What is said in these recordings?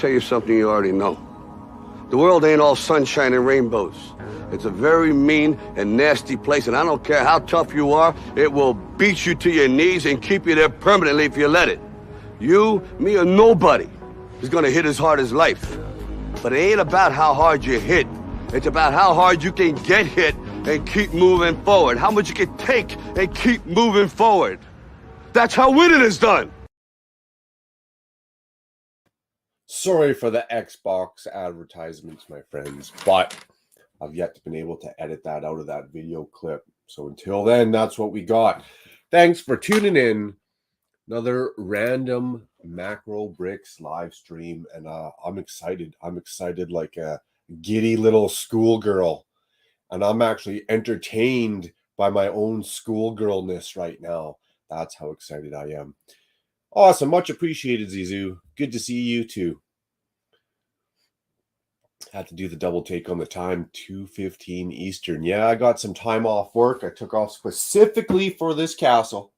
tell you something you already know. The world ain't all sunshine and rainbows. It's a very mean and nasty place, and I don't care how tough you are, it will beat you to your knees and keep you there permanently if you let it. You, me, or nobody is gonna hit as hard as life. But it ain't about how hard you hit. It's about how hard you can get hit and keep moving forward. How much you can take and keep moving forward. That's how winning is done. Sorry for the Xbox advertisements, my friends, but I've yet to been able to edit that out of that video clip. So until then, that's what we got. Thanks for tuning in. Another random macro bricks live stream, and I'm excited. I'm excited like a giddy little schoolgirl, and I'm actually entertained by my own schoolgirlness right now. That's how excited I am. Awesome. Much appreciated, Zizou. Good to see you too. Had to do the double take on the time, 2:15 Eastern. Yeah, I got some time off work. I took off specifically for this castle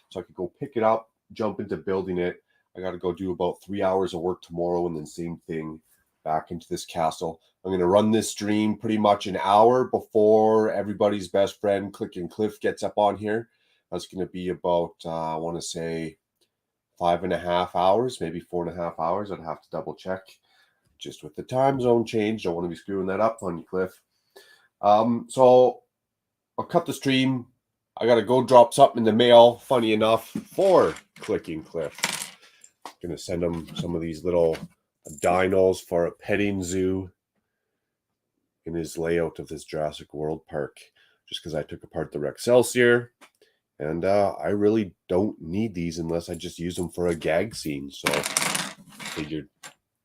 so I could go pick it up, jump into building it. I got to go do about 3 hours of work tomorrow, and then same thing back into this castle. I'm going to run this stream pretty much an hour before everybody's best friend, Click and Cliff, gets up on here. That's going to be about, I want to say, 5.5 hours, maybe 4.5 hours. I'd have to double check. Just with the time zone change, don't want to be screwing that up on you, Cliff. So I'll cut the stream. I got to go drop something in the mail, funny enough, for Clicking Cliff. Going to send him some of these little dinos for a petting zoo in his layout of this Jurassic World park, just because I took apart the Rexcelsior. And I really don't need these unless I just use them for a gag scene. So figured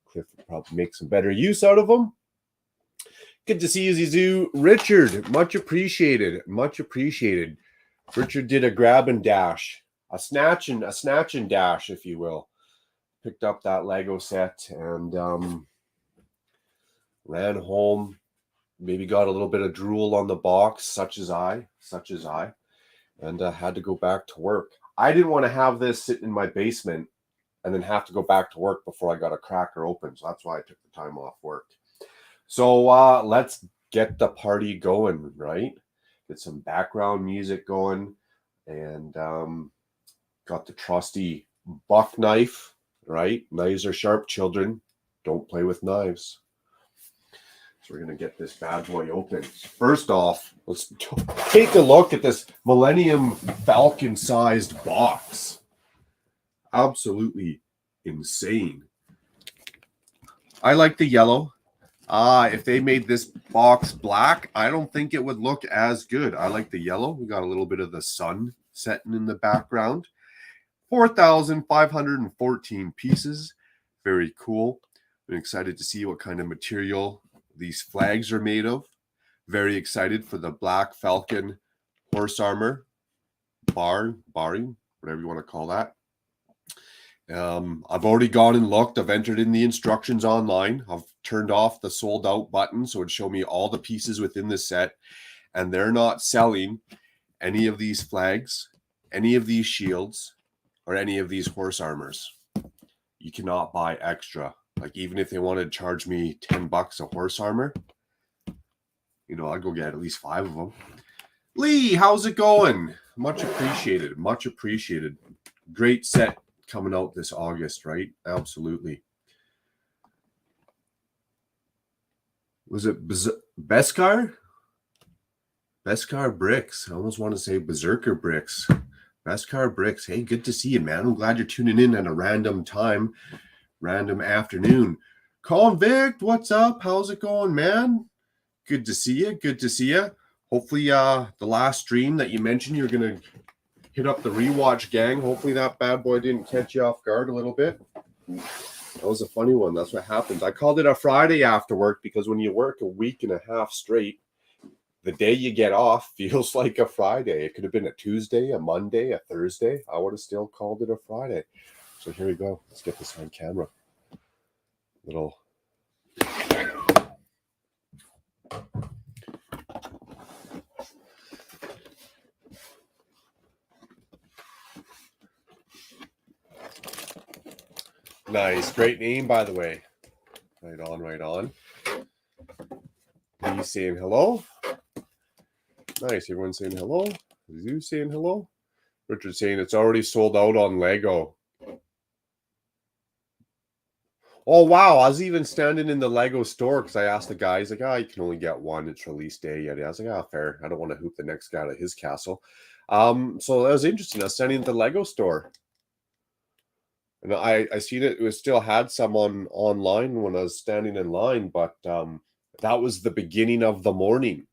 Cliff would probably make some better use out of them. Good to see you, Zizou. Richard, much appreciated. Much appreciated. Richard did a grab and dash, a snatch and dash, if you will. Picked up that Lego set and ran home. Maybe got a little bit of drool on the box, such as I. And had to go back to work. I didn't want to have this sitting in my basement and then have to go back to work before I got a cracker open. So that's why I took the time off work. So let's get the party going, right? Get some background music going. And got the trusty buck knife, right? Knives are sharp, children. Don't play with knives. So we're going to get this bad boy open. First off, let's take a look at this Millennium Falcon-sized box. Absolutely insane. I like the yellow. If they made this box black, I don't think it would look as good. I like the yellow. We got a little bit of the sun setting in the background. 4,514 pieces. Very cool. I'm excited to see what kind of material these flags are made of. Very excited for the Black Falcon horse armor. Barring, whatever you want to call that. I've already gone and looked. I've entered in the instructions online. I've turned off the sold out button so it'd show me all the pieces within the set. And they're not selling any of these flags, any of these shields, or any of these horse armors. You cannot buy extra. Like, even if they wanted to charge me $10 a horse armor, you know, I'd go get at least 5 of them. Lee, how's it going? Much appreciated. Much appreciated. Great set coming out this August, right? Absolutely. Was it Beskar? Beskar Bricks. I almost want to say Berserker Bricks. Beskar Bricks. Hey, good to see you, man. I'm glad you're tuning in at a random time. Random afternoon. Convict, what's up? How's it going, man? Good to see you. Good to see you. Hopefully, the last stream that you mentioned, you're going to hit up the rewatch gang. Hopefully that bad boy didn't catch you off guard a little bit. That was a funny one. That's what happens. I called it a Friday after work because when you work a week and a half straight, the day you get off feels like a Friday. It could have been a Tuesday, a Monday, a Thursday. I would have still called it a Friday. So here we go. Let's get this on camera. Little. Nice. Great name, by the way. Right on, right on. Lee saying hello. Nice. Everyone saying hello. Zoo saying hello. Richard saying it's already sold out on Lego. Oh, wow. I was even standing in the Lego store because I asked the guy, he's like, you can only get one. It's release day. Yeah, I was like, fair. I don't want to hoop the next guy to his castle. So that was interesting. I was standing at the Lego store. And I seen it. It still had some online when I was standing in line, but that was the beginning of the morning.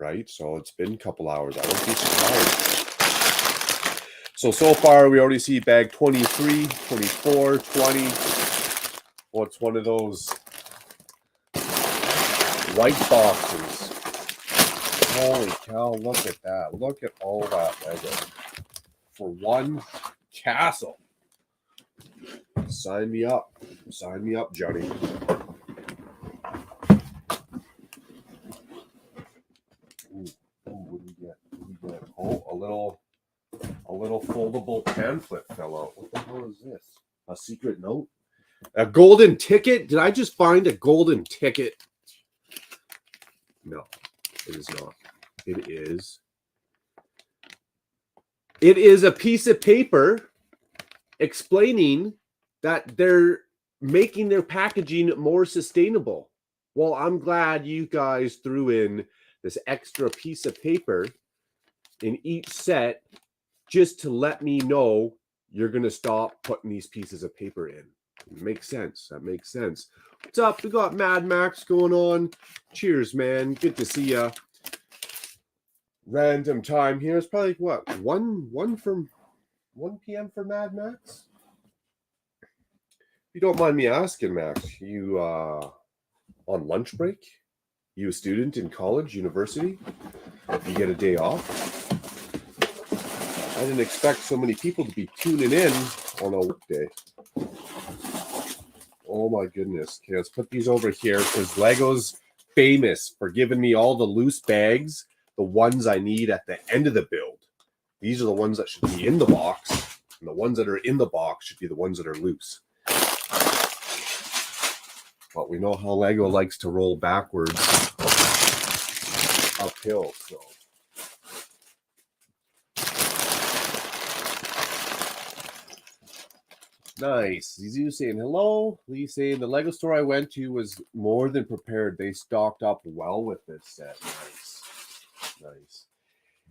Right? So it's been a couple hours. I won't be surprised. So far, we already see bag 23, 24, 20. Well, it's one of those white boxes. Holy cow, look at that. Look at all that Lego. For one castle. Sign me up. Sign me up, Johnny. What do we get? Oh, a little foldable pamphlet fell out. What the hell is this? A secret note? A golden ticket? Did I just find a golden ticket? No, it is not. It is a piece of paper explaining that they're making their packaging more sustainable. Well, I'm glad you guys threw in this extra piece of paper in each set just to let me know you're going to stop putting these pieces of paper in. It makes sense. That makes sense. What's up? We got Mad Max going on. Cheers, man. Good to see ya. Random time here. It's probably what? 1 p.m. for Mad Max? If you don't mind me asking, Max, you on lunch break? You a student in college, university? You get a day off? I didn't expect so many people to be tuning in on a work day. Oh my goodness. Okay, let's put these over here because Lego's famous for giving me all the loose bags, the ones I need at the end of the build. These are the ones that should be in the box, and the ones that are in the box should be the ones that are loose. But we know how Lego likes to roll backwards uphill, so. Nice. Zizu saying hello. Lee saying the Lego store I went to was more than prepared. They stocked up well with this set. Nice. Nice.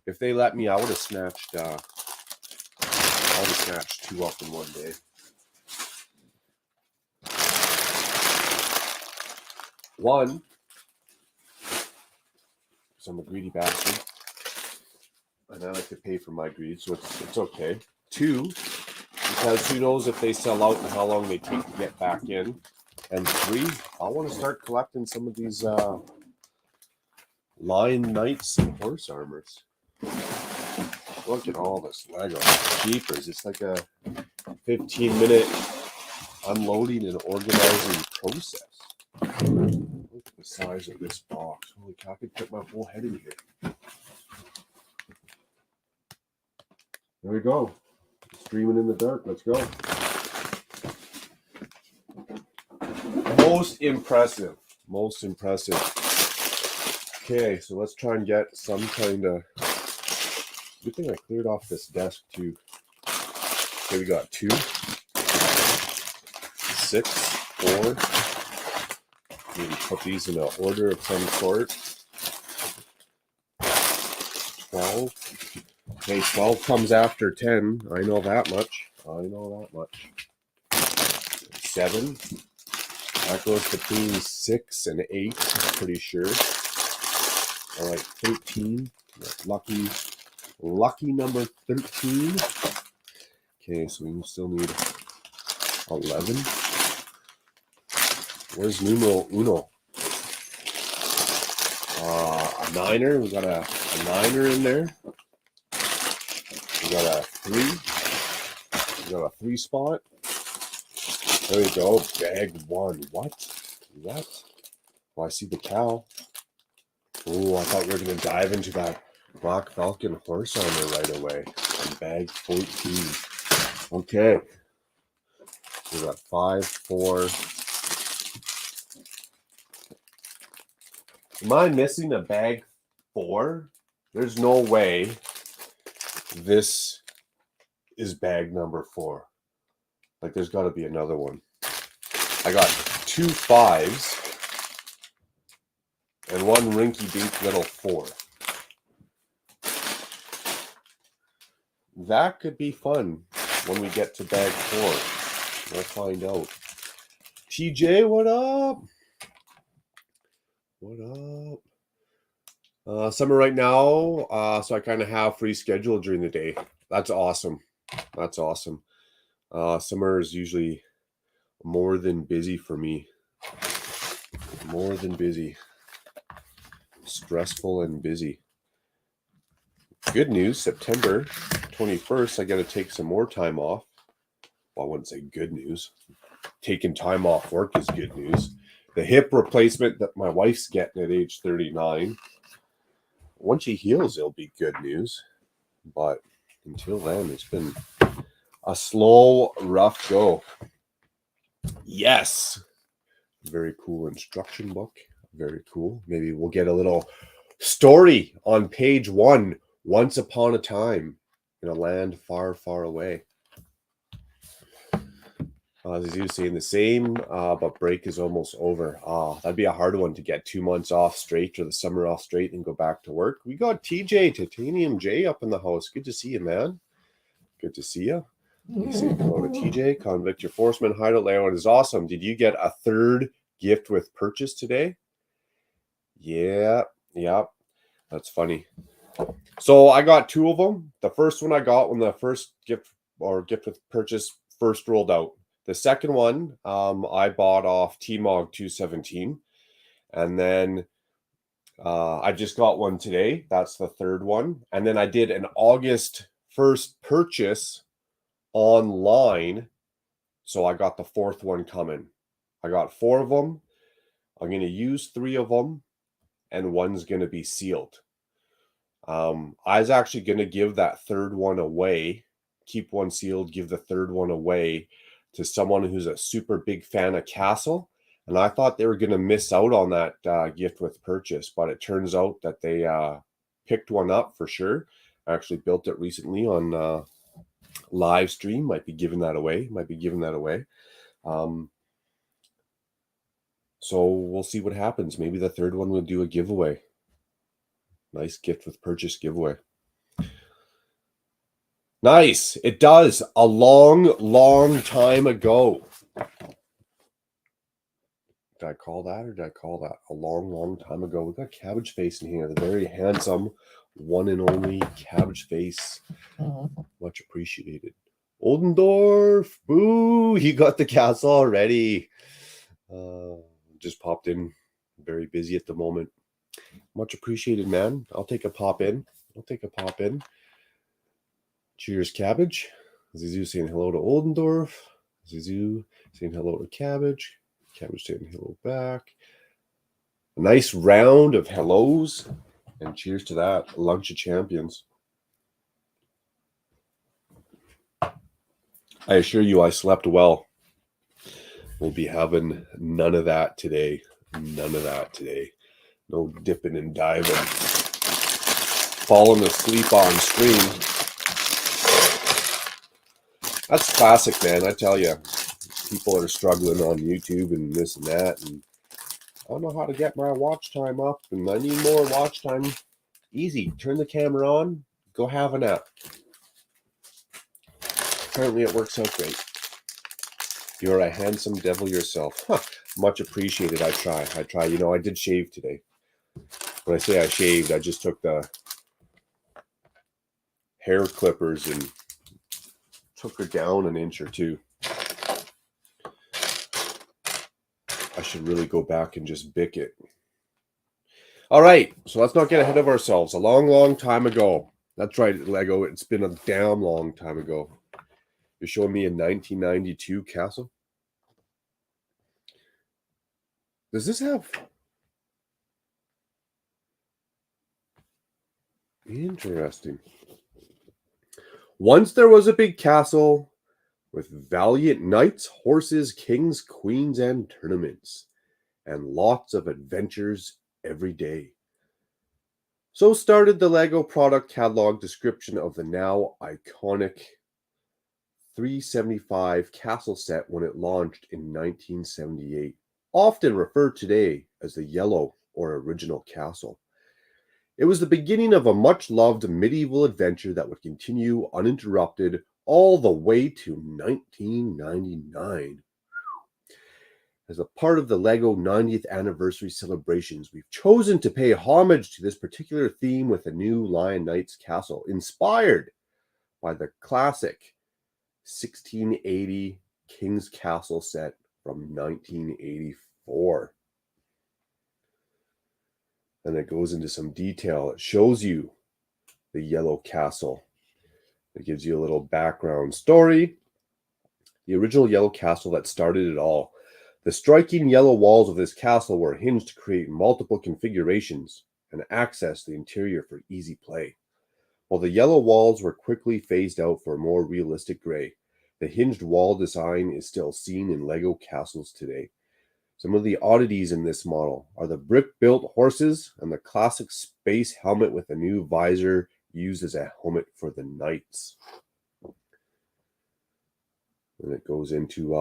If they let me, I would have snatched 2 up in one day. One, because I'm a greedy bastard. And I like to pay for my greed, so it's okay. 2, because who knows if they sell out and how long they take to get back in. And 3, I want to start collecting some of these Lion Knights and horse armors. Look at all this Lego. Jeepers, it's like a 15-minute unloading and organizing process. Look at the size of this box. Holy cow, I could put my whole head in here. There we go. Streaming in the dark. Let's go. Most impressive. Most impressive. Okay, so let's try and get some kind of... Good thing I cleared off this desk too. Okay, we got 2, 6, 4. Maybe put these in an order of some sort. 12. Okay, 12 comes after 10. I know that much. 7. That goes between 6 and 8, I'm pretty sure. All right, 13. Lucky number 13. Okay, so we still need 11. Where's numero uno? A 9er. We got a 9er in there. We got a 3. We got a 3 spot. There we go. Bag 1. What? Oh, I see the cow. Oh, I thought we were going to dive into that Black Falcon horse armor right away. And bag 14. Okay. We got 5, 4, Am I missing a bag 4? There's no way this is bag number 4. Like, there's got to be another one. I got 2 5s and one rinky-dink little 4. That could be fun when we get to bag 4. We'll find out. TJ, what up? What up? Summer right now, so I kind of have free schedule during the day. That's awesome. That's awesome. Summer is usually more than busy for me. More than busy. Stressful and busy. Good news, September 21st, I got to take some more time off. Well, I wouldn't say good news. Taking time off work is good news. The hip replacement that my wife's getting at age 39, once she heals, it'll be good news. But until then, it's been a slow, rough go. Yes. Very cool instruction book. Very cool. Maybe we'll get a little story on page 1. Once upon a time in a land far, far away. As you saying the same, but break is almost over. That'd be a hard one to get 2 months off straight or the summer off straight and go back to work. We got TJ, Titanium J, up in the house. Good to see you, man. Good to see you. You say hello to TJ. Convict Your Forceman Hideout Layout is awesome. Did you get a 3rd gift with purchase today? Yeah. That's funny. So I got 2 of them. The first one I got when the first gift with purchase first rolled out. The second one I bought off TMOG 217. And then I just got one today. That's the 3rd one. And then I did an August 1st purchase online. So I got the 4th one coming. I got 4 of them. I'm going to use 3 of them. And one's going to be sealed. I was actually going to give that 3rd one away, keep one sealed, give the 3rd one away to someone who's a super big fan of Castle. And I thought they were going to miss out on that gift with purchase, but it turns out that they picked one up for sure. I actually built it recently on live stream. Might be giving that away. So we'll see what happens. Maybe the 3rd one will do a giveaway. Nice gift with purchase giveaway. Nice. It does. A long, long time ago. Did I call that or did I call that? A long, long time ago. We got Cabbage Face in here. The very handsome one and only Cabbage Face. Much appreciated. Oldendorf. Boo. He got the castle already. Just popped in. Very busy at the moment. Much appreciated, man. I'll take a pop in. Cheers, Cabbage. Zizu saying hello to Oldendorf. Zizu saying hello to Cabbage. Cabbage saying hello back. A nice round of hellos. And cheers to that. Lunch of champions. I assure you I slept well. We'll be having none of that today. No dipping and diving. Falling asleep on stream. That's classic, man. I tell you. People are struggling on YouTube and this and that. And I don't know how to get my watch time up. And I need more watch time. Easy. Turn the camera on. Go have a nap. Apparently it works out great. You're a handsome devil yourself. Huh. Much appreciated. I try. You know, I did shave today. When I say I shaved, I just took the hair clippers and took her down an inch or 2. I should really go back and just bick it. All right, so let's not get ahead of ourselves. A long, long time ago. That's right, Lego. It's been a damn long time ago. You're showing me a 1992 castle? Does this have... Interesting. Once there was a big castle with valiant knights, horses, kings, queens, and tournaments, and lots of adventures every day. So started the LEGO product catalog description of the now iconic 375 castle set when it launched in 1978, often referred today as the yellow or original castle. It was the beginning of a much-loved medieval adventure that would continue uninterrupted all the way to 1999. As a part of the LEGO 90th anniversary celebrations, we've chosen to pay homage to this particular theme with a new Lion Knight's castle, inspired by the classic 1680 King's Castle set from 1984. And it goes into some detail. It shows you the yellow castle. It gives you a little background story. The original yellow castle that started it all. The striking yellow walls of this castle were hinged to create multiple configurations and access the interior for easy play. While the yellow walls were quickly phased out for a more realistic gray, the hinged wall design is still seen in LEGO castles today. Some of the oddities in this model are the brick-built horses and the classic space helmet with a new visor used as a helmet for the knights. And it goes into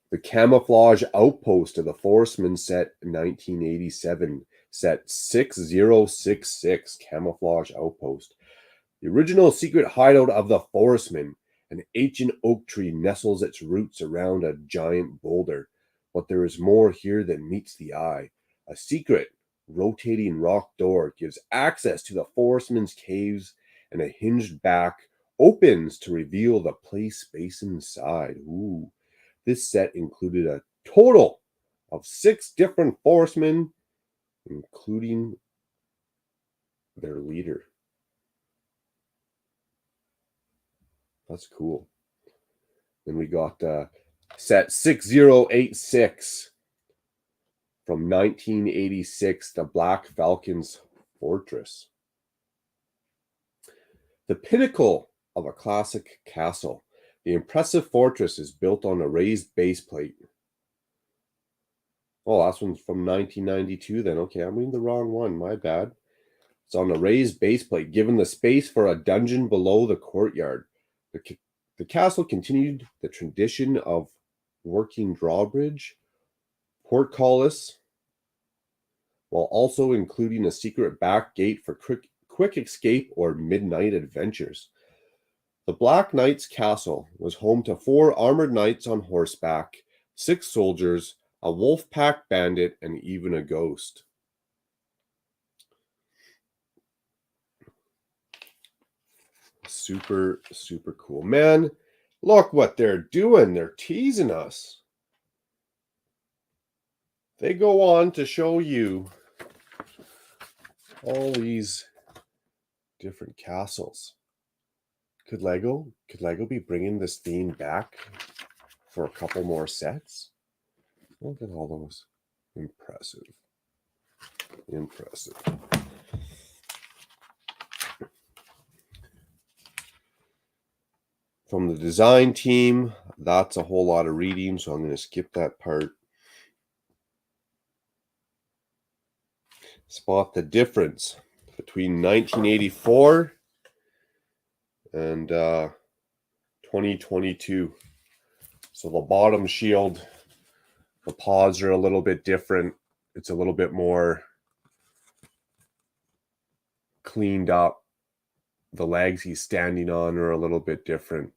the camouflage outpost of the Forestman set 1987, set 6066 camouflage outpost. The original secret hideout of the Forestman, an ancient oak tree nestles its roots around a giant boulder. But there is more here than meets the eye. A secret rotating rock door gives access to the Forestman's caves, and a hinged back opens to reveal the play space inside. Ooh. This set included a total of 6 different Forestmen, including their leader. That's cool. Then we got set 6086 from 1986, the Black Falcon's Fortress. The pinnacle of a classic castle, the impressive fortress is built on a raised base plate. Oh, that one's from 1992 then. Okay, I'm reading the wrong one. My bad. It's on a raised base plate, given the space for a dungeon below the courtyard. The castle continued the tradition of working drawbridge, portcullis, while also including a secret back gate for quick escape or midnight adventures. The Black Knight's castle was home to 4 armored knights on horseback, 6 soldiers, a wolf pack bandit, and even a ghost. Super, super cool. Man, look what they're doing. They're teasing us. They go on to show you all these different castles. Could Lego be bringing this theme back for a couple more sets? Look at all those. Impressive. Impressive. From the design team, that's a whole lot of reading, so I'm going to skip that part. Spot the difference between 1984 and 2022. So the bottom shield, the paws are a little bit different. It's a little bit more cleaned up. The legs he's standing on are a little bit different.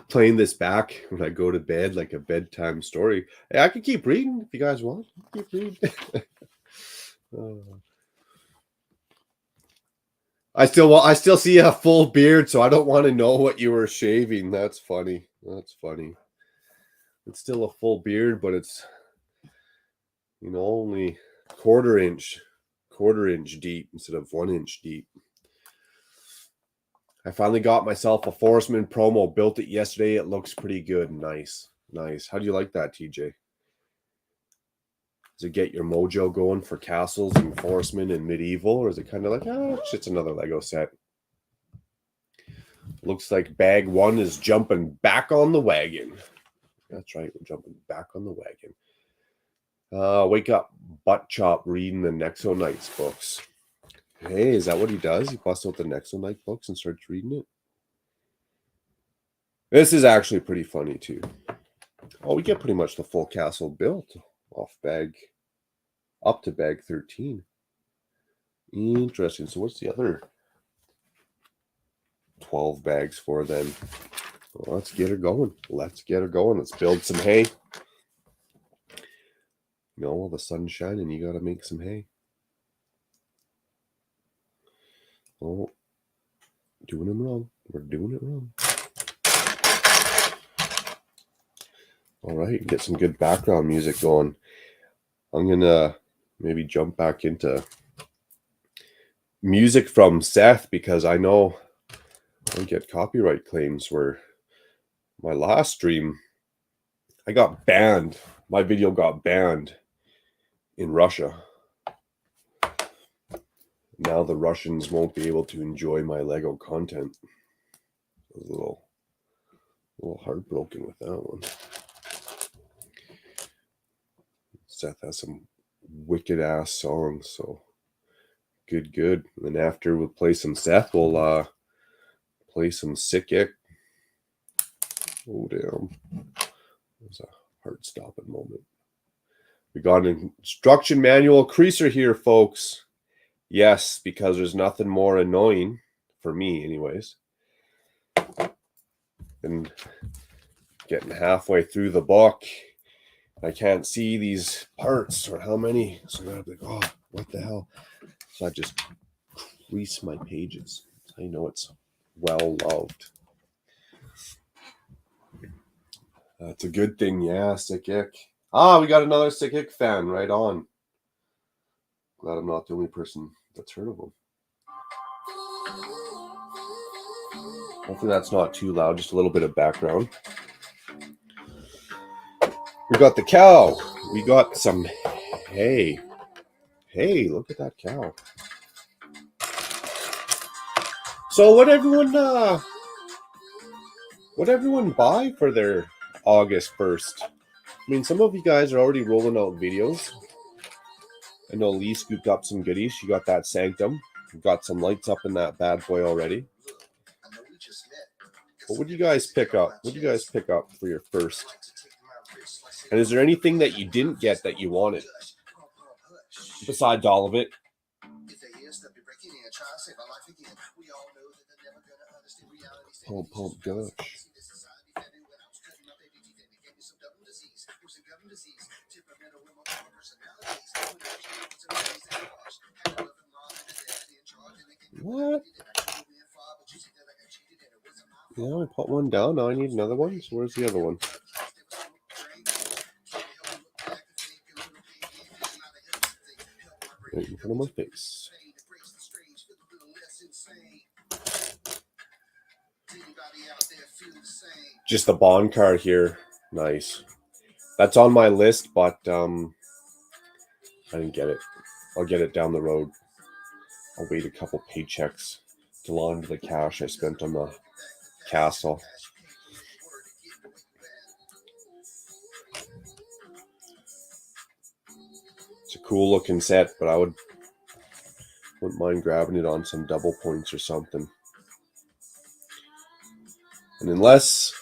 Playing this back when I go to bed like a bedtime story. Hey, I can keep reading if you guys want. Keep reading. I still see a full beard, so I don't want to know what you were shaving. That's funny. That's funny. It's still a full beard, but it's only quarter inch deep instead of 1 inch deep. I finally got myself a Forestman promo. Built it yesterday. It looks pretty good. Nice. How do you like that, TJ? Does it get your mojo going for castles and Forestman and medieval? Or is it kind of like, it's just another Lego set? Looks like bag 1 is jumping back on the wagon. That's right. We're jumping back on the wagon. Wake up, butt chop, reading the Nexo Knights books. Hey, is that what he does? He busts out the Nexo Knight books and starts reading it? This is actually pretty funny too. Oh, we get pretty much the full castle built off bag, up to bag 13. Interesting. So what's the other 12 bags for then? Well, let's get her going. Let's build some hay. You know, while the sun's shining, you got to make some hay. Oh, doing them wrong. We're doing it wrong. All right, get some good background music going. I'm going to maybe jump back into music from Seth because I know I get copyright claims where my last stream, I got banned. My video got banned in Russia. Now the Russians won't be able to enjoy my Lego content. I was a little heartbroken with that one. Seth has some wicked ass songs, so good. And then after we'll play some Seth, we'll play some Sick Ick. Oh damn. It was a heart-stopping moment. We got an instruction manual creaser here, folks. Yes, because there's nothing more annoying, for me anyways, than getting halfway through the book. I can't see these parts or how many, so I gotta be like, oh, what the hell? So I just crease my pages. I know it's well loved. That's a good thing, yeah, Sick Ick. We got another Sick Ick fan, right on. Glad I'm not the only person that's heard of him. Hopefully that's not too loud, just a little bit of background. We got the cow. We got some hay. Hey, look at that cow. So what everyone buy for their August 1st? I mean, some of you guys are already rolling out videos. I know Lee scooped up some goodies. She got that Sanctum. We've got some lights up in that bad boy already. But what do you guys pick up? What do you guys pick up for your first? And is there anything that you didn't get that you wanted? Besides all of it. Pump, gosh. What? Yeah, I put one down. Now I need another one. So where's the other one? Right in front of my face. Just the bond card here. Nice. That's on my list, but I didn't get it. I'll get it down the road. I'll wait a couple paychecks to launder the cash I spent on the castle. It's a cool looking set, but I wouldn't mind grabbing it on some double points or something. And unless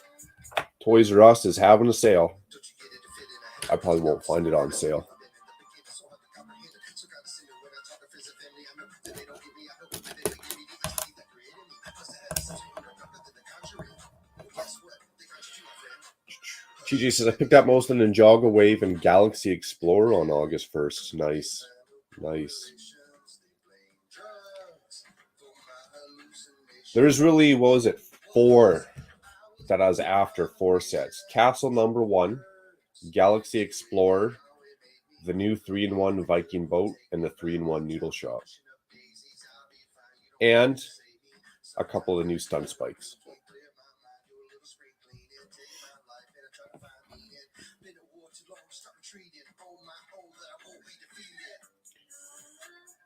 Toys R Us is having a sale, I probably won't find it on sale. TJ says, I picked up most of the Ninjago Wave and Galaxy Explorer on August 1st. Nice. There's really, what was it, 4 that I was after, 4 sets. Castle number 1, Galaxy Explorer, the new 3-in-1 Viking boat, and the 3-in-1 noodle shop. And a couple of new stunt spikes.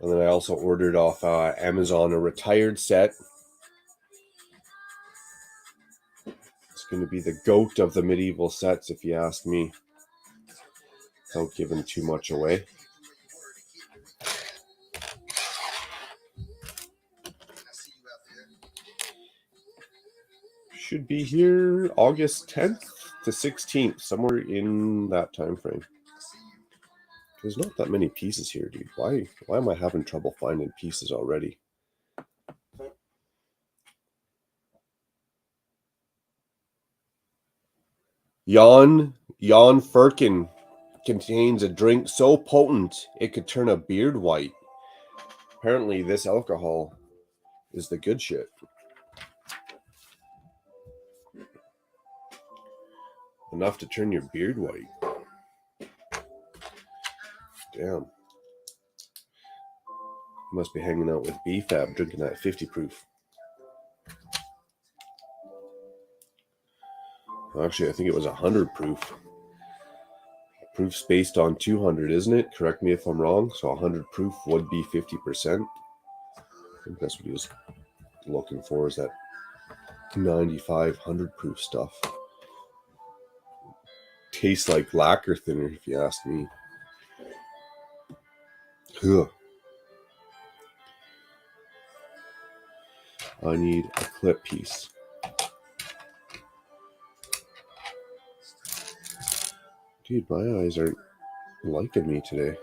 And then I also ordered off Amazon a retired set. It's going to be the goat of the medieval sets, if you ask me, without giving too much away. Should be here August 10th to 16th, somewhere in that time frame. There's not that many pieces here, dude. Why am I having trouble finding pieces already? Jan Firkin contains a drink so potent it could turn a beard white. Apparently, this alcohol is the good shit. Enough to turn your beard white. Damn. Must be hanging out with BFAB drinking that 50 proof. Actually, I think it was 100 proof. Proof's based on 200, isn't it? Correct me if I'm wrong. So 100 proof would be 50%. I think that's what he was looking for, is that 95, 100 proof stuff. Tastes like lacquer thinner, if you ask me. Ugh. I need a clip piece. Dude, my eyes aren't liking me today.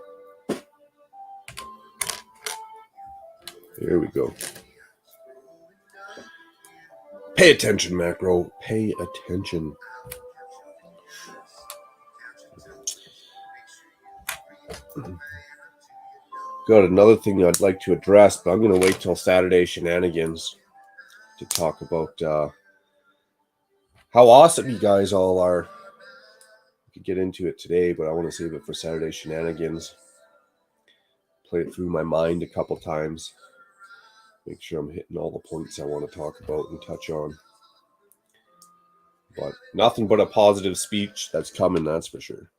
There we go. Pay attention, Macro. Pay attention. Got another thing I'd like to address, but I'm going to wait till Saturday shenanigans to talk about how awesome you guys all are. We could get into it today, but I want to save it for Saturday shenanigans. Play it through my mind a couple times. Make sure I'm hitting all the points I want to talk about and touch on. But nothing but a positive speech that's coming, that's for sure.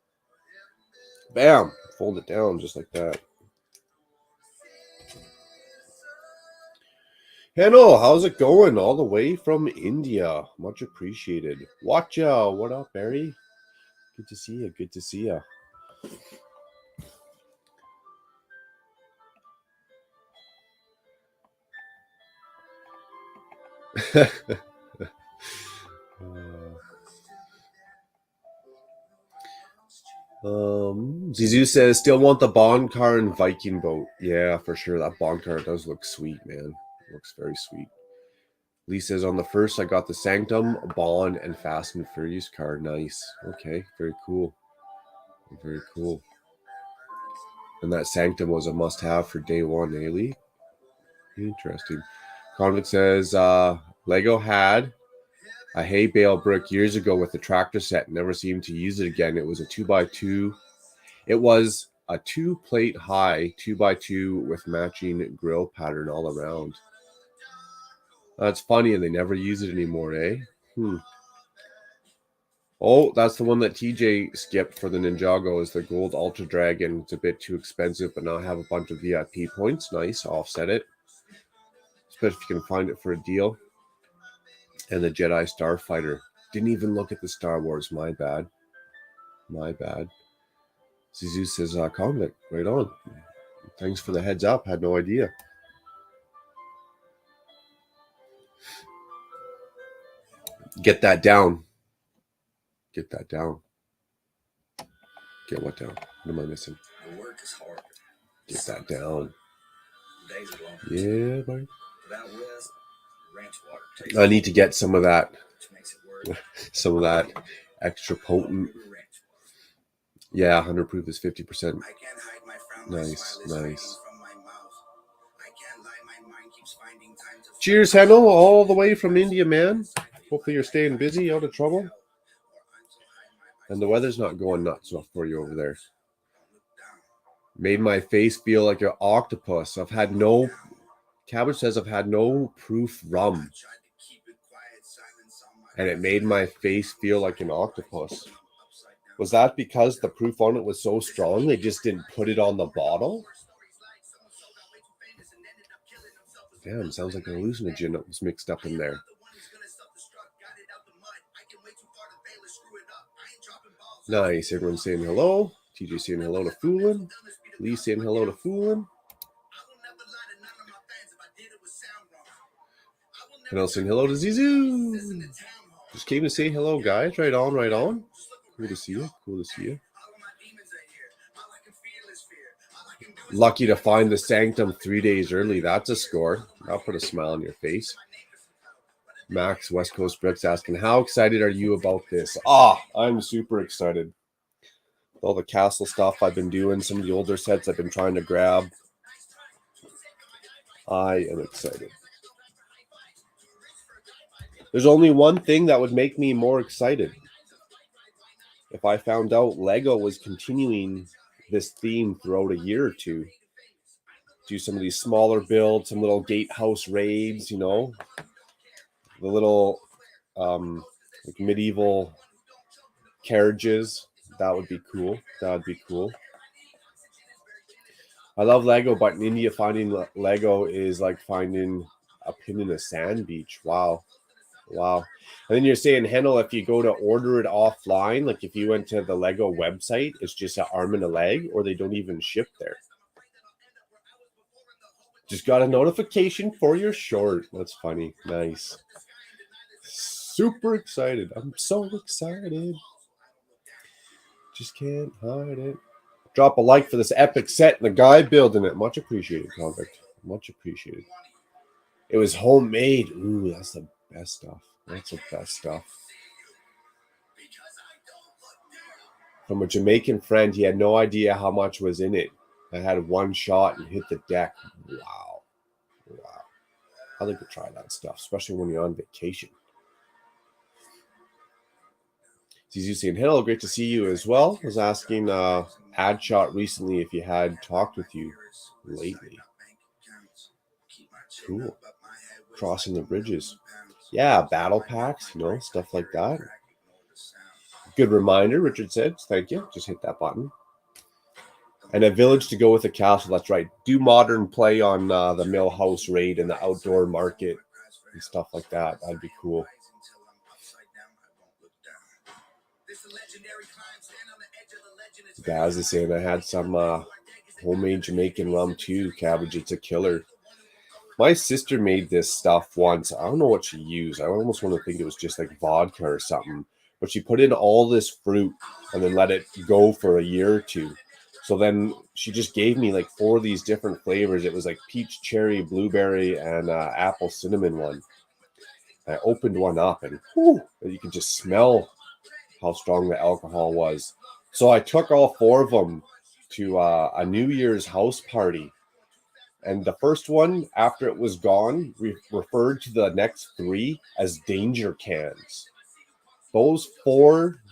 Bam! Fold it down just like that. Hello, how's it going? All the way from India. Much appreciated. Watcha, what up, Barry? Good to see you. Good to see you. Zizu says, still want the Bond car and Viking boat. Yeah, for sure. That Bond car does look sweet, man. Looks very sweet. Lee says, on the first, I got the Sanctum, Bond, and Fast and Furious car. Nice. Okay, very cool. Very cool. And that Sanctum was a must-have for day one, eh, Lee? Interesting. Convict says, Lego had a hay bale brick years ago with the tractor set. Never seemed to use it again. It was a 2x2. It was a 2-plate high 2x2 with matching grill pattern all around. That's funny, and they never use it anymore, eh? Oh, that's the one that TJ skipped for the Ninjago, is the Gold Ultra Dragon. It's a bit too expensive, but now I have a bunch of VIP points. Nice, offset it. Especially if you can find it for a deal. And the Jedi Starfighter. Didn't even look at the Star Wars. My bad. My bad. Zizu says, Convict, right on. Thanks for the heads up. Had no idea. Get that down. Get that down. Get what down? What am I missing? The work is hard. Get that down. Days are long. Yeah, buddy. Without Wes, ranch water tastes I need to get some of that. which makes it work. Some of that extra potent. Yeah, 100 proof is 50%. I can't hide my frown. My Nice, smile is nice. fading from my mouth. I can't lie, my mind keeps finding time to Cheers, Heno, all the way from India, man. Hopefully you're staying busy, out of trouble. And the weather's not going nuts for you over there. Made my face feel like an octopus. Cabbage says I've had no proof rum. And it made my face feel like an octopus. Was that because the proof on it was so strong they just didn't put it on the bottle? Damn, sounds like a hallucinogen that was mixed up in there. Nice. Everyone's saying hello. TJ saying hello to Foolin. Lee saying hello to Foolin. And else saying hello to Zizou. Just came to say hello, guys. Right on, right on. Cool to see you. Cool to see you. Lucky to find the Sanctum 3 days early. That's a score. I'll put a smile on your face. Max West Coast Brooks asking, how excited are you about this? I'm super excited. All the castle stuff I've been doing, some of the older sets I've been trying to grab. I am excited. There's only one thing that would make me more excited. If I found out Lego was continuing this theme throughout a year or two. Do some of these smaller builds, some little gatehouse raids, you know. The little like medieval carriages. That would be cool. That would be cool. I love Lego, but in India, finding Lego is like finding a pin in a sand beach. Wow. And then you're saying, Hennel, if you go to order it offline, like if you went to the Lego website, it's just an arm and a leg, or they don't even ship there. Just got a notification for your short. That's funny. Nice. Super excited. I'm so excited. Just can't hide it. Drop a like for this epic set and the guy building it. Much appreciated, Convict. Much appreciated. It was homemade. Ooh, that's the best stuff. That's the best stuff. From a Jamaican friend, he had no idea how much was in it. I had one shot and hit the deck. Wow. I'd like to try that stuff, especially when you're on vacation. Zizu saying, hello, great to see you as well. I was asking Adshot recently if he had talked with you lately. Cool. Crossing the bridges. Yeah, battle packs, you know, stuff like that. Good reminder, Richard said. Thank you. Just hit that button. And a village to go with a castle. That's right. Do modern play on the mill house raid and the outdoor market and stuff like that. That'd be cool. Baz is saying I had some homemade Jamaican rum too. Cabbage, it's a killer. My sister made this stuff once. I don't know what she used. I almost want to think it was just like vodka or something. But she put in all this fruit and then let it go for a year or two. So then she just gave me like 4 of these different flavors. It was like peach, cherry, blueberry, and apple cinnamon one. I opened one up and whew, you could just smell how strong the alcohol was. So I took all 4 of them to a New Year's house party. And the first one, after it was gone, referred to the next 3 as danger cans. Those 4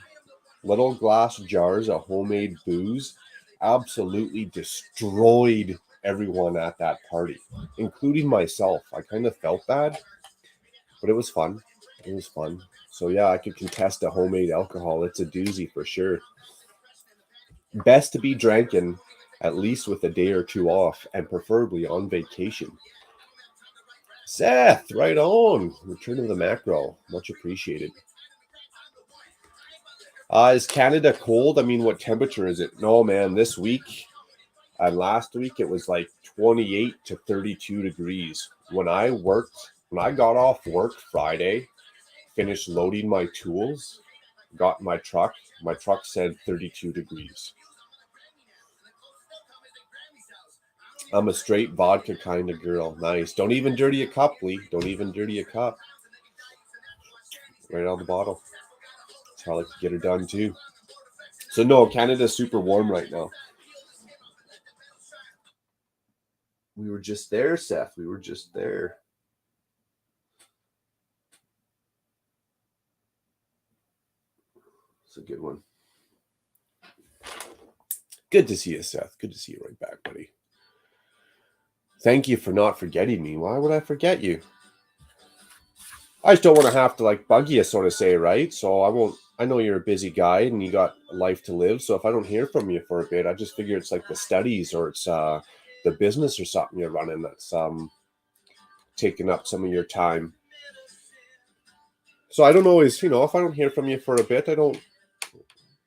little glass jars of homemade booze absolutely destroyed everyone at that party, including myself. I kind of felt bad, but it was fun. It was fun. So yeah, I could contest a homemade alcohol. It's a doozy for sure. Best to be drinking at least with a day or 2 off, and preferably on vacation. Seth, right on. Return of the macro. Much appreciated. Is Canada cold? I mean, what temperature is it? No, man, this week and last week it was like 28 to 32 degrees. When I got off work Friday, finished loading my tools, got my truck said 32 degrees. I'm a straight vodka kind of girl. Nice. Don't even dirty a cup, Lee. Don't even dirty a cup. Right on the bottle. That's how I like to get her done too. So no, Canada's super warm right now. We were just there, Seth. We were just there. It's a good one. Good to see you, Seth. Good to see you right back, buddy. Thank you for not forgetting me. Why would I forget you? I just don't want to have to like bug you, sort of say, right? So I won't. I know you're a busy guy and you got a life to live. So if I don't hear from you for a bit, I just figure it's like the studies or it's the business or something you're running that's taking up some of your time. So I don't always, if I don't hear from you for a bit, I don't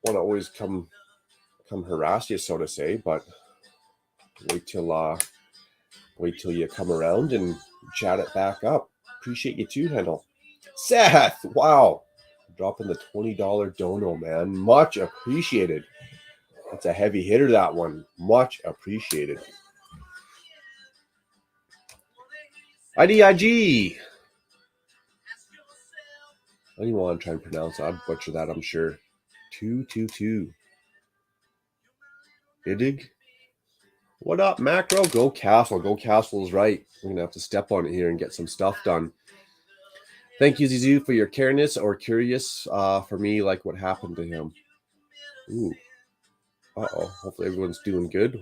want to always come harass you, so to say, but wait till you come around and chat it back up. Appreciate you too, Handel. Seth, wow. Dropping the $20 dono, man. Much appreciated. That's a heavy hitter, that one. Much appreciated. IDIG. I don't even want to try and pronounce it. I'd butcher that, I'm sure. 222. Idig. What up, Macro? Go Castle. Go Castle is right. We're going to have to step on it here and get some stuff done. Thank you, Zizu, for your careness or curious for me, like what happened to him. Ooh. Uh-oh. Hopefully everyone's doing good.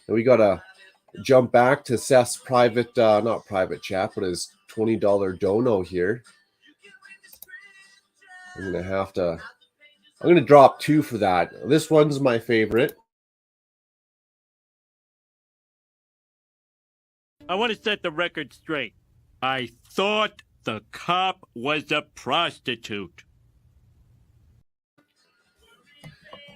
And we got to jump back to Seth's private, not private chat, but his $20 dono here. I'm going to drop 2 for that. This one's my favorite. I want to set the record straight. I thought the cop was a prostitute.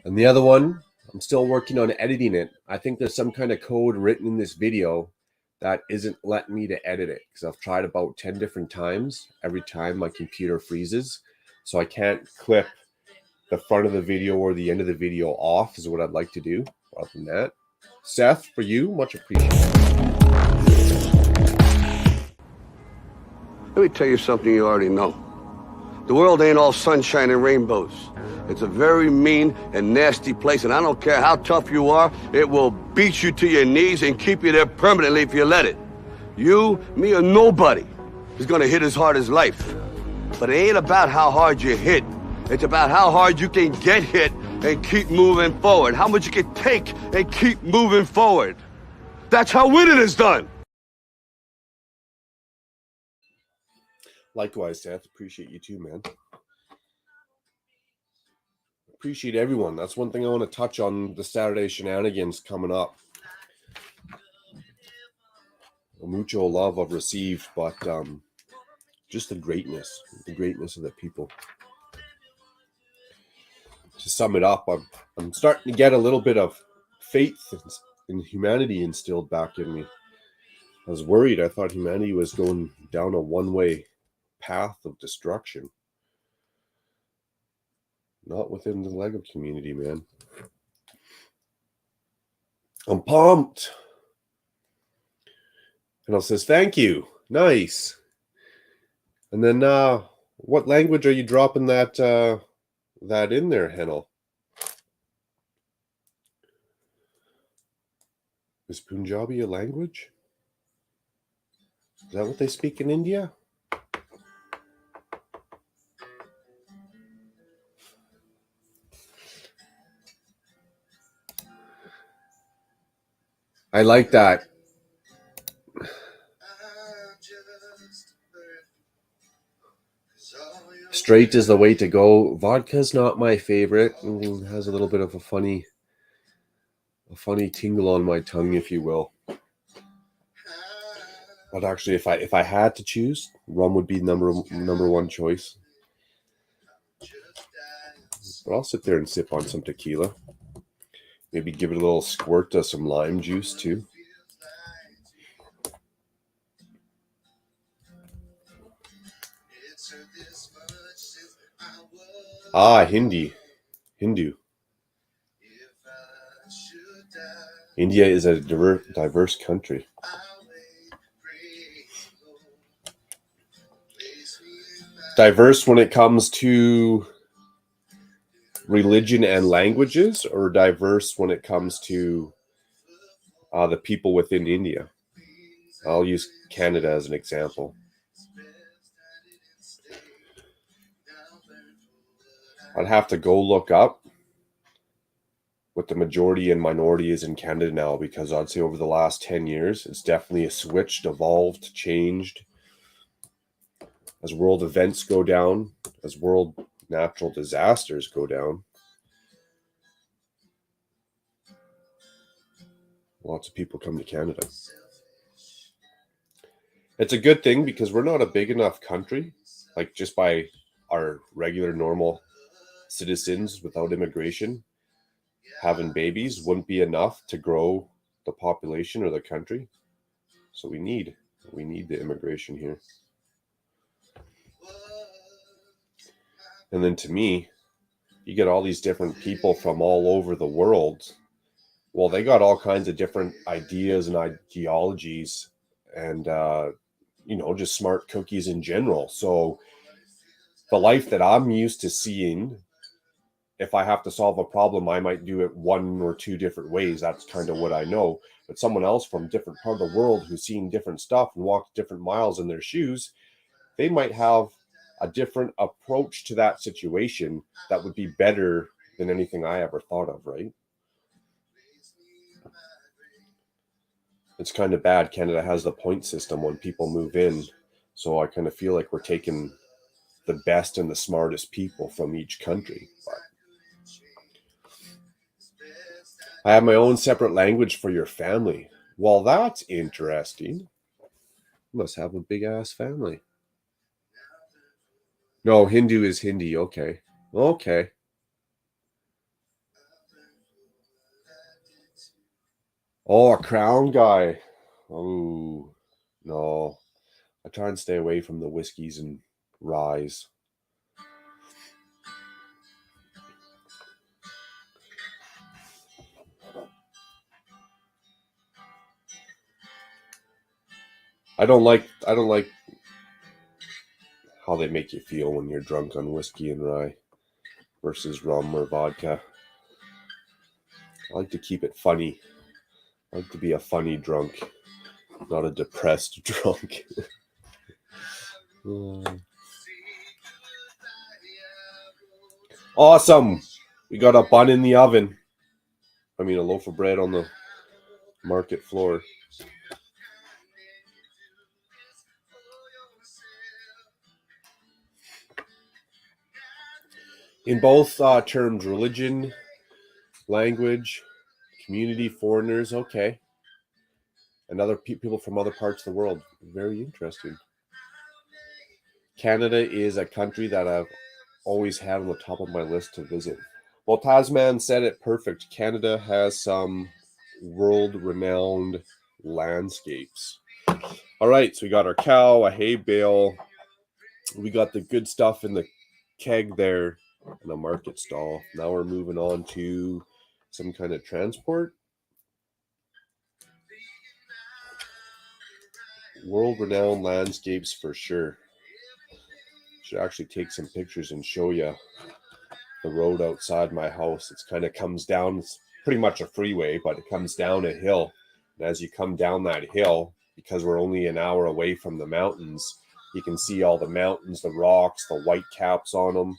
And the other one, I'm still working on editing it. I think there's some kind of code written in this video that isn't letting me to edit it because I've tried about 10 different times. Every time my computer freezes. So I can't clip the front of the video or the end of the video off is what I'd like to do. Other than that, Seth, for you, much appreciated. Let me tell you something you already know. The world ain't all sunshine and rainbows. It's a very mean and nasty place, and I don't care how tough you are, it will beat you to your knees and keep you there permanently if you let it. You, me, or nobody is gonna hit as hard as life. But it ain't about how hard you hit. It's about how hard you can get hit and keep moving forward. How much you can take and keep moving forward. That's how winning is done. Likewise, Seth. Appreciate you too, man. Appreciate everyone. That's one thing I want to touch on the Saturday shenanigans coming up. Mucho love I've received, but just the greatness of the people. To sum it up, I'm starting to get a little bit of faith in humanity instilled back in me. I was worried. I thought humanity was going down a one-way path of destruction. Not within the Lego community, man. I'm pumped. And it says, thank you. Nice. And then what language are you dropping that in there, Hennel? Is Punjabi a language? Is that what they speak in India? I like that. Straight is the way to go. Vodka's not my favorite. It has a little bit of a funny tingle on my tongue, if you will. But actually, if I had to choose, rum would be number one choice. But I'll sit there and sip on some tequila. Maybe give it a little squirt of some lime juice too. Hindu. India is a diverse country. Diverse when it comes to religion and languages, or diverse when it comes to the people within India? I'll use Canada as an example. I'd have to go look up what the majority and minority is in Canada now, because I'd say over the last 10 years, it's definitely switched, evolved, changed. As world events go down, as world natural disasters go down, lots of people come to Canada. It's a good thing because we're not a big enough country, like just by our regular normal citizens without immigration having babies wouldn't be enough to grow the population or the country. So we need the immigration here. And then to me, you get all these different people from all over the world. Well, they got all kinds of different ideas and ideologies and, just smart cookies in general. So the life that I'm used to seeing, if I have to solve a problem, I might do it one or two different ways. That's kind of what I know. But someone else from a different part of the world who's seen different stuff and walked different miles in their shoes, they might have a different approach to that situation that would be better than anything I ever thought of, right? It's kind of bad. Canada has the point system when people move in. So I kind of feel like we're taking the best and the smartest people from each country. But I have my own separate language for your family. Well, that's interesting. You must have a big ass family. No, Hindu is Hindi. Okay. Okay. Oh, a crown guy. Oh, no. I try and stay away from the whiskeys and ryes. I don't like how they make you feel when you're drunk on whiskey and rye versus rum or vodka. I like to keep it funny. I like to be a funny drunk, not a depressed drunk. Awesome. We got a bun in the oven. I mean, a loaf of bread on the market floor. In both terms, religion, language, community, foreigners, okay. And other people from other parts of the world. Very interesting. Canada is a country that I've always had on the top of my list to visit. Well, Tasman said it perfect. Canada has some world-renowned landscapes. All right, so we got our cow, a hay bale. We got the good stuff in the keg there and a market stall. Now we're moving on to some kind of transport. World-renowned landscapes for sure. Should actually take some pictures and show you the road outside my house. It's kind of comes down, it's pretty much a freeway, but it comes down a hill. And as you come down that hill, because we're only an hour away from the mountains, you can see all the mountains, the rocks, the white caps on them.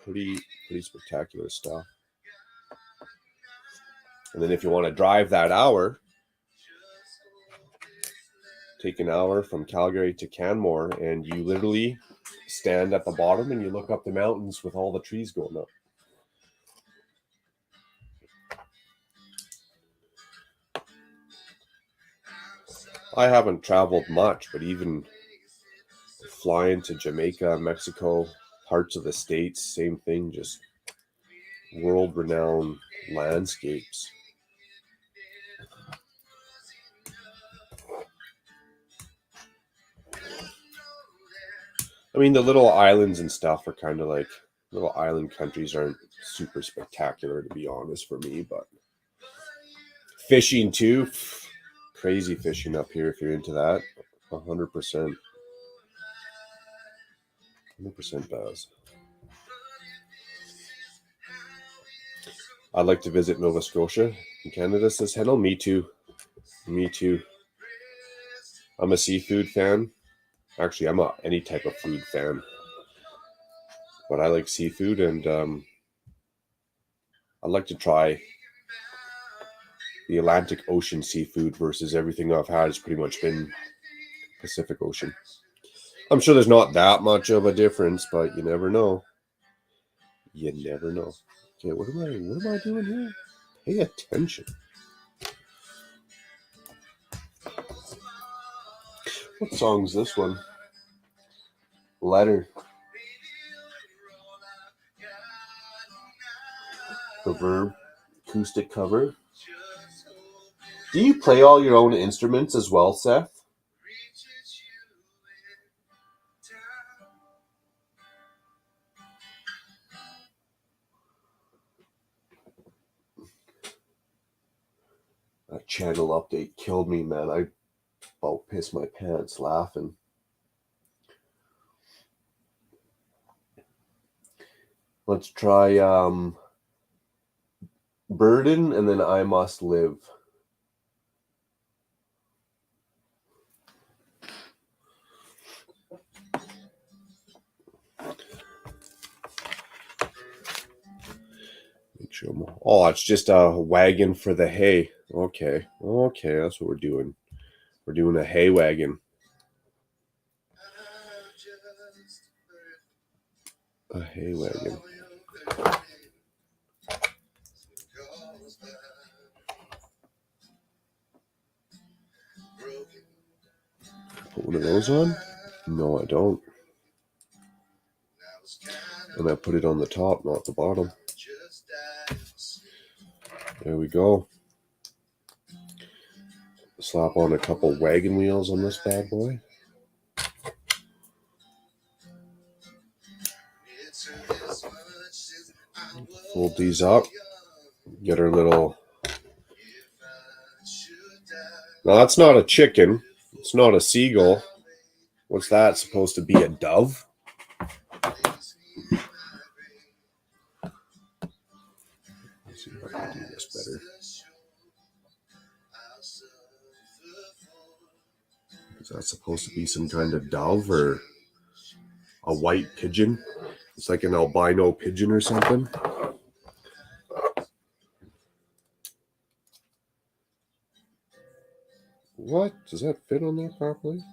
Pretty spectacular stuff. And then if you want to drive that hour, take an hour from Calgary to Canmore, and you literally stand at the bottom and you look up the mountains with all the trees going up. I haven't traveled much, but even flying to Jamaica, Mexico, parts of the States, same thing, just world-renowned landscapes. I mean, the little islands and stuff are kind of like, little island countries aren't super spectacular, to be honest, for me, but fishing too, crazy fishing up here if you're into that. 100%. 100% does. I'd like to visit Nova Scotia in Canada, says Hennel. Me too. Me too. I'm a seafood fan. Actually, I'm any type of food fan. But I like seafood, and I'd like to try the Atlantic Ocean seafood versus everything I've had has pretty much been Pacific Ocean. I'm sure there's not that much of a difference, but you never know. You never know. Okay, what am I doing here? Pay attention. What song's this one? Letter. Verb acoustic cover. Do you play all your own instruments as well, Seth? That channel update killed me, man. I about pissed my pants laughing. Let's try Burden and then I Must Live. Oh, it's just a wagon for the hay. Okay, that's what we're doing. We're doing a hay wagon. A hay wagon. Put one of those on? No, I don't. And I put it on the top, not the bottom. There we go. Slap on a couple wagon wheels on this bad boy. Fold these up. Get our little... Now that's not a chicken. It's not a seagull. What's that supposed to be? A dove? Let's see if I can do this better. Is that supposed to be some kind of dove or a white pigeon? It's like an albino pigeon or something. What? Does that fit on there properly?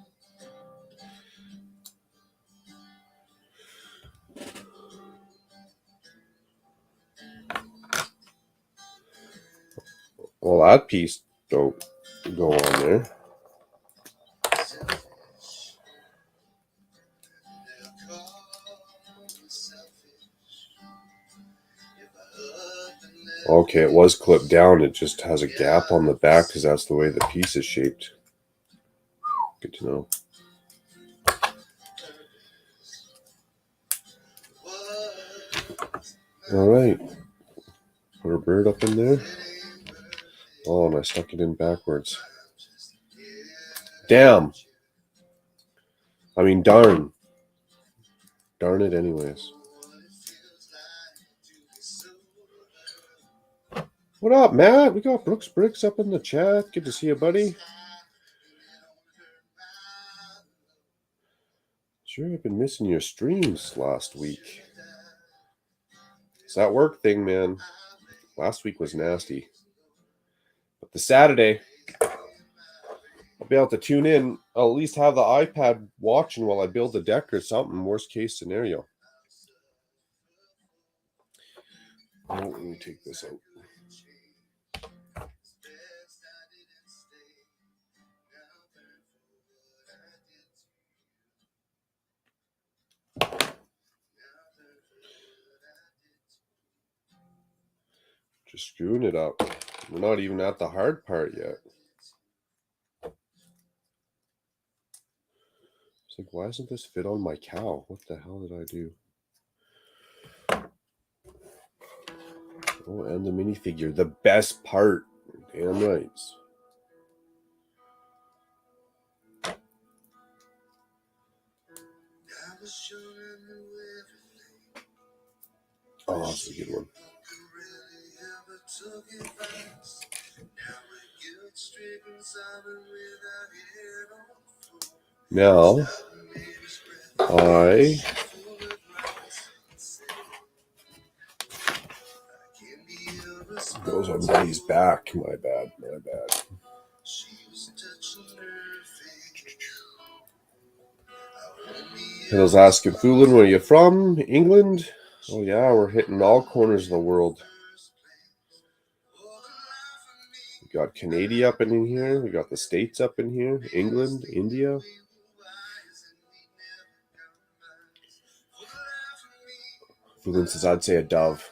Well, that piece don't go on there. Okay, it was clipped down. It just has a gap on the back because that's the way the piece is shaped. Good to know. All right. Put our bird up in there. Oh, and I stuck it in backwards. Damn. I mean, darn. Darn it anyways. What up, Matt? We got Brooks Briggs up in the chat. Good to see you, buddy. Sure, I've been missing your streams last week. It's that work thing, man. Last week was nasty. But the Saturday, I'll be able to tune in. I'll at least have the iPad watching while I build a deck or something. Worst case scenario. Oh, let me take this out. Just screwing it up. We're not even at the hard part yet. It's like, why doesn't this fit on my cow? What the hell did I do? Oh, and the minifigure. The best part. Damn right. Oh, that's a good one. Now, goes on Buddy's back. My bad. Hill's asking, Foolin, where are you from? England? Oh yeah, we're hitting all corners of the world. We got Canada up in here. We got the States up in here. England, India. Foolin says, I'd say a dove.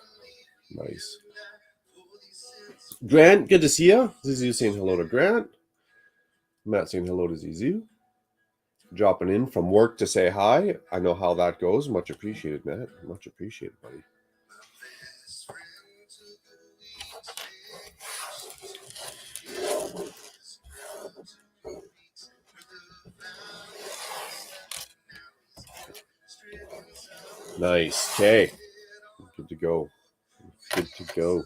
Nice. Grant, good to see you. Zizu saying hello to Grant. Matt saying hello to Zizu. Dropping in from work to say hi. I know how that goes. Much appreciated, Matt. Much appreciated, buddy. Nice. Okay. Good to go. Good to go.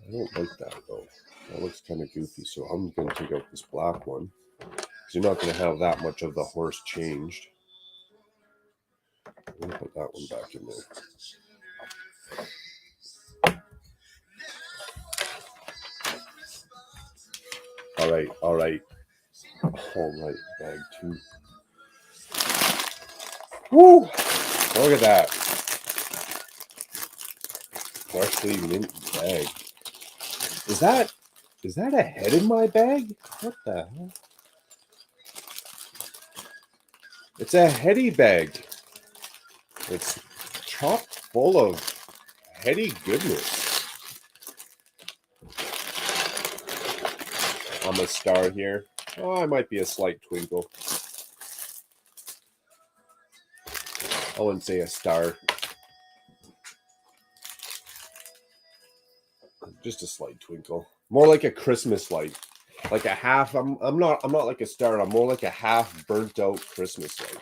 I don't like that though. That looks kind of goofy. So I'm going to take out this black one. Because you're not going to have that much of the horse changed. I'm going to put that one back in there. All right. All right. All right. Bag 2. Woo! Look at that. Freshly mint bag. Is that a head in my bag? What the hell? It's a heady bag. It's chock full of heady goodness. I'm a star here. Oh, I might be a slight twinkle. I wouldn't say a star. Just a slight twinkle. More like a Christmas light. Like a half. I'm not like a star. I'm more like a half burnt out Christmas light.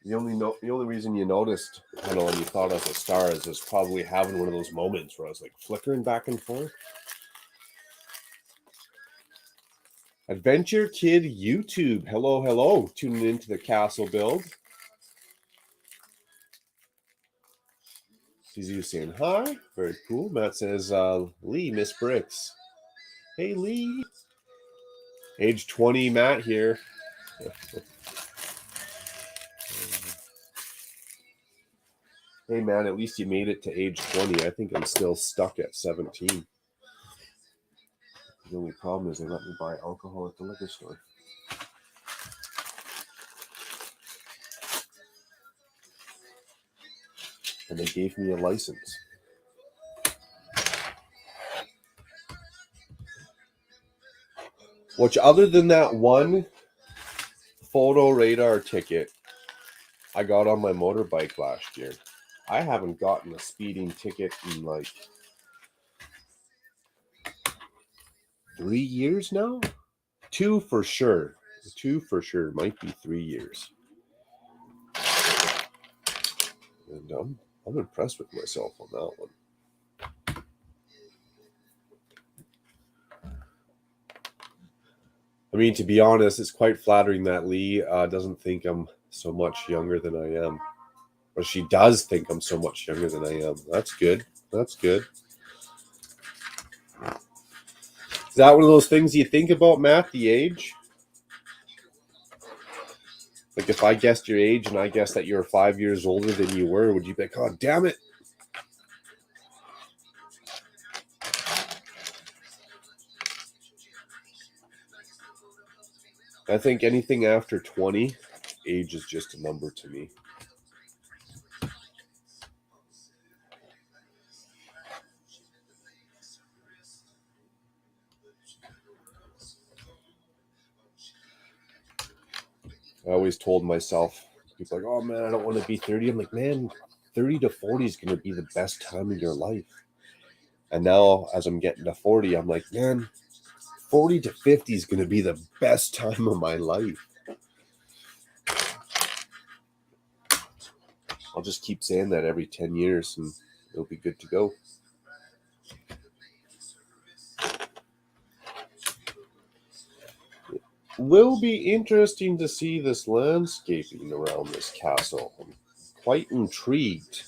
The only reason you noticed, and you thought I was a star is I was probably having one of those moments where I was like flickering back and forth. Adventure Kid YouTube. Hello, hello. Tuning into the castle build. Zizu saying hi. Very cool. Matt says, Lee, Miss Bricks. Hey, Lee. Age 20, Matt here. Hey, man, at least you made it to age 20. I think I'm still stuck at 17. The only problem is they let me buy alcohol at the liquor store. And they gave me a license. Which, other than that one photo radar ticket I got on my motorbike last year, I haven't gotten a speeding ticket in like 3 years now? 2 for sure. 2 for sure. Might be 3 years. And I'm impressed with myself on that one. I mean, to be honest, it's quite flattering that Lee doesn't think I'm so much younger than I am. Or she does think I'm so much younger than I am. That's good. That's good. Is that one of those things you think about, Matt, the age? Like if I guessed your age and I guessed that you're 5 years older than you were, would you be like, oh, damn it? I think anything after 20, age is just a number to me. I always told myself, people are like, oh man, I don't want to be 30. I'm like, man, 30 to 40 is going to be the best time of your life. And now as I'm getting to 40, I'm like, man, 40 to 50 is going to be the best time of my life. I'll just keep saying that every 10 years and it'll be good to go. It will be interesting to see this landscaping around this castle. I'm quite intrigued.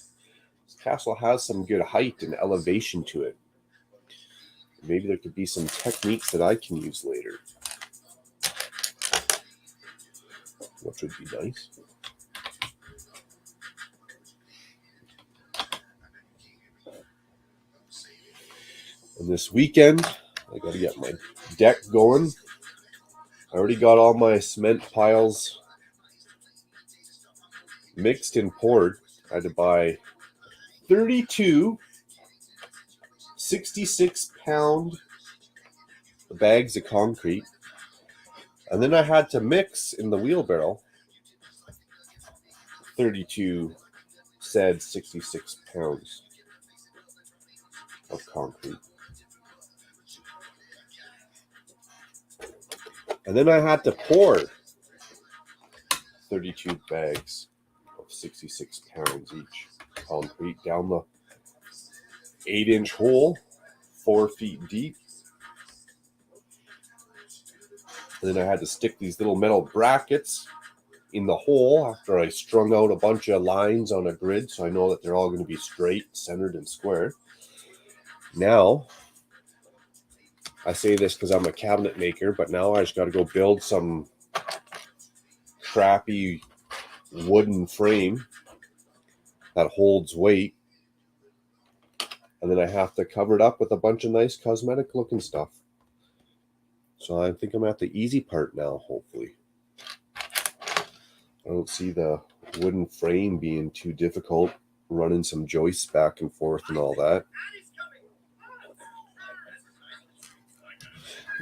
This castle has some good height and elevation to it. Maybe there could be some techniques that I can use later, which would be nice. And this weekend, I got to get my deck going. I already got all my cement piles mixed and poured. I had to buy 32 66-pound bags of concrete. And then I had to mix in the wheelbarrow 32 said 66 pounds of concrete. And then I had to pour 32 bags of 66 pounds each concrete down the 8-inch hole, 4 feet deep. And then I had to stick these little metal brackets in the hole after I strung out a bunch of lines on a grid so I know that they're all going to be straight, centered, and square. Now, I say this because I'm a cabinet maker, but now I just got to go build some crappy wooden frame that holds weight. And then I have to cover it up with a bunch of nice cosmetic looking stuff. So I think I'm at the easy part now, hopefully. I don't see the wooden frame being too difficult, running some joists back and forth and all that.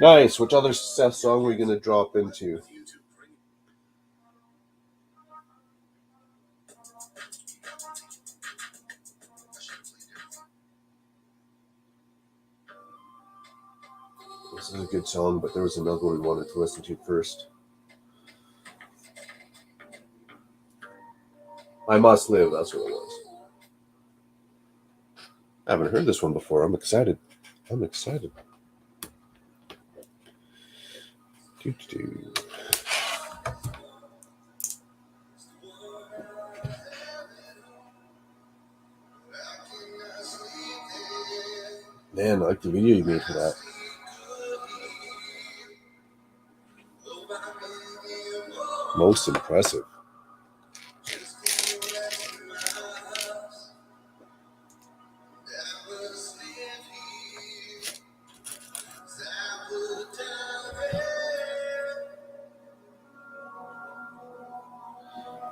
Nice. Which other Seth song are we going to drop into? This is a good song, but there was another one we wanted to listen to first. I Must Live, that's what it was. I haven't heard this one before. I'm excited. Man, I like the video you made for that. Most impressive.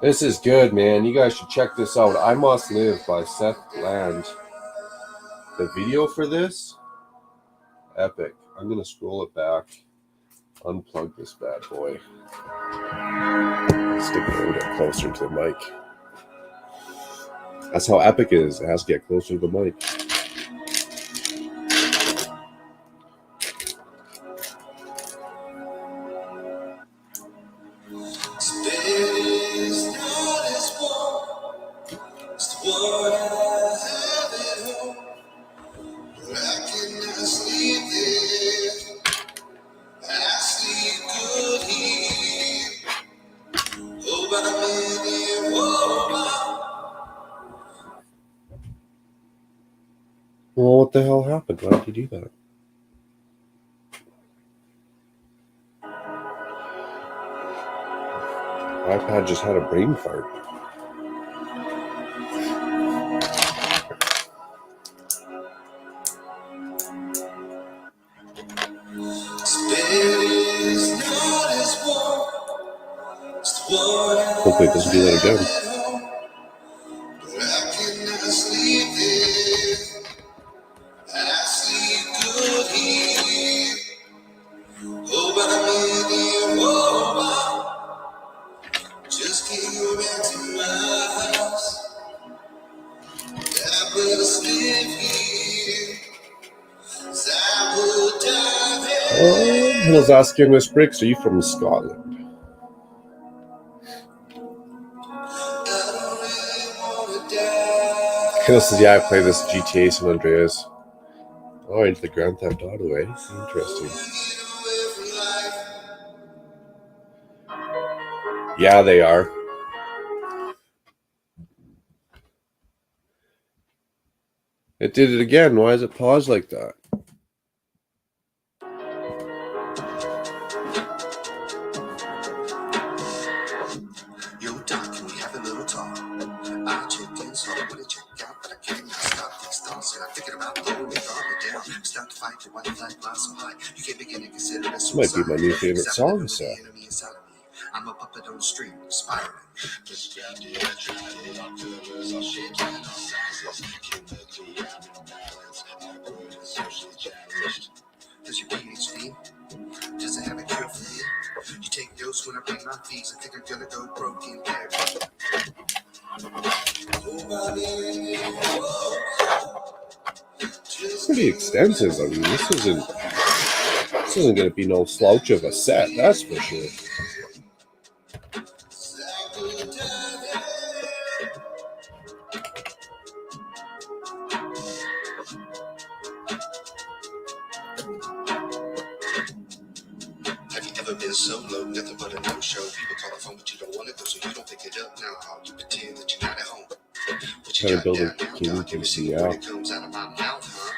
This is good, man. You guys should check this out. I Must Live by Seth Land. The video for this, epic. I'm going to scroll it back, unplug this bad boy. Stick it a little bit closer to the mic. That's how epic it is. It has to get closer to the mic. Well, what the hell happened? Why did you do that? My iPad just had a brain fart. Hopefully it doesn't do that again. I was asking Miss Briggs, are you from Scotland? Kill says, yeah, I play this GTA San Andreas. Oh, into the Grand Theft Auto, eh? Interesting. Yeah, they are. It did it again. Why is it paused like that? Yo, Doc, can we have a little talk? I checked in, so I wanna check out, but I can't stop these thoughts. And I'm thinking about blowing it all down. Start to fight the white flag fly so high. You can't begin to consider this might be my new favorite song, Seth. I'm a puppet on the string, spiraling. Prescribed it, I tried it, all colors, all shapes, and all sizes. Chemically out of balance, awkward and socially challenged. Does your PhD? Does it have a cure for me? You take notes when I pay my fees. I think I'm gonna go broke in there. Pretty extensive. I mean, this isn't going to be no slouch of a set, that's for sure. Have you ever been so low, nothing but a no-show? People call the phone, but you don't want it, though, so you don't pick it up. Now you pretend that you're not at home. But you Trying to build jot a down now, gaming dog. Every PC, single yeah. word that comes out of my mouth, huh?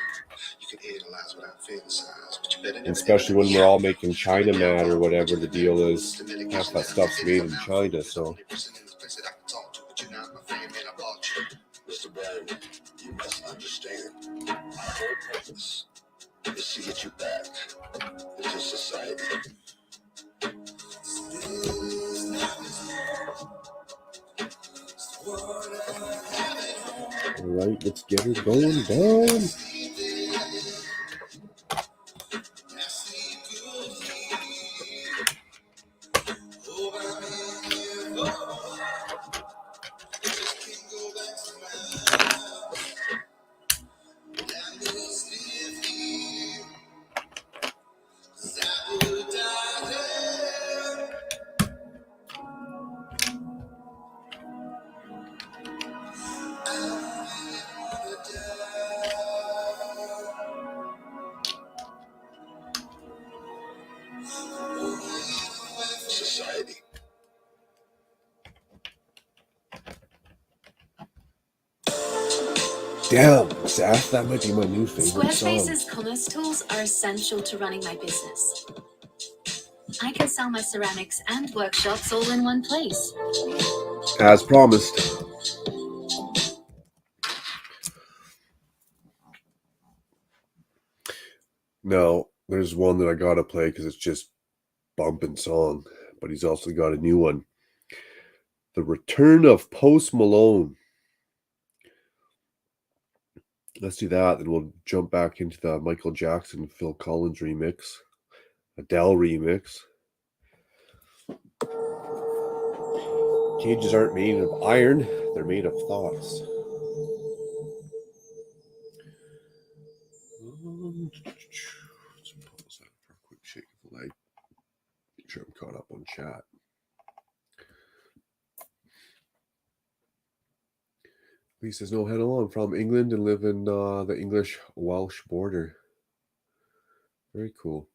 You can analyze without fantasize, but you better never, Especially ever, when we're all making China mad or whatever the deal is. Half that stuff's made in China, so. Mr. Brown, you must understand. My whole purpose is to get you back into society. Alright, let's get her going down. Society. Damn, Seth, that might be my new favorite song. Squarespace's commerce tools are essential to running my business. I can sell my ceramics and workshops all in one place. As promised. No, there's one that I gotta play because it's just bumping song, but he's also got a new one. The Return of Post Malone. Let's do that, and we'll jump back into the Michael Jackson, Phil Collins remix, Adele remix. Cages aren't made of iron, they're made of thoughts. Let's pause that for a quick shake of the leg. Make sure I'm caught up on chat. Lee says, no, head along from England and live in the English-Welsh border. Very cool.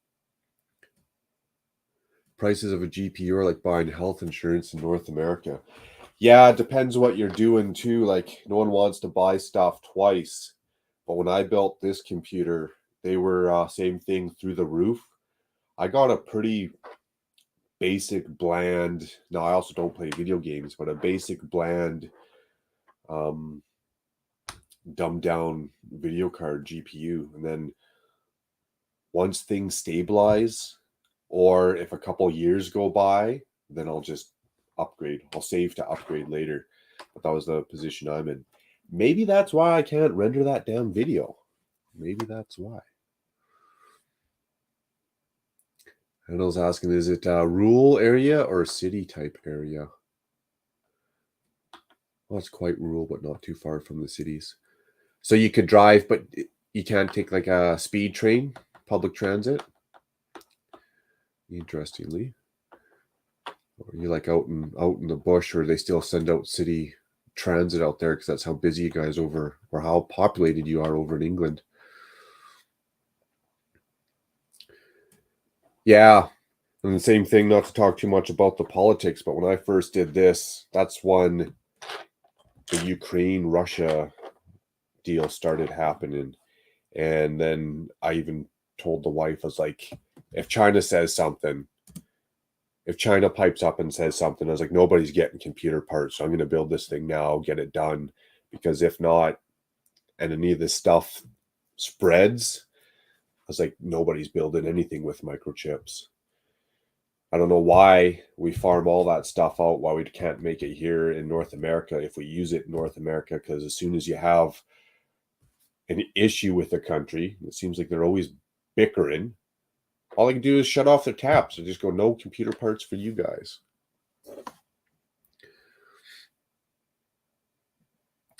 Prices of a GPU are like buying health insurance in North America. Yeah, it depends what you're doing too. Like, no one wants to buy stuff twice. But when I built this computer, they were same thing through the roof. I got a pretty basic, bland, now I also don't play video games, but a basic, bland, dumbed down video card GPU. And then once things stabilize, or if a couple years go by, then I'll just upgrade. I'll save to upgrade later. But that was the position I'm in. Maybe that's why I can't render that damn video. Maybe that's why. And I was asking, is it a rural area or a city type area? Well, it's quite rural, but not too far from the cities. So you could drive, but you can't take like a speed train, public transit. Interestingly. Or you're like out in the bush, or they still send out city transit out there because that's how busy you guys over, or how populated you are over in England. Yeah. And the same thing, not to talk too much about the politics, but when I first did this, that's when the Ukraine-Russia deal started happening. And then I even told the wife, I was like, if China says something, if China pipes up and says something, I was like, nobody's getting computer parts. So I'm going to build this thing now, get it done. Because if not, and any of this stuff spreads, I was like, nobody's building anything with microchips. I don't know why we farm all that stuff out, why we can't make it here in North America if we use it in North America, because as soon as you have an issue with a country, it seems like they're always bickering. All they can do is shut off their taps and just go, no computer parts for you guys.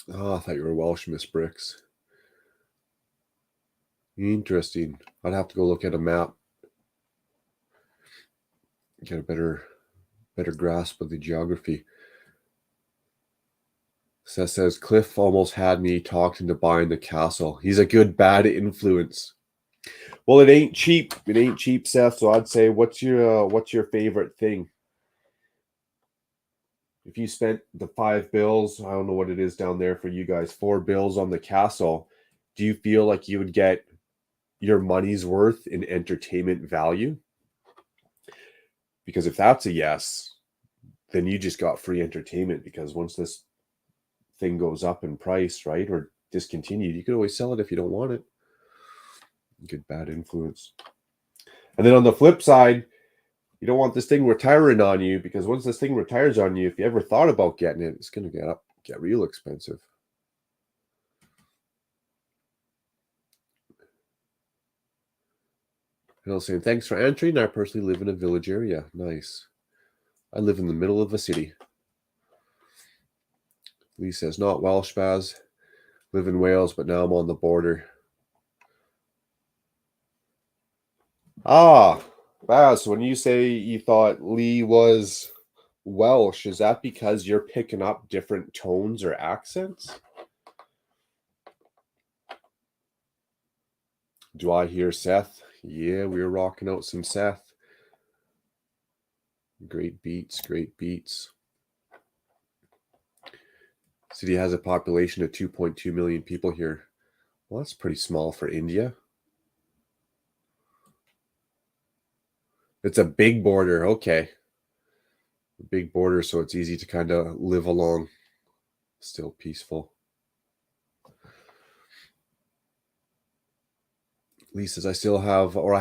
Oh, I thought you were Welsh, Miss Bricks. Interesting. I'd have to go look at a map. Get a better grasp of the geography. Seth says, Cliff almost had me talked into buying the castle. He's a good bad influence. Well, it ain't cheap. It ain't cheap, Seth. So I'd say, what's your favorite thing? If you spent the 5 bills, I don't know what it is down there for you guys, 4 bills on the castle, do you feel like you would get your money's worth in entertainment value? Because if that's a yes, then you just got free entertainment, because once this thing goes up in price, right, or discontinued, you could always sell it if you don't want it. Good bad influence. And then on the flip side, you don't want this thing retiring on you, because once this thing retires on you, if you ever thought about getting it, it's going to get real expensive. And I was saying, thanks for answering. I personally live in a village area. Nice. I live in the middle of a city. Lee says, not Welsh, Baz. Live in Wales, but now I'm on the border. Ah, Baz, when you say you thought Lee was Welsh, is that because you're picking up different tones or accents? Do I hear Seth? Yeah, we were rocking out some Seth. Great beats, great beats. City has a population of 2.2 million people here. Well, that's pretty small for India. It's a big border. Okay. A big border, so it's easy to kind of live along. Still peaceful. Lee says, I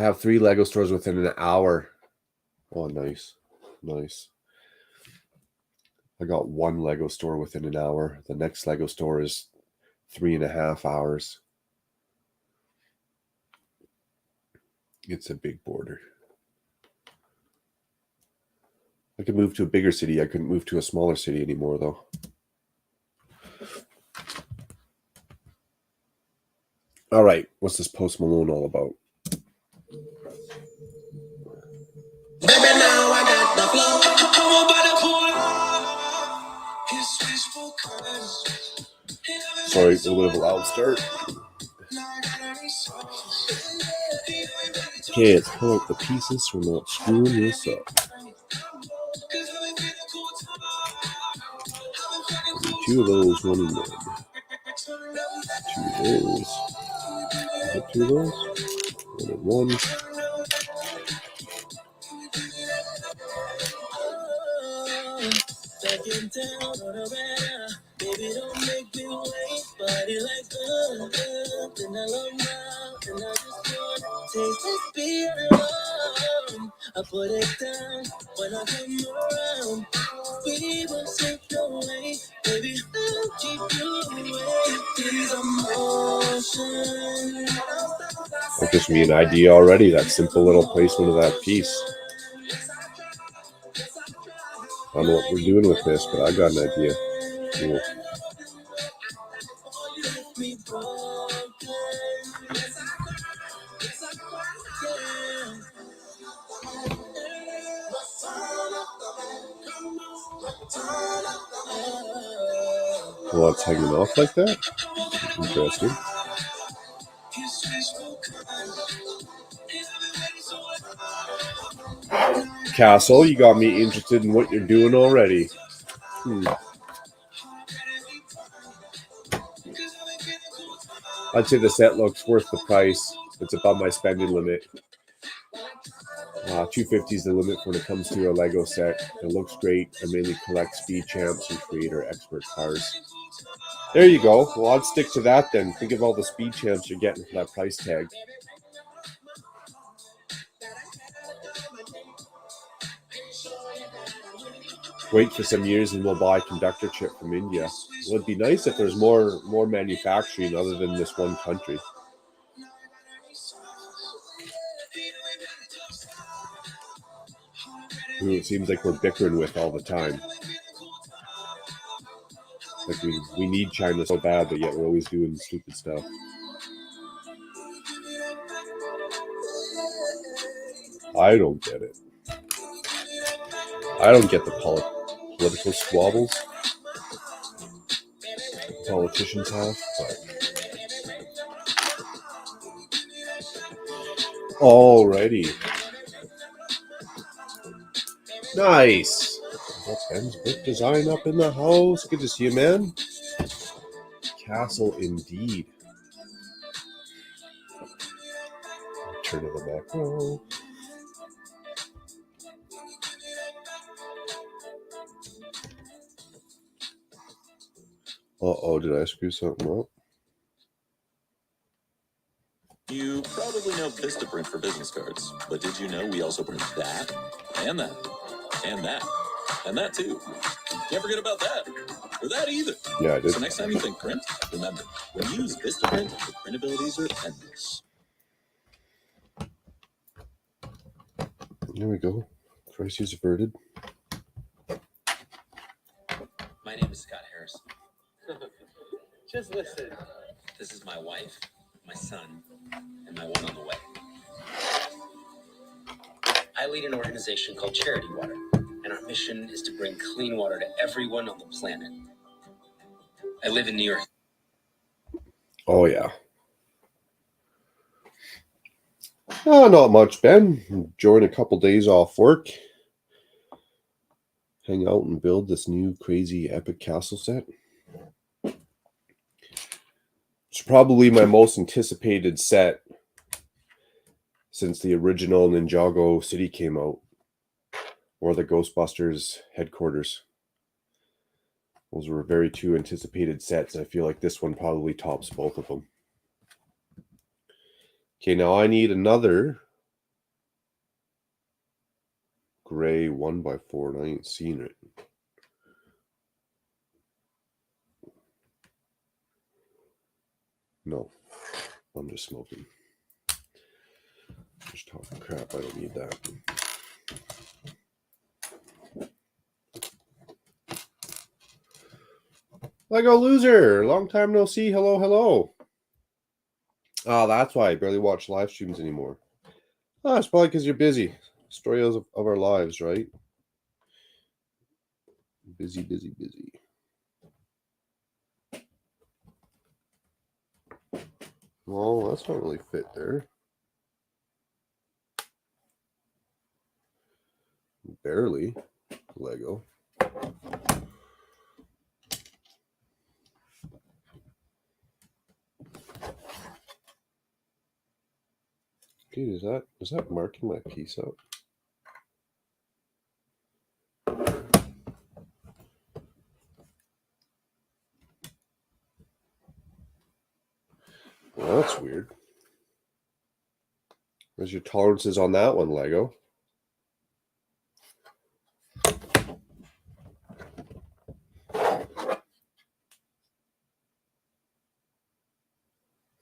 have 3 Lego stores within an hour. Oh, nice. Nice. I got 1 Lego store within an hour. The next Lego store is 3.5 hours. It's a big border. I could move to a bigger city. I couldn't move to a smaller city anymore, though. All right, what's this Post Malone all about? Baby, now I got the flow. I'm about to pull up. Sorry, a little bit of a loud start. Okay, let's pull out the pieces so we're not screwing this up. 2 of those, 1 and 1. 2 of those. 2 of those. 1 and 1. Baby, don't make me wait. Body like and I love now, and I just wanna taste this beer alone. I put it down when I come around. We won't slip away, baby. I'll keep you away. These emotions. That gives me an idea already. That simple little placement of that piece. I don't know what we're doing with this, but I got an idea. Cool. Well, it's hanging off like that? Interesting. Castle, you got me interested in what you're doing already. I'd say the set looks worth the price. It's above my spending limit. $250 is the limit when it comes to a Lego set. It looks great. I mainly collect speed champs and creator expert cars. There you go. Well, I'd stick to that then. Think of all the speed champs you're getting for that price tag. wait for some years and we'll buy conductor chip from India. It would be nice if there's more manufacturing other than this one country. Who it seems like we're bickering with all the time. Like we need China so bad, but yet we're always doing stupid stuff. I don't get it. I don't get the political squabbles politicians have, but alrighty. Nice. Got Ben's book design up in the house. Good to see you, man. Castle indeed. Turn to the macro. Uh-oh, did I screw something up? You probably know Vistaprint for business cards, but did you know we also print that, and that, and that, and that too? Can't forget about that, or that either. Yeah, I did. So next time you think print, remember, when you use Vistaprint, the print abilities are endless. There we go. Crisis averted. My name is Scott Harrison. Just listen. This is my wife, my son, and my one on the way. I lead an organization called Charity Water, and our mission is to bring clean water to everyone on the planet. I live in New York. Oh, yeah. Not much, Ben. Enjoying a couple days off work. Hang out and build this new crazy epic castle set. It's probably my most anticipated set since the original Ninjago City came out, or the Ghostbusters headquarters. Those were very two anticipated sets. I feel like this one probably tops both of them. Okay, now I need another gray 1x4, and I ain't seen it. No, I'm just smoking. Just talking crap. I don't need that. Lego loser, long time no see. Hello, hello. Oh, that's why I barely watch live streams anymore. Oh, it's probably because you're busy. Stories of our lives, right? Busy, busy, busy. Well, that's not really fit there. Barely. Lego. Dude, is that marking my piece up? Well, that's weird. Where's your tolerances on that one, Lego?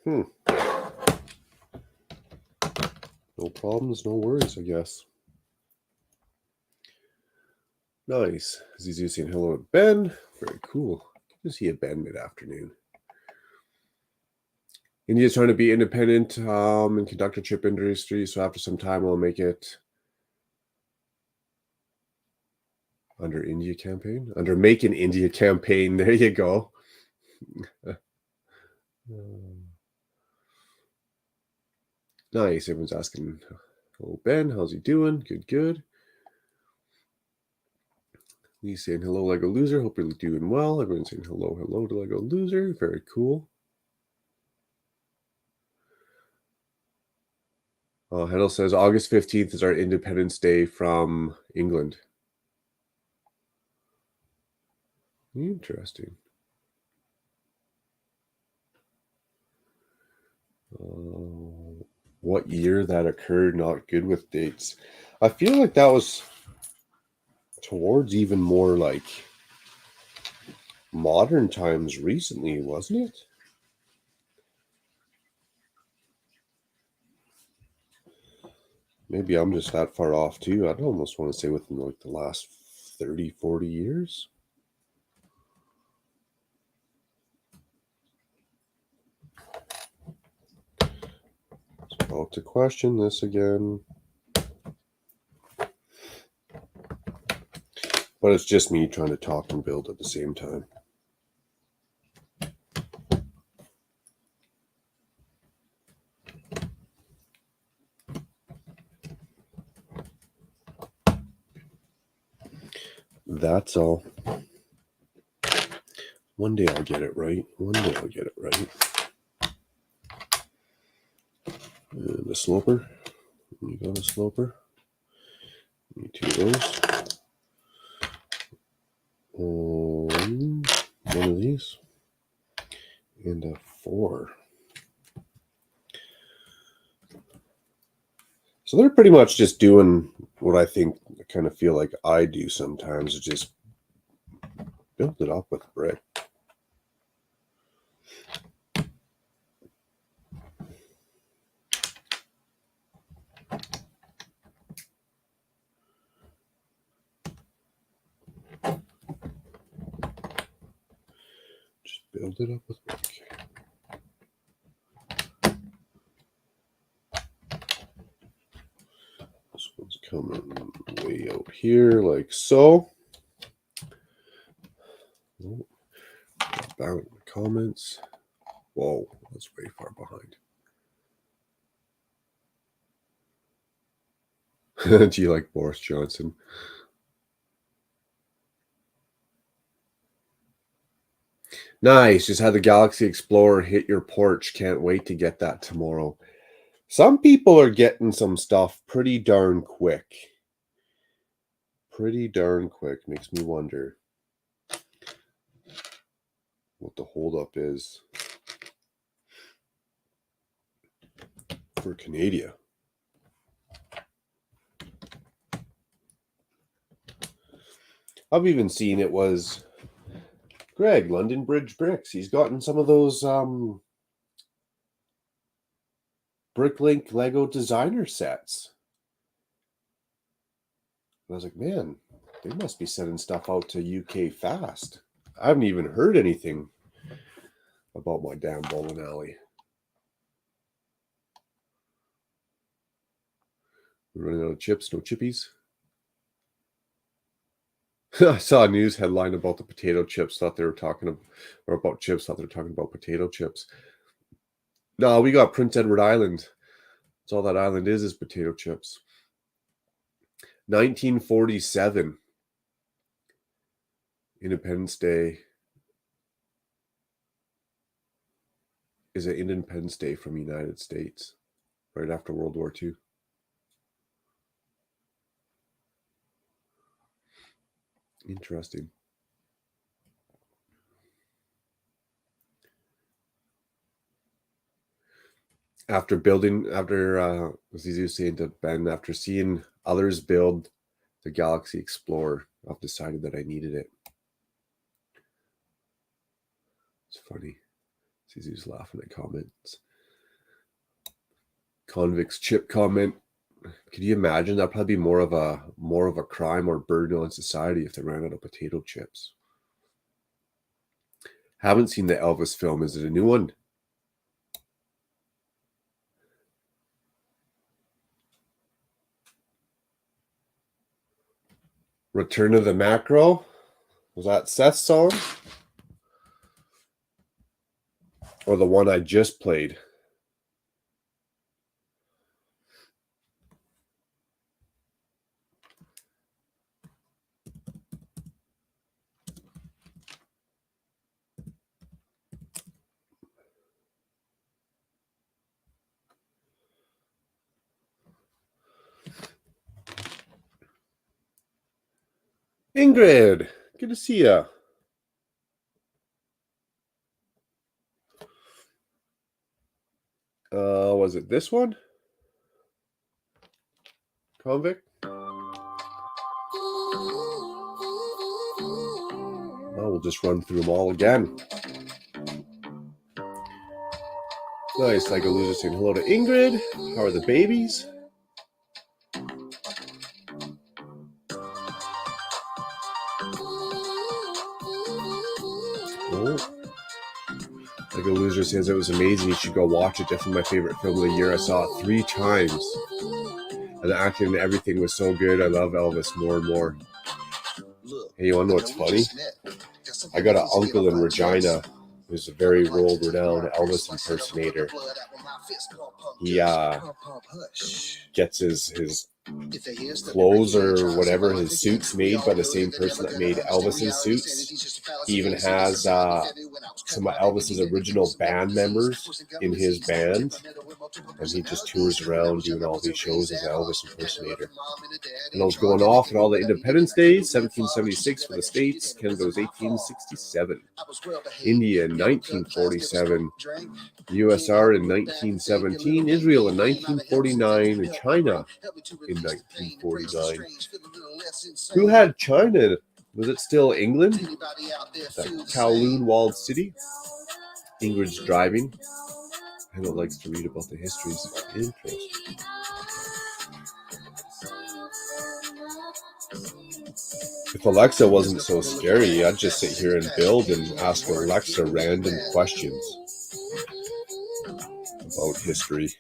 No problems, no worries, I guess. Nice. Zizu saying hello to Ben. Very cool. Good to see you, Ben, mid-afternoon. India's trying to be independent in conductor chip industry, so after some time we'll make it under India campaign. Under Make in India campaign. There you go. Nice. Everyone's asking, hello, Ben. How's he doing? Good, good. He's saying hello, Lego Loser. Hope you're doing well. Everyone's saying hello, hello to Lego Loser. Very cool. Hedel says August 15th is our Independence Day from England. Interesting. What year that occurred? Not good with dates. I feel like that was towards even more like modern times recently, wasn't it? Maybe I'm just that far off too. I'd almost want to say within like the last 30, 40 years. So about to question this again. But it's just me trying to talk and build at the same time. That's all. One day I'll get it right. One day I'll get it right. And a sloper. You got a sloper. Need 2 of those. One of these. And a 4. So they're pretty much just doing what I think, I kind of feel like I do sometimes, is just build it up with brick. Just build it up with brick. This one's coming way out here, like so. Oh, down in the comments. Whoa, that's way far behind. Do you like Boris Johnson? Nice. Just had the Galaxy Explorer hit your porch. Can't wait to get that tomorrow. Some people are getting some stuff pretty darn quick. Pretty darn quick. Makes me wonder what the holdup is for Canada. I've even seen it was Greg, London Bridge Bricks. He's gotten some of those Bricklink Lego designer sets. And I was like, man, they must be sending stuff out to UK fast. I haven't even heard anything about my damn bowling alley. We're running out of chips, no chippies. I saw a news headline about the potato chips. Thought they were talking about, or about chips. Thought they were talking about potato chips. No, we got Prince Edward Island. That's all that island is potato chips. 1947, Independence Day. Is it Independence Day from the United States, right after World War II? Interesting. After as easy was saying to Ben, after seeing others build the Galaxy Explorer, I've decided that I needed it. It's funny. Zizu's laughing at comments. Convict's chip comment. Could you imagine? That'd probably be more of a crime or burden on society if they ran out of potato chips. Haven't seen the Elvis film. Is it a new one? Return of the Macro? Was that Seth's song? Or the one I just played? Ingrid, good to see you. Was it this one? Convict? we'll just run through them all again. Nice. Lego Loser saying hello to Ingrid. How are the babies? Oh. Lego Loser says it was amazing. You should go watch it. Definitely my favorite film of the year. I saw it 3 times. And the acting and everything was so good. I love Elvis more and more. Hey, you want to know what's funny? I got an uncle in Regina who's a very world-renowned Elvis impersonator. He gets his clothes or whatever, his suits made by the same person that made Elvis's suits. He even has some of Elvis's original band members in his band, and he just tours around doing all these shows as an Elvis impersonator. And I was going off on all the Independence Days, 1776 for the States, Canada was 1867, India in 1947, USSR in 1917, Israel in 1949, and China in 1949. Who had China? Was it still England? That Kowloon walled city? Ingrid's driving. I don't like to read about the histories. Interesting. If Alexa wasn't so scary, I'd just sit here and build and ask Alexa random questions about history.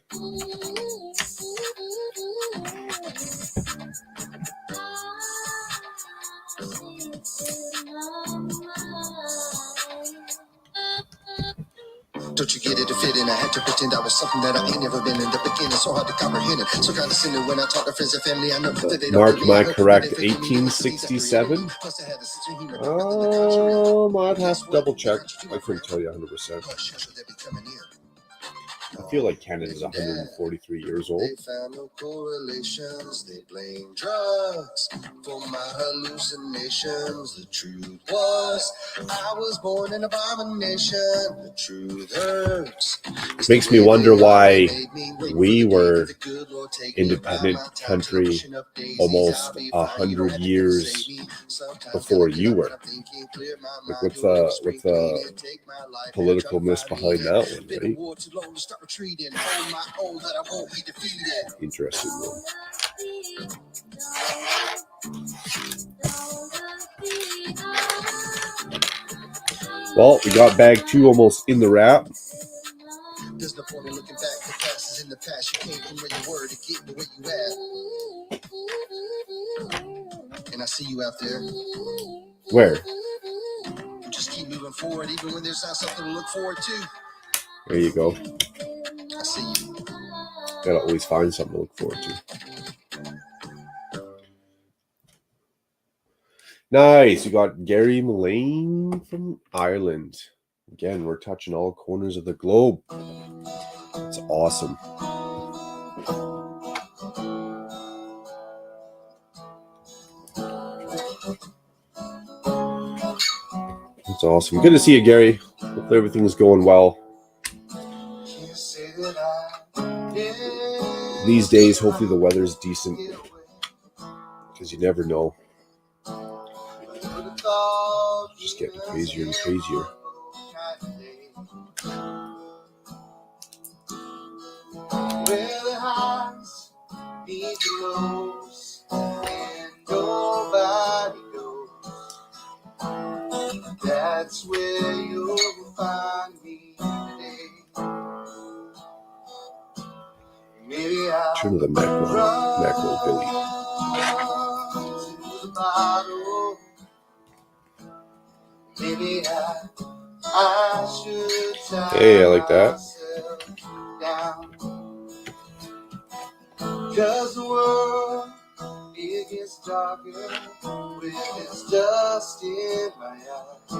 Don't you get it to fit in? I had to pretend I was something that I ain't never been in the beginning. So hard to comprehend it. So condescending when I talk to friends and family. I know that they don't. Mark, am I correct? 1867? I'd have to double check. I couldn't tell you 100%. I feel like Canada's 143 years old. They found no correlations. They blame drugs for my hallucinations. The truth was, I was born an abomination. The truth hurts. Makes me wonder why we were independent country almost 100 years before you were. Like, what's the political miss behind that one, right? Interesting one. Well, we got bag 2 almost in the wrap. There's no point in looking back. The past is in the past. You came from where you were to get to where you at. And I see you out there. Where? Just keep moving forward, even when there's not something to look forward to. There you go. I see you. Gotta always find something to look forward to. Nice. We got Gary Mullane from Ireland. Again, we're touching all corners of the globe. It's awesome. It's awesome. Good to see you, Gary. Hopefully everything's going well. These days, hopefully the weather's decent, because you never know. Just getting crazier and crazier. Where the highs meet the lows, and nobody knows. That's where you'll find me today. Maybe I'll Turn to the macro Billy. to the bottle. Maybe I should tie Hey, I like that. down. 'Cause the world, it gets darker with this dust in my eyes.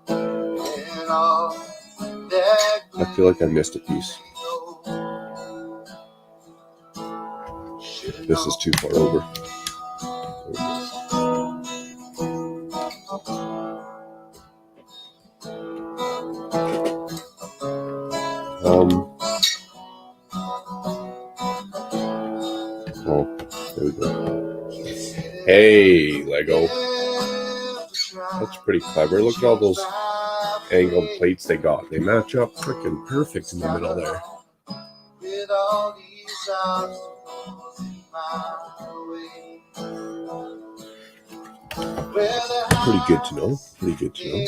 And all that I feel like I missed a piece. This is too far over. Oh, there we go. Hey, Lego. That's pretty clever. Look at all those angled plates they got. They match up freaking perfect in the middle there. With all these obstacles in my way. Pretty good to know. Pretty good to know.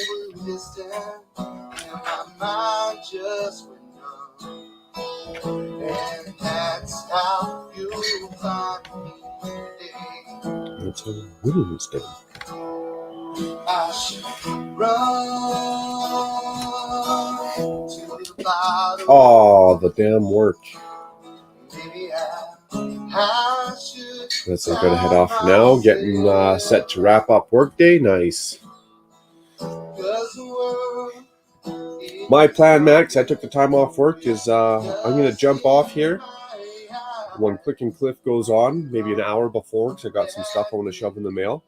My mind just went numb. And that's how you find me today. That's how winning is done. I should run to the bottom. Oh, the damn work. Maybe I should. Guess I'm gonna head off for now. Getting set to wrap up workday. Nice. My plan, Max, I took the time off work, is I'm going to jump off here when Click and Cliff goes on, maybe an hour before, because I got some stuff I want to shove in the mail.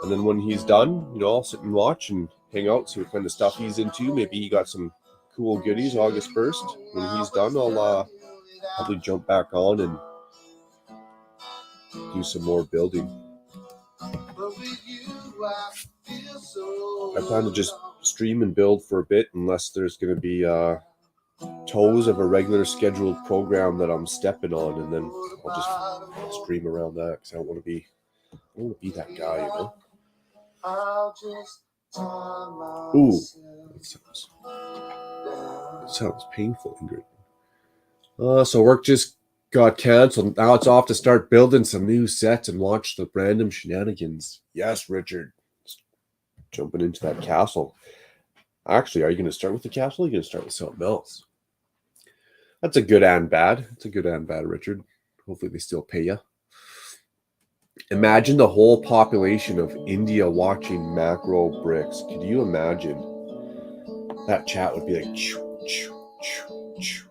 And then when he's done, I'll sit and watch and hang out, see what kind of stuff he's into. Maybe he got some cool goodies August 1st. When he's done, I'll probably jump back on and do some more building. I plan to just stream and build for a bit unless there's going to be toes of a regular scheduled program that I'm stepping on, and then I'll just stream around that because I don't want to be that guy, Ooh, that sounds painful, Ingrid. So work just got canceled. Now it's off to start building some new sets and watch the random shenanigans. Yes, Richard. Jumping into that castle. Actually, are you going to start with the castle or are you going to start with something else? That's a good and bad. It's a good and bad, Richard. Hopefully they still pay you. Imagine the whole population of India watching macro bricks. Could you imagine? That chat would be like...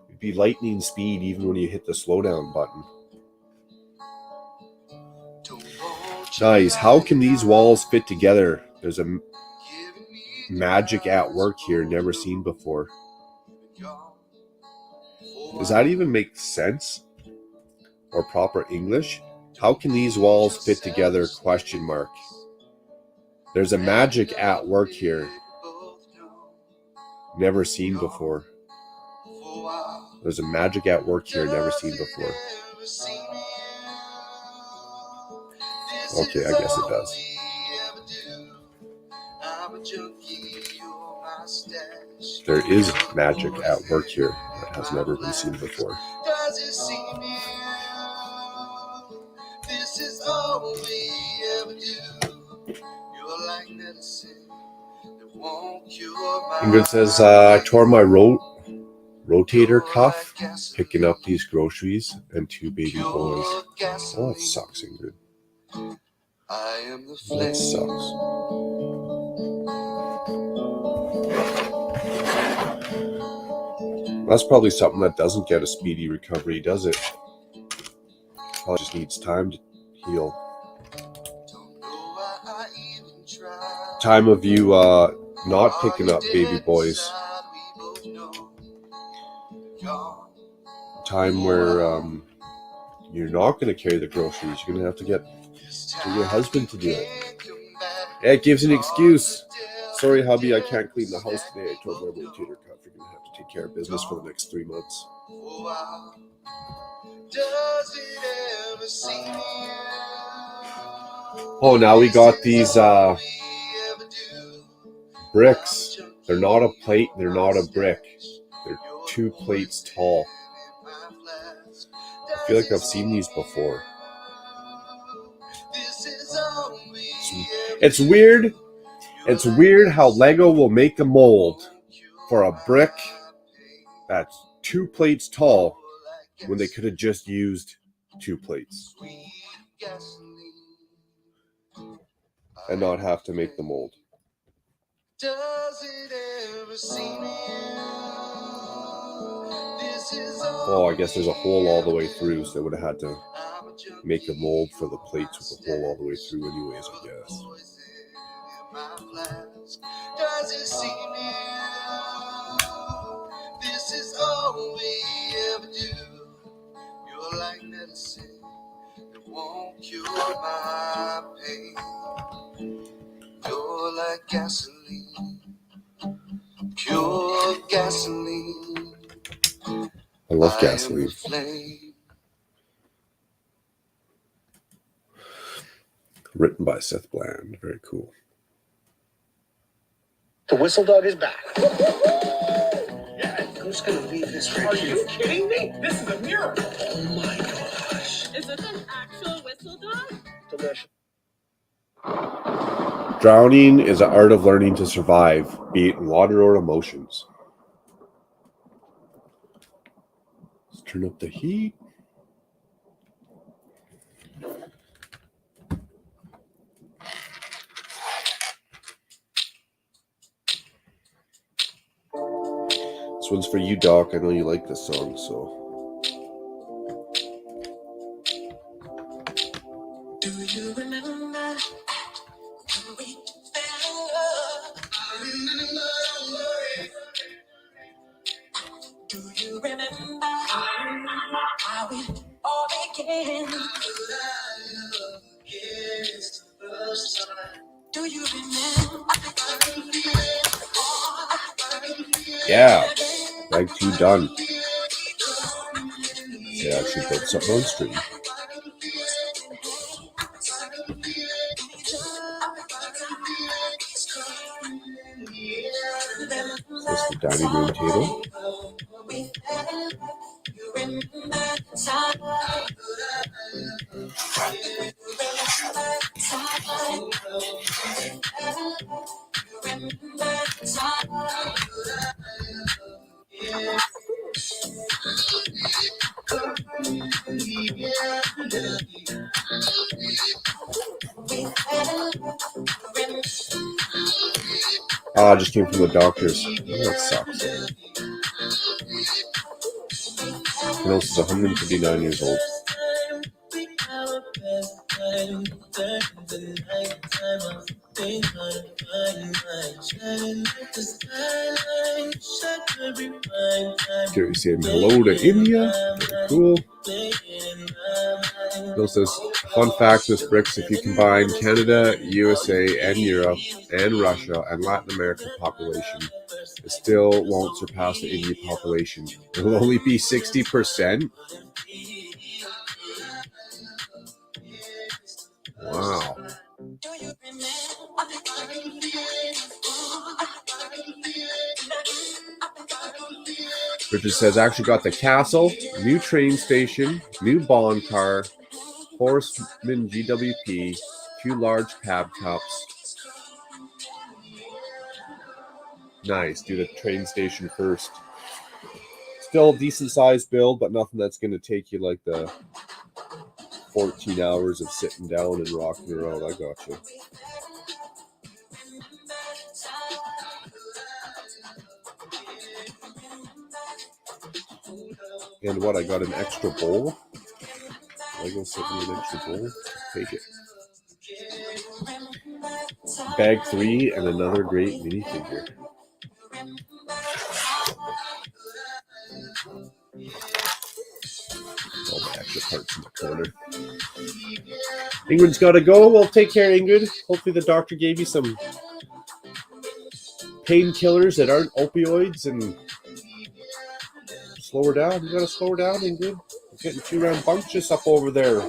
It'd be lightning speed even when you hit the slowdown button. Guys, how can these walls fit together? There's a magic at work here never seen before. Does that even make sense? Or proper English? How can these walls fit together? ? There's a magic at work here never seen before. There's a magic at work here never seen before. Okay, I guess it does. There is magic at work here that has never been seen before. Ingrid says, I tore my rotator cuff picking up these groceries and 2 baby boys. Oh, that sucks, Ingrid. That sucks. That's probably something that doesn't get a speedy recovery, does it? Probably just needs time to heal. Time of you not picking up baby boys. Time where you're not going to carry the groceries. You're going to have to get your husband to do it. Yeah, it gives an excuse. Sorry, hubby, I can't clean the house today. I told my rotator cuff you're going to have to take care of business for the next 3 months. Oh, now we got these bricks. They're not a plate. They're not a brick. They're 2 plates tall. I feel like I've seen these before. It's weird. It's weird how Lego will make a mold for a brick that's 2 plates tall when they could have just used 2 plates and not have to make the mold. Oh, I guess there's a hole all the way through, so they would have had to make a mold for the plates with a hole all the way through anyways, I guess. Does it seem this is all we ever do? You're like medicine that won't cure my pain. You're like gasoline, pure gasoline. I love gasoline. Written by Seth Bland. Very cool. The whistle dog is back. Yeah, who's gonna leave this right here? Are you kidding me? This is a miracle. Oh my gosh. Is this an actual whistle dog? Delicious. Drowning is the art of learning to survive, be it in water or emotions. Let's turn up the heat. This one's for you, Doc. I know you like this song, so. Do you remember when we fell in love? I remember, don't worry. Do you remember how we all began? Could I love again? It's the first time. Do you remember? I can feel it. I can feel it. Yeah, bag 2 done. Yeah, I should put something on stream. That's the dining room table. Oh, I just came from the doctor's. Oh, that sucks. My nose is 159 years old. Gary saying hello to India. Very cool. Bill says, fun fact with BRICS, if you combine Canada, USA, and Europe, and Russia, and Latin American population, it still won't surpass the Indian population. It will only be 60%. Wow. Richard says, actually got the castle, new train station, new bond car, Horseman GWP, 2 large pab cups. Nice, do the train station first. Still a decent sized build, but nothing that's going to take you like the 14 hours of sitting down and rocking around. I got you. And what, I got an extra bowl? Lego sent me an extra bowl. Take it. Bag 3 and another great minifigure. All the extra parts in the corner. Ingrid's got to go. Well, take care, Ingrid. Hopefully the doctor gave you some painkillers that aren't opioids and slow her down. You got to slow her down, Ingrid. Getting too rambunctious up over there,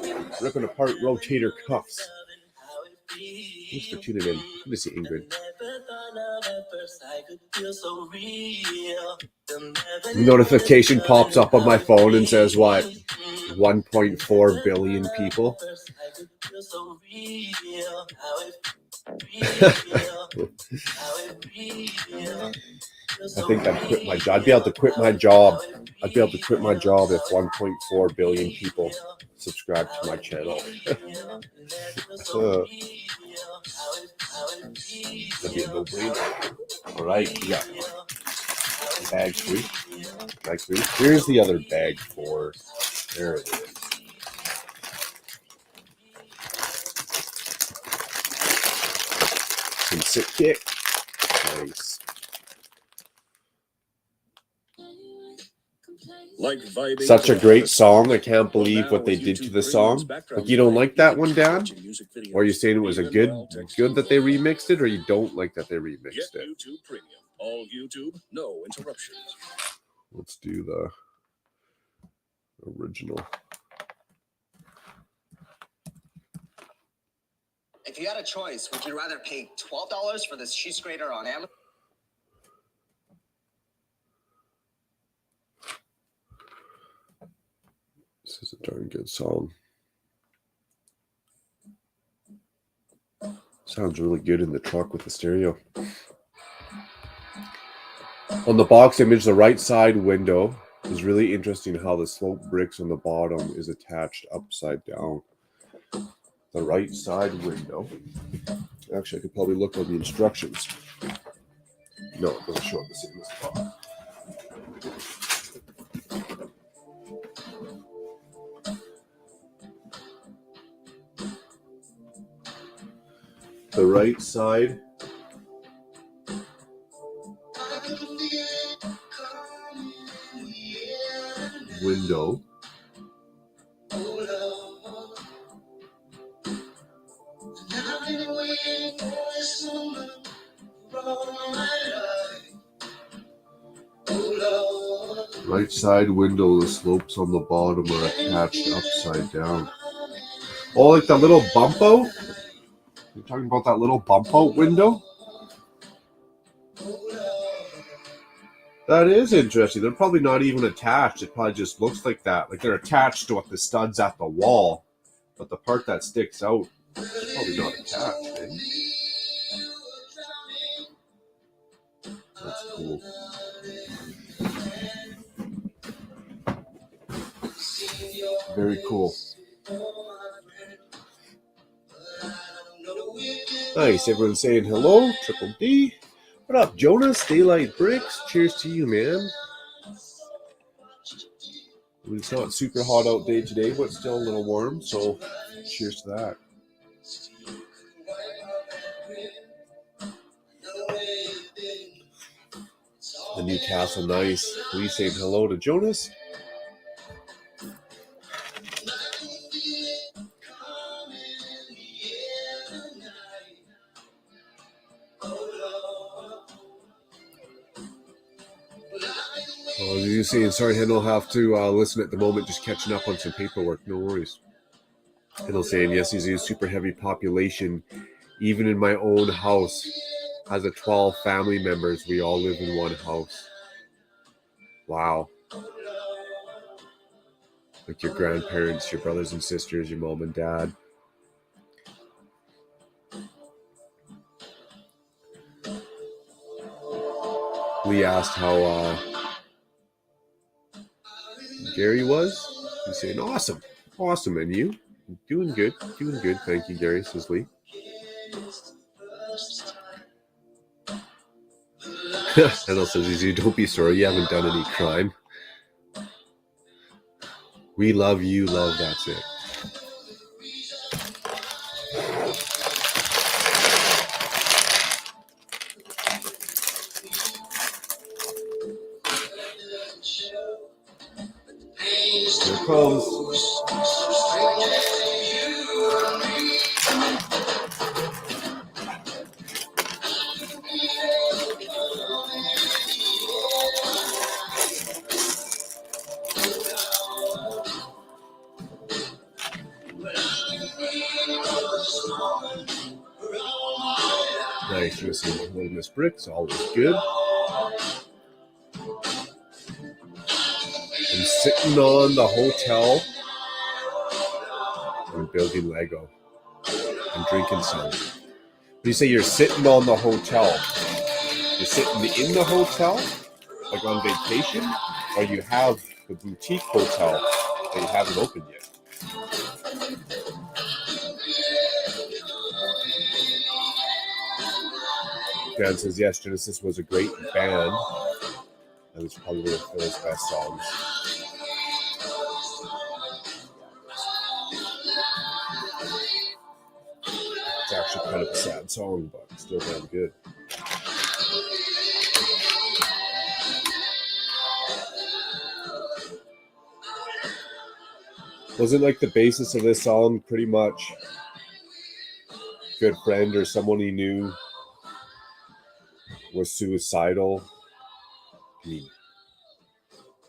ripping apart rotator cuffs. Thanks for tuning in. Good to see Ingrid. Notification pops up on my phone and says what? 1.4 billion people. I think I'd quit my job. I'd be able to quit my job. I'd be able to quit my job if 1.4 billion people subscribe to my channel. That'd be a no-brainer. All right, we got bag 3. Bag 3. Here's the other bag 4. There it is. Some sit kick. Nice. Like vibing Such a to great Alice. song. I can't Well, believe now what they with did to YouTube the Premium's song. background Like, you don't music, like you that can one, keep Dad? watching music videos Or are you saying it was a even good while texting. good that they remixed it, or you don't like that they Get remixed it? YouTube Premium. All YouTube, no interruptions. Let's do the original. If you had a choice, would you rather pay $12 for this cheese grater on Amazon? This is a darn good song. Sounds really good in the truck with the stereo. On the box image, the right side window is really interesting how the slope bricks on the bottom is attached upside down. The right side window. Actually, I could probably look on the instructions. No, it doesn't show up the same as the top. The right side window right side window, the slopes on the bottom are attached upside down. Oh, like that little bump out? You're talking about that little bump out window? That is interesting. They're probably not even attached. It probably just looks like that. Like they're attached to what the studs at the wall. But the part that sticks out is probably not attached, eh? That's cool. Very cool. Nice. Everyone's saying hello. Triple D. What up, Jonas? Daylight Bricks. Cheers to you, man. It's not super hot out day today, but still a little warm. So cheers to that. The Newcastle Nice. Please saying hello to Jonas. Oh, you saying sorry, Hendel, have to listen at the moment, just catching up on some paperwork. No worries. Hendel saying yes, he's a super heavy population. Even in my own house, has a 12 family members. We all live in one house. Wow. Like your grandparents, your brothers and sisters, your mom and dad. Lee asked how Gary was. He's saying awesome. Awesome. And you? Doing good. Doing good. Thank you, Gary, says Lee. Hendel says, don't be sorry, you haven't done any crime. We love you, love, that's it. Here it comes. Nice, you're seeing Little Miss Bricks, always good. I'm sitting on the hotel and building Lego. I'm drinking some. When you say you're sitting on the hotel, you're sitting in the hotel, like on vacation, or you have the boutique hotel that you haven't opened yet? Dan says, yes, Genesis was a great band. That was probably one of Phil's best songs. It's actually kind of a sad song, but still damn good. Wasn't like the basis of this song pretty much good friend or someone he knew was suicidal? He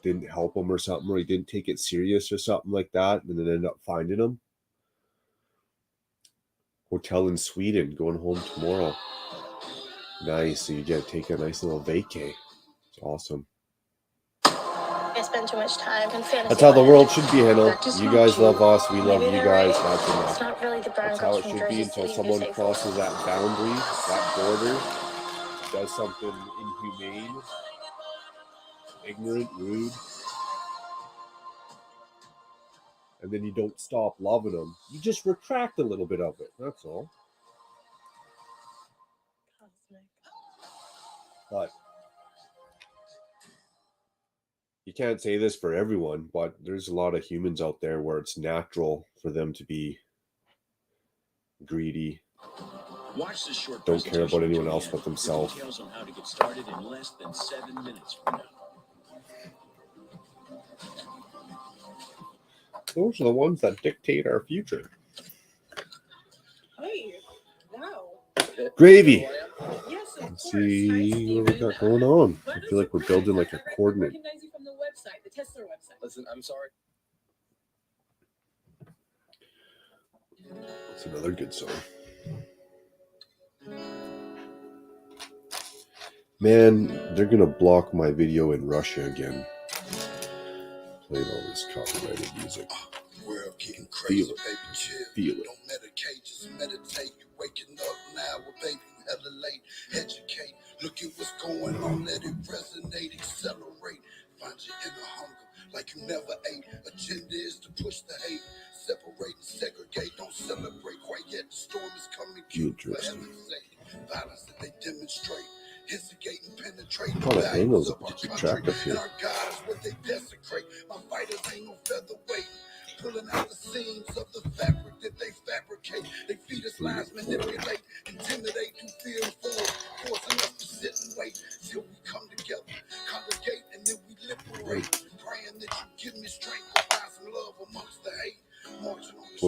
didn't help him or something, or he didn't take it serious or something like that, and then ended up finding him. Hotel in Sweden, going home tomorrow. Nice. So you get to take a nice little vacay. It's awesome. I spend too much time in fantasy. That's how the land. world should be, Hannah. That's just You not guys true. love us. We love Maybe you they're guys. right. That's It's enough. not really the brown That's how girls it from should Jersey be until City someone who say crosses for us. that boundary, that border, does something inhumane, ignorant, rude, and then you don't stop loving them. You just retract a little bit of it. That's all. But you can't say this for everyone, but there's a lot of humans out there where it's natural for them to be greedy, Watch this short don't care about anyone presentation else to but the end themselves. for details on how to get started in less than 7 minutes from now. Those are the ones that dictate our future. Hey, wow. Gravy. Yes, of Let's course. see Hi, what we Steven. got going on. What I feel like we're surprise. building like a I coordinate. recognize you from the website, the Tesla website. Listen, I'm sorry. It's another good song. Man, they're gonna block my video in Russia again. Playing all this copyrighted music. World getting crazy, Feel it. baby, chill. Feel it. Don't medicate, just meditate. You waking up now, well, baby, you hella late. Educate, look at what's going on, let it resonate, accelerate. Find your inner hunger, like you never ate. Agenda is to push the hate, separate and segregate. Don't celebrate quite yet. The storm is coming, cute for heaven's sake. Violence that they demonstrate. Instigate and penetrate the Lot of angles values of to our keep country. track of here. And our God is what they desecrate. My fighters ain't no featherweight. Pulling out the seams of the fabric that they fabricate. They feed us lies, manipulate, intimidate, do fear and force, forcing us to sit and wait till we come together, congregate, and then we liberate. Praying that you give me strength to find some love amongst the hate. Marching on the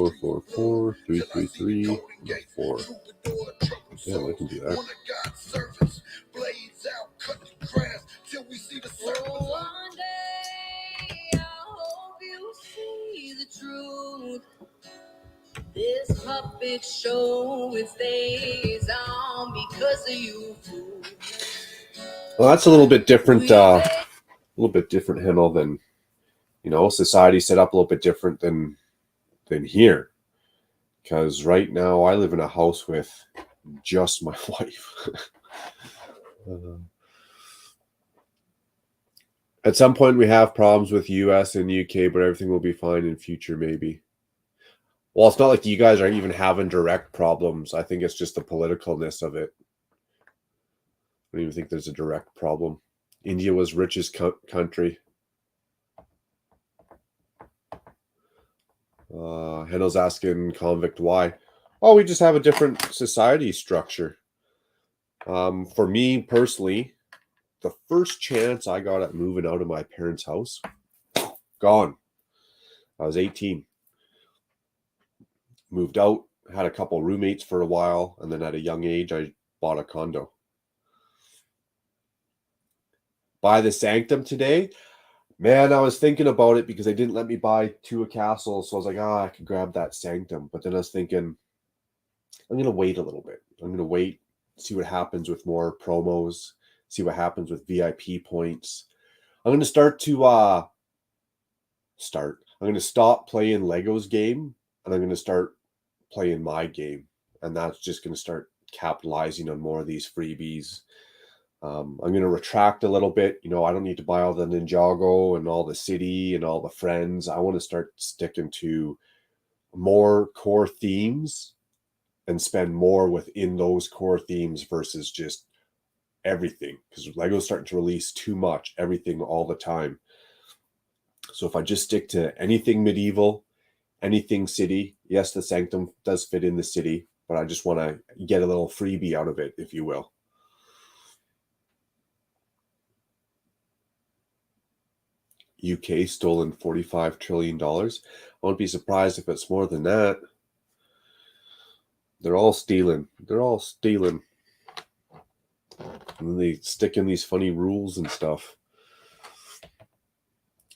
444-333-4. Damn, I can do that. One of God's servants, blades out, cutting grass till we see the surface. One day I hope you see the truth. This puppet show it stays on because of you. Well, that's a little bit different. Handle than, society set up a little bit different than here. Because right now I live in a house with just my wife. At some point we have problems with US and UK, but everything will be fine in future, maybe. Well, it's not like you guys are even having direct problems. I think it's just the politicalness of it. I don't even think there's a direct problem. India was richest country. Hendel's asking Convict why. Oh, we just have a different society structure. For me personally, the first chance I got at moving out of my parents' house, gone. I was 18. Moved out, had a couple roommates for a while, and then at a young age, I bought a condo. Buy the Sanctum today? Man, I was thinking about it because they didn't let me buy two a castle, so I was like, I could grab that Sanctum. But then I was thinking, I'm going to wait a little bit. I'm going to wait, see what happens with more promos, see what happens with VIP points. I'm going to start to I'm going to stop playing Lego's game, and I'm going to start playing my game. And that's just going to start capitalizing on more of these freebies. I'm going to retract a little bit. I don't need to buy all the Ninjago and all the city and all the friends. I want to start sticking to more core themes and spend more within those core themes versus just everything. Because Lego's starting to release too much, everything all the time. So if I just stick to anything medieval, anything city, yes, the Sanctum does fit in the city, but I just want to get a little freebie out of it, if you will. UK stolen $45 trillion. I won't be surprised if it's more than that. They're all stealing. They're all stealing. And they stick in these funny rules and stuff.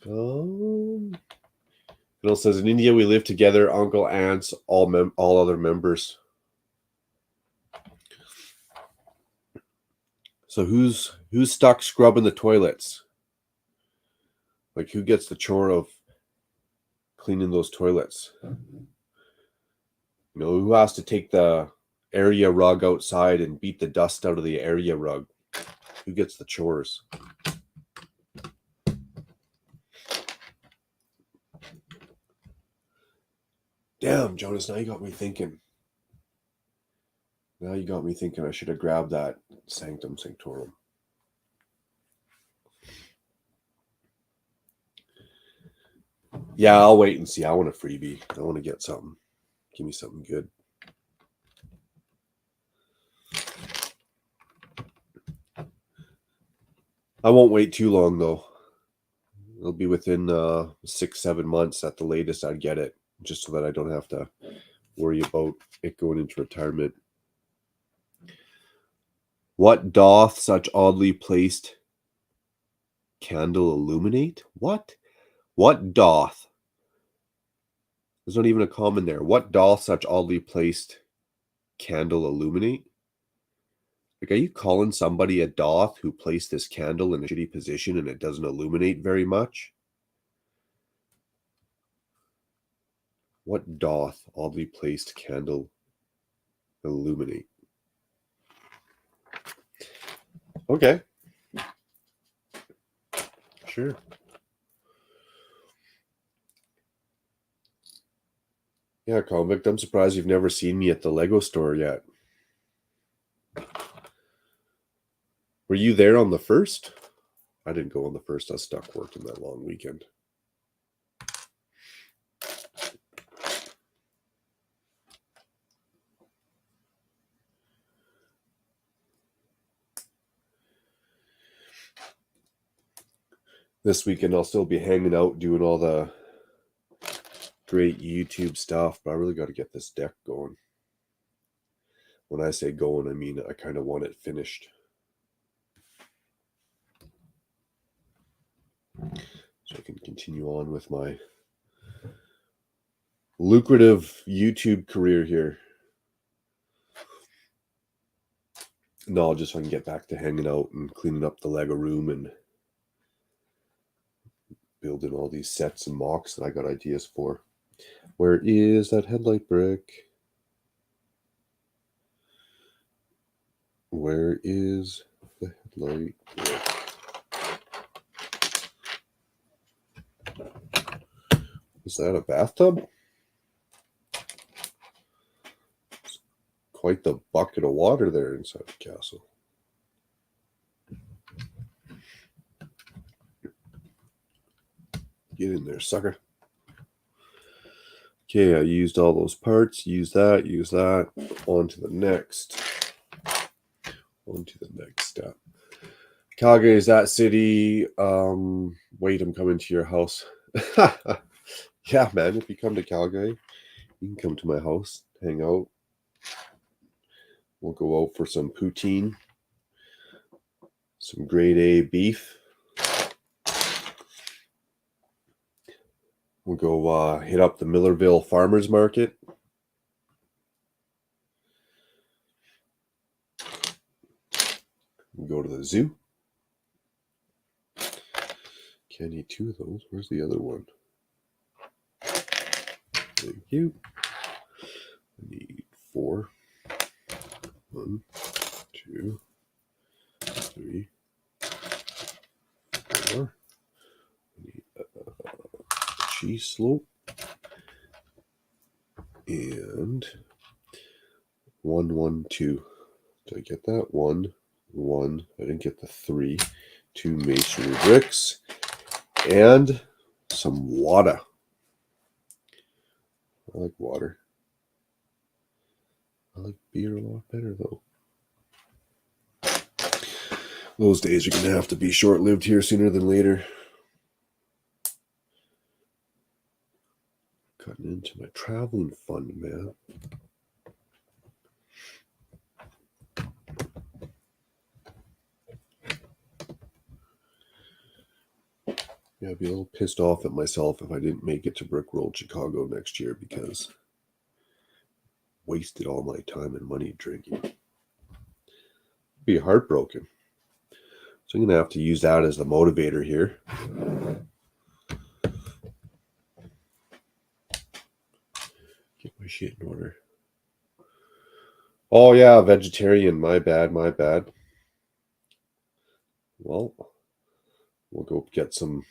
It also says, in India, we live together, uncle, aunts, all other members. So who's stuck scrubbing the toilets? Like, who gets the chore of cleaning those toilets? You know, who has to take the area rug outside and beat the dust out of the area rug? Who gets the chores? Damn, Jonas, now you got me thinking. Now you got me thinking I should have grabbed that Sanctum Sanctorum. Yeah, I'll wait and see. I want a freebie. I want to get something. Give me something good. I won't wait too long, though. It'll be within 6-7 months at the latest I'd get it, just so that I don't have to worry about it going into retirement. What doth such oddly placed candle illuminate? What? What doth? There's not even a comma in there. What doth such oddly placed candle illuminate? Like, are you calling somebody a doth who placed this candle in a shitty position and it doesn't illuminate very much? What doth oddly placed candle illuminate? Okay. Sure. Yeah, Convict, I'm surprised you've never seen me at the Lego store yet. Were you there on the 1st? I didn't go on the 1st. I was stuck working that long weekend. This weekend I'll still be hanging out doing all the great YouTube stuff, but I really got to get this deck going. When I say going, I mean I kind of want it finished. So I can continue on with my lucrative YouTube career here. No, just so I can get back to hanging out and cleaning up the Lego room and building all these sets and mocks that I got ideas for. Where is that headlight brick? Where is the headlight brick? Is that a bathtub? Quite the bucket of water there inside the castle. Get in there, sucker. Okay, I used all those parts. Use that, use that. On to the next. On to the next step. Calgary is that city. Wait, I'm coming to your house. Yeah, man, if you come to Calgary, you can come to my house, hang out. We'll go out for some poutine, some grade A beef. We'll go hit up the Millerville Farmers Market. We'll go to the zoo. Can't eat 2 of those. Where's the other one? Thank you. I need 4. 1, 2, 3, 4. I need cheese slope. And 1, 1, 2. Did I get that? 1, 1. I didn't get the 3. 2 masonry bricks. And some water. I like water. I like beer a lot better, though. Those days are going to have to be short-lived here sooner than later. Cutting into my traveling fund, man. Yeah, I'd be a little pissed off at myself if I didn't make it to Brick World Chicago next year because I wasted all my time and money drinking. I'd be heartbroken. So I'm going to have to use that as the motivator here. Get my shit in order. Oh, yeah, vegetarian. My bad. Well, we'll go get some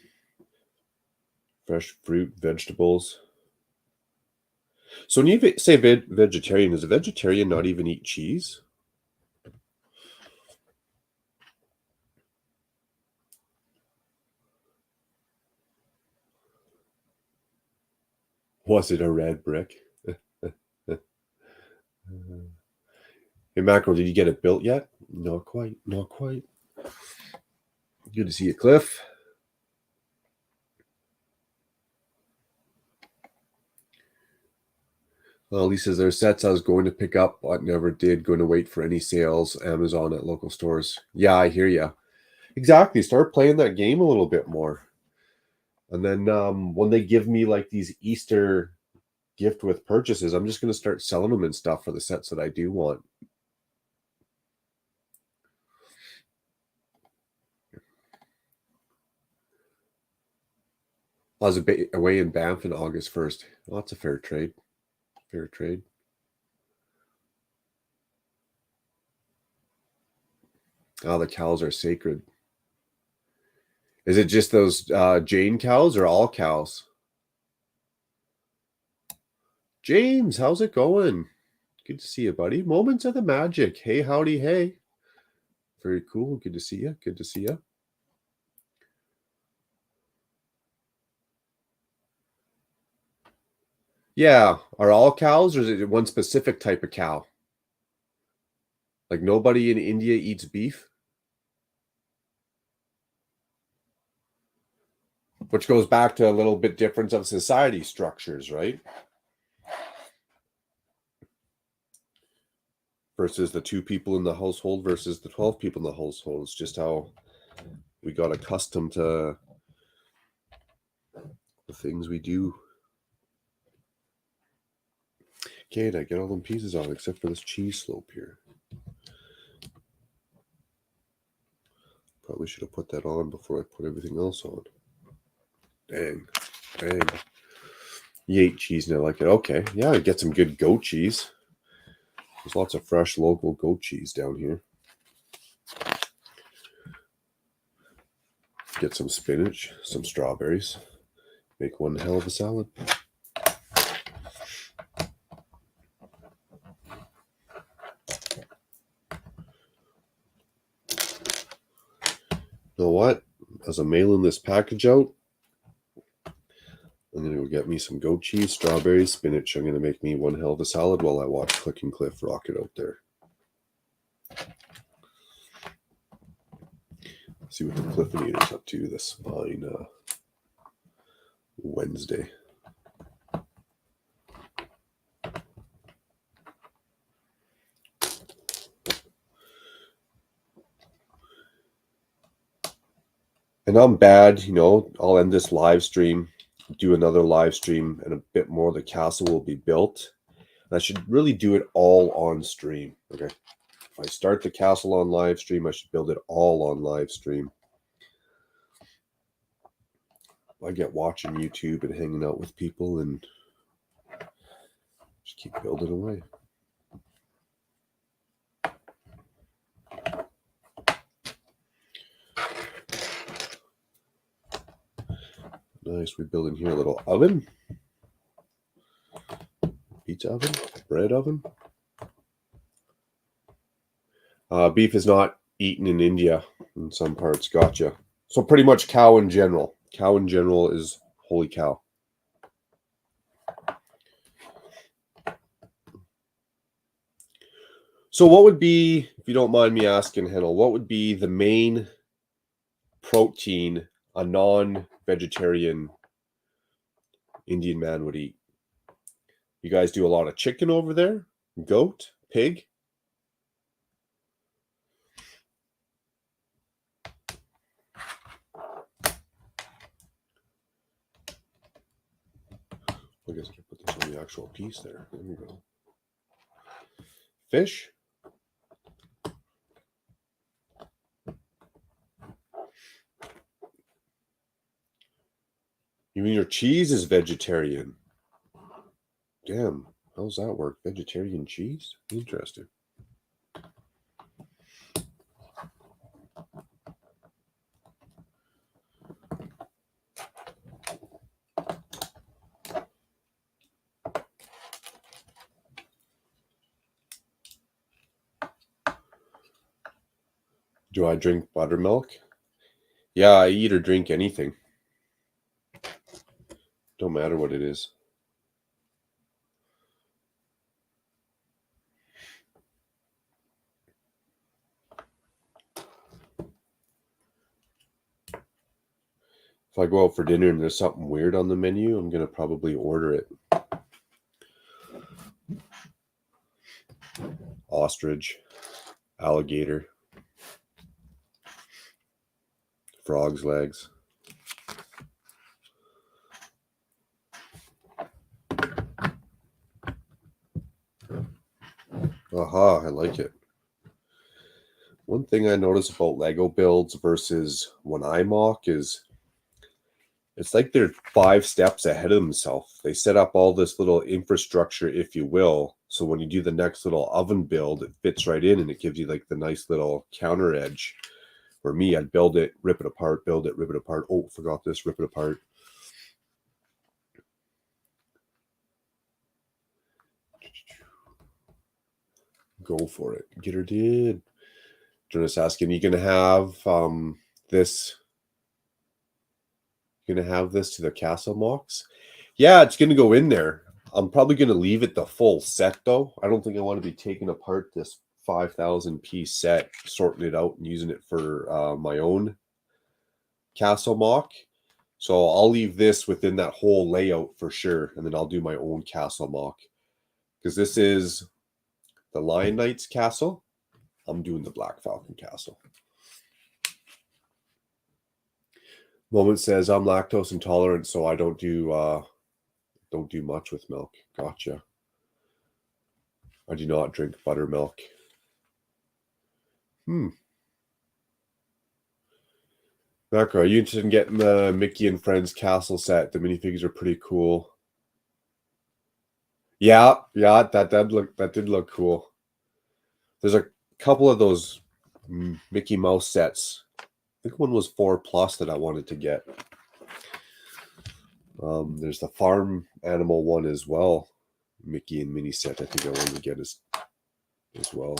fresh fruit, vegetables. So when you say vegetarian, does a vegetarian not even eat cheese? Was it a red brick? Hey, Macro, did you get it built yet? Not quite. Good to see you, Cliff. Lisa says, there's sets I was going to pick up, but never did. Going to wait for any sales, Amazon at local stores. Yeah, I hear you. Exactly. Start playing that game a little bit more. And then when they give me like these Easter gift with purchases, I'm just going to start selling them and stuff for the sets that I do want. I was away in Banff on August 1st. Well, that's a fair trade. Oh, the cows are sacred. Is it just those Jane cows or all cows? James, how's it going? Good to see you, buddy. Moments of the magic. Hey, howdy, hey. Very cool. Good to see you. Yeah. Are all cows or is it one specific type of cow? Like nobody in India eats beef? Which goes back to a little bit difference of society structures, right? Versus the 2 people in the household versus the 12 people in the household. It's just how we got accustomed to the things we do. Okay, I get all them pieces on except for this cheese slope here. Probably should have put that on before I put everything else on. Dang. You ate cheese and I like it. Okay, yeah, I get some good goat cheese. There's lots of fresh local goat cheese down here. Get some spinach, some strawberries. Make one hell of a salad. You know what? As I'm mailing this package out, I'm going to go get me some goat cheese, strawberries, spinach. I'm going to make me one hell of a salad while I watch Click and Cliff rock it out there. See what the Cliffinator's up to this fine Wednesday. And I'm bad, I'll end this live stream, do another live stream, and a bit more of the castle will be built. And I should really do it all on stream. Okay. If I start the castle on live stream, I should build it all on live stream. I get watching YouTube and hanging out with people and just keep building away. Nice. We're building here a little oven. Pizza oven. Bread oven. Beef is not eaten in India in some parts. Gotcha. So pretty much cow in general. Cow in general is holy cow. So what would be, if you don't mind me asking, Hennel, what would be the main protein a non-vegetarian Indian man would eat? You guys do a lot of chicken over there? Goat? Pig? I guess I can put this on the actual piece there. There we go. Fish? You mean your cheese is vegetarian? Damn, how's that work? Vegetarian cheese? Interesting. Do I drink buttermilk? Yeah, I eat or drink anything. Don't matter what it is. If I go out for dinner and there's something weird on the menu, I'm going to probably order it. Ostrich, alligator, frog's legs. Aha, I like it. One thing I notice about Lego builds versus when I mock is it's like they're 5 steps ahead of themselves. They set up all this little infrastructure, if you will. So when you do the next little oven build, it fits right in and it gives you like the nice little counter edge. For me, I'd build it, rip it apart, build it, rip it apart. Oh, forgot this, rip it apart. Go for it. Get her did. Jonas asking, you gonna have this? You're gonna have this to the castle mocks? Yeah, it's gonna go in there. I'm probably gonna leave it the full set though. I don't think I want to be taking apart this 5,000 piece set, sorting it out and using it for my own castle mock. So I'll leave this within that whole layout for sure, and then I'll do my own castle mock. Because this is the Lion Knight's castle. I'm doing the Black Falcon castle. Moment says I'm lactose intolerant, so I don't do much with milk. Gotcha. I do not drink buttermilk. Macro, are you interested in getting the Mickey and Friends castle set? The minifigures are pretty cool. Yeah, that did look cool. There's a couple of those Mickey Mouse sets. I think one was 4+ that I wanted to get. There's the farm animal one as well. Mickey and Minnie set I think I wanted to get as well.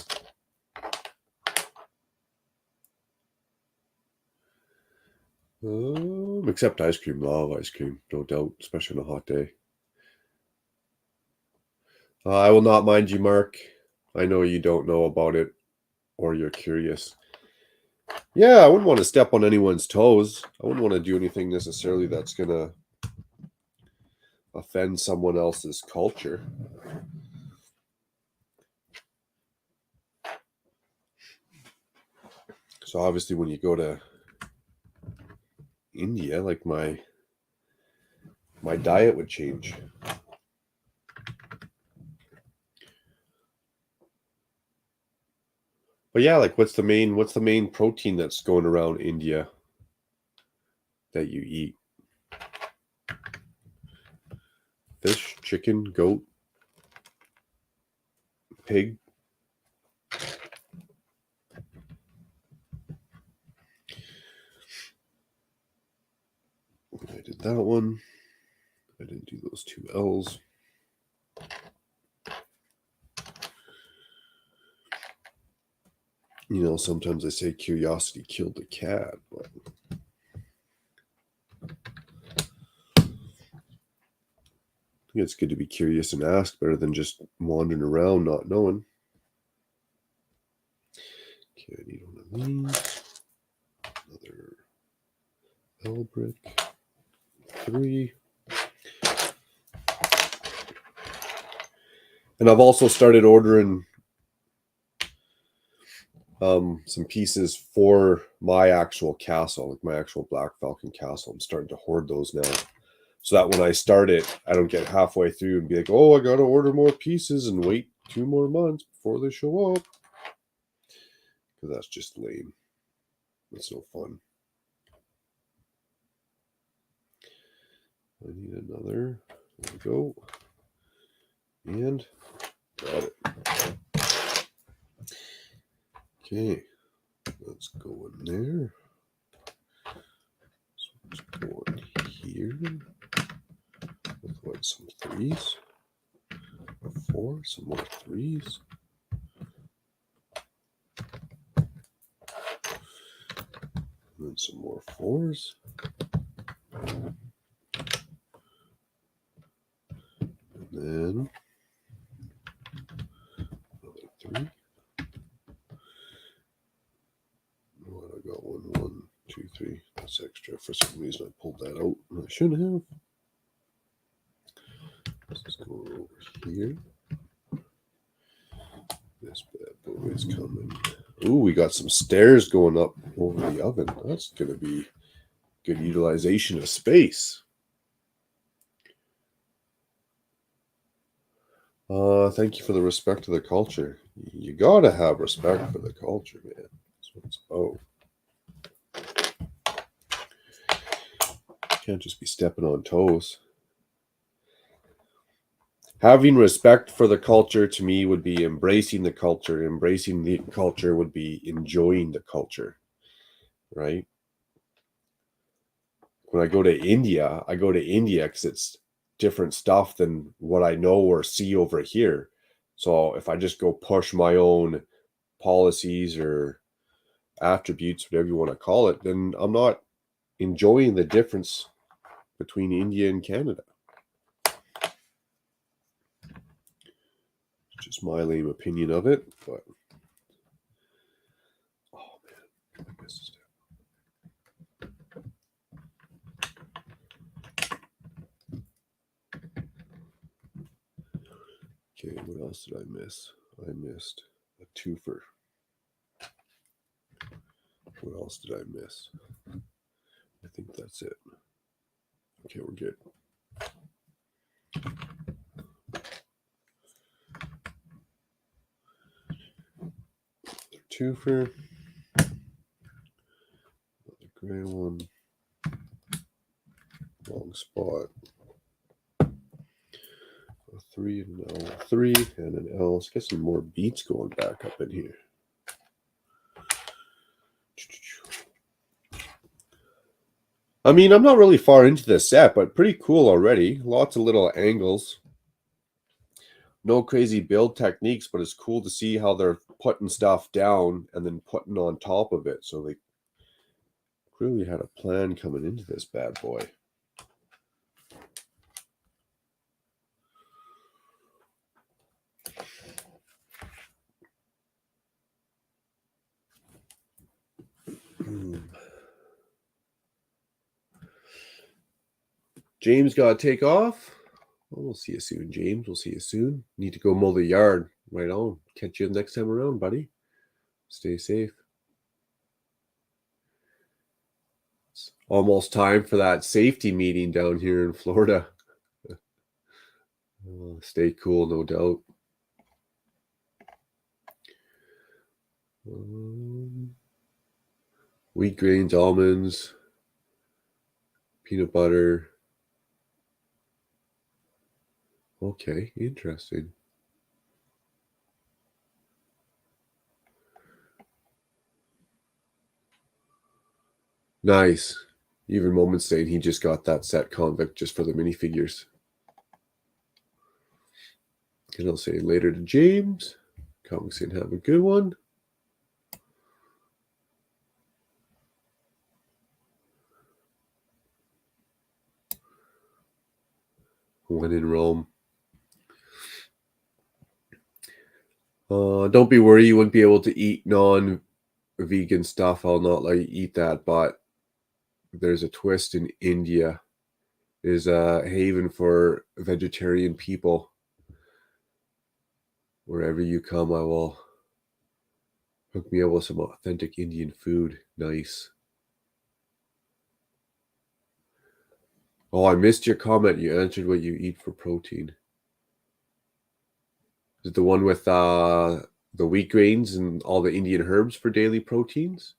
Except ice cream. Love ice cream, no doubt, especially on a hot day. I will not mind you, Mark. I know you don't know about it or you're curious. Yeah, I wouldn't want to step on anyone's toes. I wouldn't want to do anything necessarily that's going to offend someone else's culture. So obviously when you go to India, like my diet would change. But yeah, like what's the main protein that's going around India that you eat? Fish, chicken, goat, pig. I did that one. I didn't do those 2 L's. You know, sometimes I say curiosity killed the cat, but I think it's good to be curious and ask, better than just wandering around not knowing. Okay, I need one of these. Another L brick. 3. And I've also started ordering some pieces for my actual castle, like my actual Black Falcon castle. I'm starting to hoard those now, so that when I start it, I don't get halfway through and be like, oh, I gotta order more pieces and wait 2 more months before they show up. Because that's just lame. That's no fun. I need another. There we go. And got it. Okay. Let's go in there. So let's go in here. With what, some 3s? Or 4? Some more 3s. And then some more 4s. And then another 3. What, I got 1, 2, 3. That's extra. For some reason I pulled that out and I shouldn't have. Let's go over here. This bad boy is coming. Ooh, we got some stairs going up over the oven. That's going to be good utilization of space. Thank you for the respect of the culture. You got to have respect for the culture, man. That's what it's about. Can't just be stepping on toes. Having respect for the culture to me would be embracing the culture. Embracing the culture would be enjoying the culture, right? When I go to India because it's different stuff than what I know or see over here. So if I just go push my own policies or attributes, whatever you want to call it, then I'm not enjoying the difference between India and Canada. It's just my lame opinion of it, but oh man, I guess it's okay, what else did I miss? I missed a twofer. What else did I miss? I think that's it. Okay, we're good. Twofer. Another gray one. Long spot. A 3 and an L. 3 and an L. Let's get some more beats going back up in here. I mean, I'm not really far into this set, but pretty cool already. Lots of little angles. No crazy build techniques, but it's cool to see how they're putting stuff down and then putting on top of it. So they clearly had a plan coming into this bad boy. James got to take off. Well, we'll see you soon, James. We'll see you soon. Need to go mow the yard. Right on. Catch you next time around, buddy. Stay safe. It's almost time for that safety meeting down here in Florida. Stay cool, no doubt. Wheat grains, almonds, peanut butter. Okay, interesting. Nice. Even Moment saying he just got that set convict just for the minifigures. And I'll say later to James. Convict saying have a good one. When in Rome. Don't be worried, you wouldn't be able to eat non-vegan stuff. I'll not let you eat that, but there's a twist in India. Is a haven for vegetarian people. Wherever you come, I will hook me up with some authentic Indian food. Nice. Oh, I missed your comment. You answered what you eat for protein. Is it the one with the wheat grains and all the Indian herbs for daily proteins?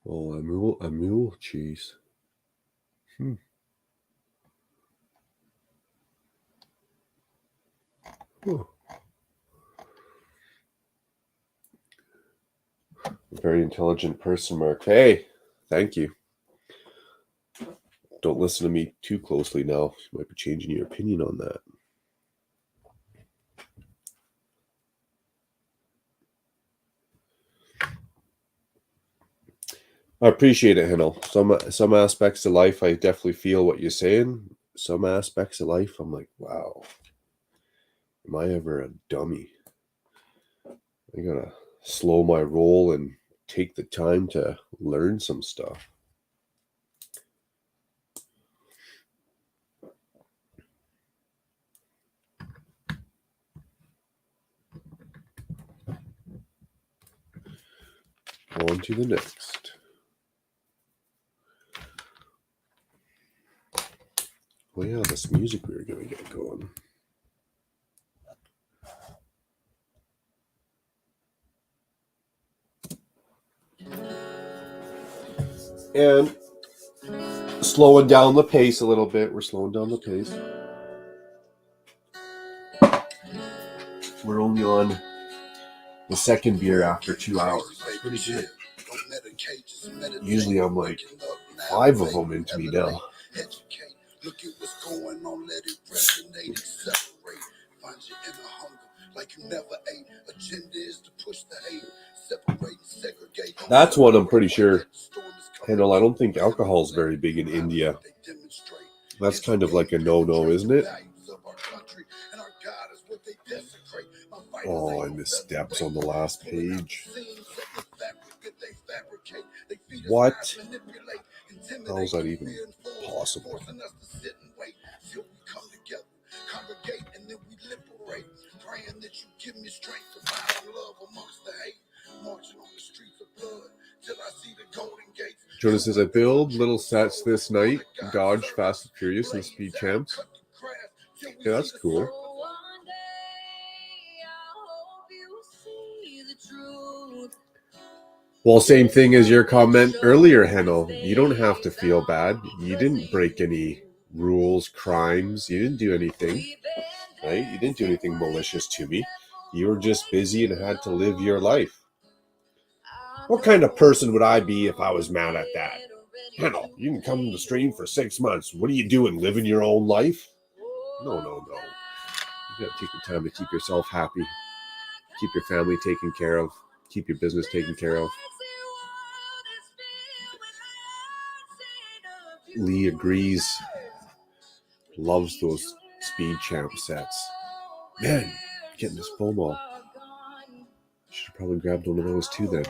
Oh, a mule cheese. Oh. Very intelligent person, Mark. Hey, thank you. Don't listen to me too closely now. You might be changing your opinion on that. I appreciate it, Hennel. Some aspects of life, I definitely feel what you're saying. Some aspects of life, I'm like, wow, am I ever a dummy? I gotta slow my roll and take the time to learn some stuff. On to the next. Oh yeah, this music we were gonna get going. And slowing down the pace a little bit. We're slowing down the pace. We're only on the second beer after 2 hours. That's pretty good. Usually I'm like 5 of them into me now. Look at what's going on, let it resonate, accelerate. Find your inner hunger like you never ate. Agenda is to push the hate, separate and segregate. That's one I'm pretty sure. Handle, I don't think alcohol is very big in India. That's kind of like a no-no, isn't it? Oh, I missed steps on the last page. What? How is that even possible? Praying that you give me strength to find love amongst the hate, marching on the streets of blood till I see the golden gates. Jonah says, I build little sets this night, Dodge, Fast and Furious, and Speed Champs. Yeah, that's cool. Well, same thing as your comment earlier, Hennel. You don't have to feel bad. You didn't break any rules, crimes. You didn't do anything, right? You didn't do anything malicious to me. You were just busy and had to live your life. What kind of person would I be if I was mad at that? Hennel, you can come to the stream for 6 months. What are you doing? Living your own life? No. You gotta take the time to keep yourself happy, keep your family taken care of, keep your business taken care of. Lee agrees. Loves those Speed Champ sets. Man, getting this FOMO. Should have probably grabbed one of those too then.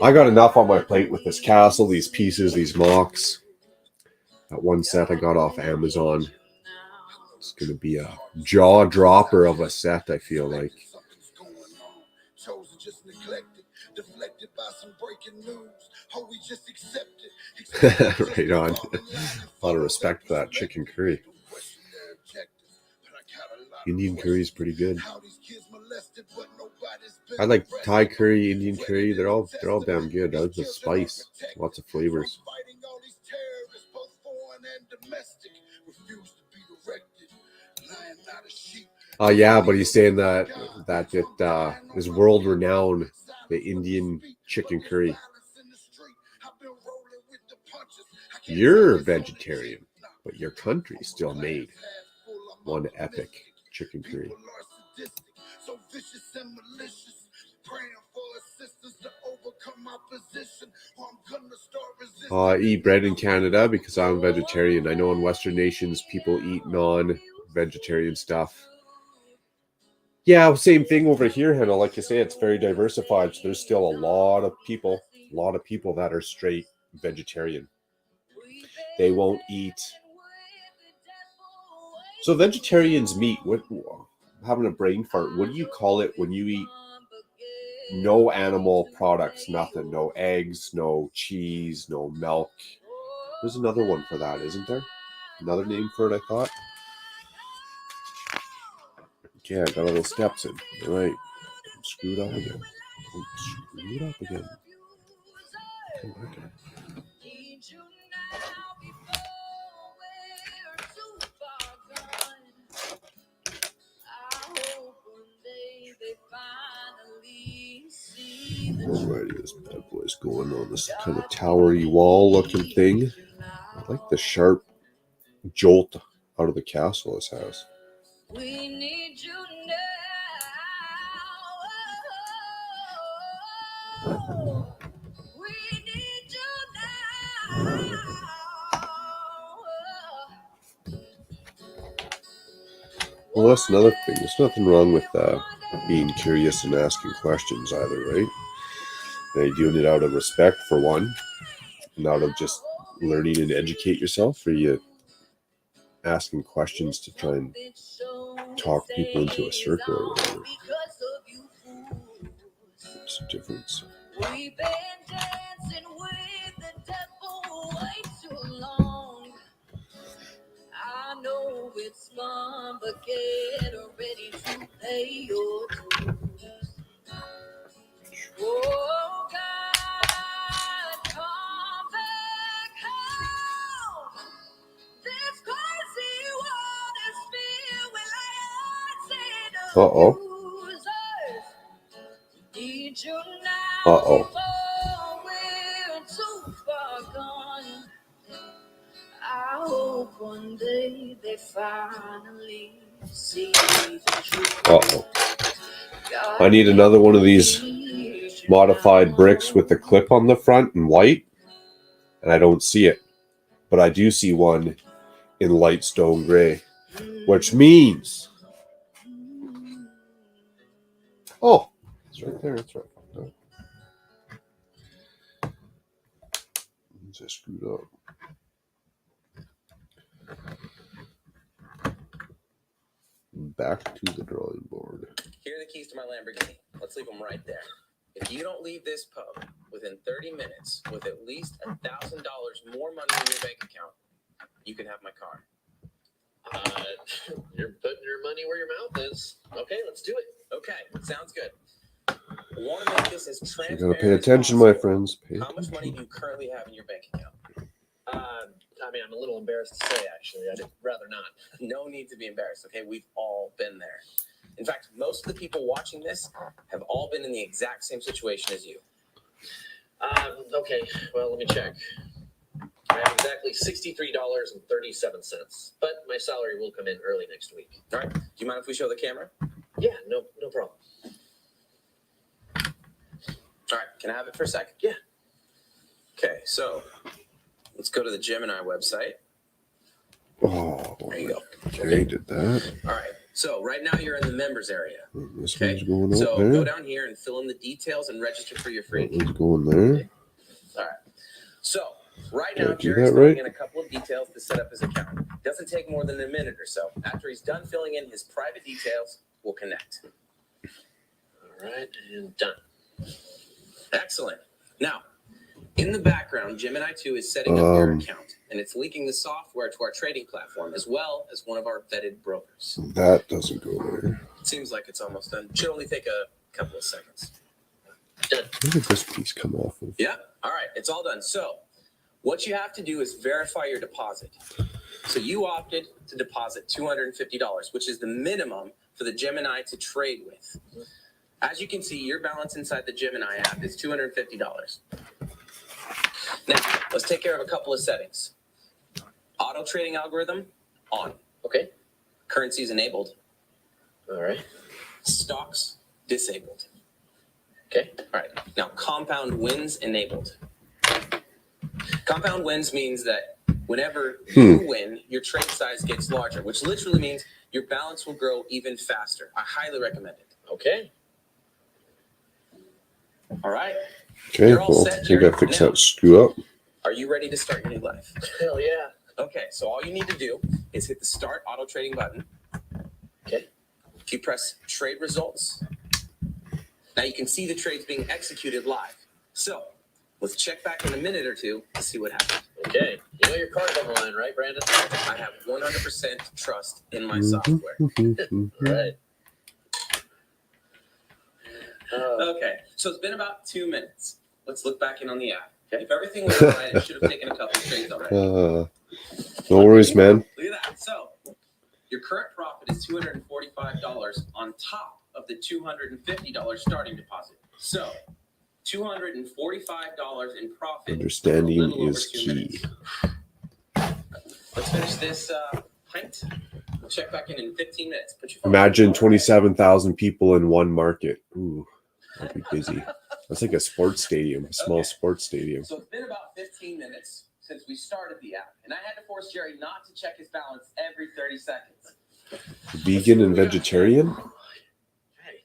I got enough on my plate with this castle, these pieces, these mocks. That one set I got off Amazon. It's going to be a jaw dropper of a set, I feel like. Right on. A lot of respect for that chicken curry. Indian curry is pretty good. I like Thai curry, Indian curry. They're all damn good. I like the spice. Lots of flavors. Yeah, but he's saying that it is world renowned, the Indian chicken curry. You're vegetarian, but your country still made one epic chicken curry. I eat bread in Canada because I'm vegetarian. I know in Western nations people eat non vegetarian stuff. Yeah, same thing over here, Hannah. Like you say, it's very diversified. So there's still a lot of people that are straight vegetarian. They won't eat. So vegetarians meat. What? Having a brain fart. What do you call it when you eat no animal products? Nothing. No eggs. No cheese. No milk. There's another one for that, isn't there? Another name for it, I thought. Okay, I got all those steps in. All right. I'm screwed up again. Okay. Alrighty, this bad boy's going on this kind of towery wall looking thing. I like the sharp jolt out of the castle this has. We need you now. We need you now. Well, that's another thing. There's nothing wrong with being curious and asking questions either, right? Are you doing it out of respect for one, and out of just learning and educate yourself, or are you asking questions to try and talk people into a circle or whatever? What's the difference? We've been dancing with the devil way too long. I know it's fun, but get ready to pay your dues. Oh God, come back home. This crazy world is filled with lies and abusers. Need you now before we're too far gone. I hope one day they finally see the truth. I need another one of these modified bricks with the clip on the front in white, and I don't see it. But I do see one in light stone gray, which means... Oh, it's right there. That's right. I screwed up. Back to the drawing board. Here are the keys to my Lamborghini. Let's leave them right there. If you don't leave this pub within 30 minutes with at least $1,000 more money in your bank account, you can have my car. You're putting your money where your mouth is. Okay, let's do it. Okay, sounds good. I want to make this as transparent. You gotta pay attention, my friends. How much money do you currently have in your bank account? I mean, I'm a little embarrassed to say, actually. I'd rather not. No need to be embarrassed, okay? We've all been there. In fact, most of the people watching this have all been in the exact same situation as you. Okay, well, let me check. I have exactly $63.37, but my salary will come in early next week. All right. Do you mind if we show the camera? Yeah, no problem. All right. Can I have it for a second? Yeah. Okay, so let's go to the Gemini website. Oh, there you go. Okay, did that. All right. So right now you're in the members area. This one's going up so there. Go down here and fill in the details and register for your free. That one's going there. Okay. All right. So right Did now I do Jerry's that filling right? in a couple of details to set up his account. Doesn't take more than a minute or so. After he's done filling in his private details, we'll connect. All right, and done. Excellent. Now, in the background, Gemini 2 is setting up your account, and it's linking the software to our trading platform, as well as one of our vetted brokers. That doesn't go there. It seems like it's almost done. Should only take a couple of seconds. Done. Where did this piece come off of? Yeah. All right. It's all done. So what you have to do is verify your deposit. So you opted to deposit $250, which is the minimum for the Gemini to trade with. As you can see, your balance inside the Gemini app is $250. Now, let's take care of a couple of settings. Auto trading algorithm, on. Okay. Currencies enabled. All right. Stocks, disabled. Okay. All right. Now, compound wins enabled. Compound wins means that Whenever you win, your trade size gets larger, which literally means your balance will grow even faster. I highly recommend it. Okay. All right. Okay, You're all well, set, I think Jerry. I fixed Now, that screw up. are you ready to start your new life? Hell yeah. Okay, so all you need to do is hit the start auto trading button. Okay. If you press trade results, now you can see the trades being executed live. So let's check back in a minute or two to see what happened. Okay. You know your card's on the line, right, Brandon? I have 100% trust in my software. Right. Okay, so it's been about 2 minutes. Let's look back in on the app. Okay. If everything was right, it should have taken a couple of trades already. No worries, man. Look at that. So your current profit is $245 on top of the $250 starting deposit. So $245 in profit. Understanding is key. Let's finish this pint. We'll check back in 15 minutes. Put your phone Imagine 27,000 people in one market. Ooh, that'd be busy. That's like a sports stadium, a small sports stadium. So it's been about 15 minutes since we started the app, and I had to force Jerry not to check his balance every 30 seconds. Vegan and vegetarian? Hey.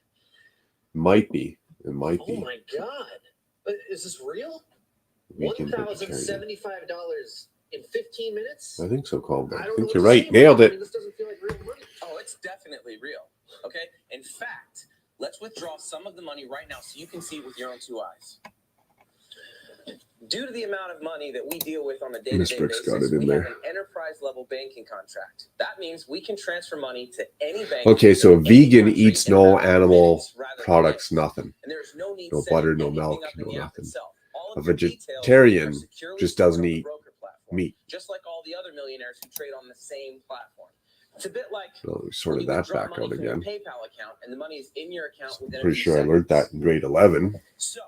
Might be. It might be. Oh my God. But is this real? Vegan vegetarian. $1,075 in 15 minutes? I think so, Colin. I don't think know you're what to right. say, Nailed man. I it. mean, this doesn't feel like real money. Oh, it's definitely real. Okay? In fact, let's withdraw some of the money right now so you can see it with your own two eyes. Due to the amount of money that we deal with on a day-to-day basis, we have an enterprise-level banking contract. That means we can transfer money to any bank. Okay, so a vegan eats no animal products, nothing. And there's no need No butter, no milk, no nothing. A All of your details vegetarian are securely just stored doesn't on the eat broker platform, meat. just like all the other millionaires who trade on the same platform. It's a bit like So we sorted when you that withdraw back money out from your again. PayPal account and the money is in your account within Pretty a few sure I learned that in grade 11. So,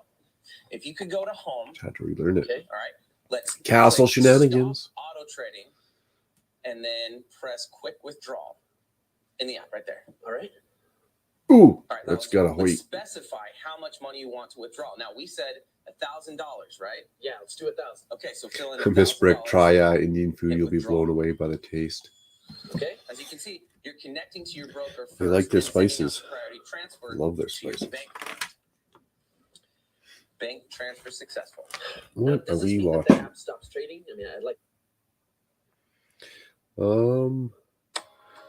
if you could go to home, Had to relearn it. okay, all right, let's Castle click shenanigans. Stop auto trading, and then press quick withdrawal in the app right there. All right. Ooh, All right, now that's gotta let's wait. specify how much money you want to withdraw. Now we said $1,000, right? Yeah, let's do 1,000. Okay, so fill in Miss Brick, $1,000. try Indian food. Hit You'll be withdraw. blown away by the taste. Okay, as you can see, you're connecting to your broker first. They like their and sending out spices. the priority transfer I love their to your spices. bank account. Bank transfer successful. What Does are this we mean that the watching? app stops trading? I mean, I'd like.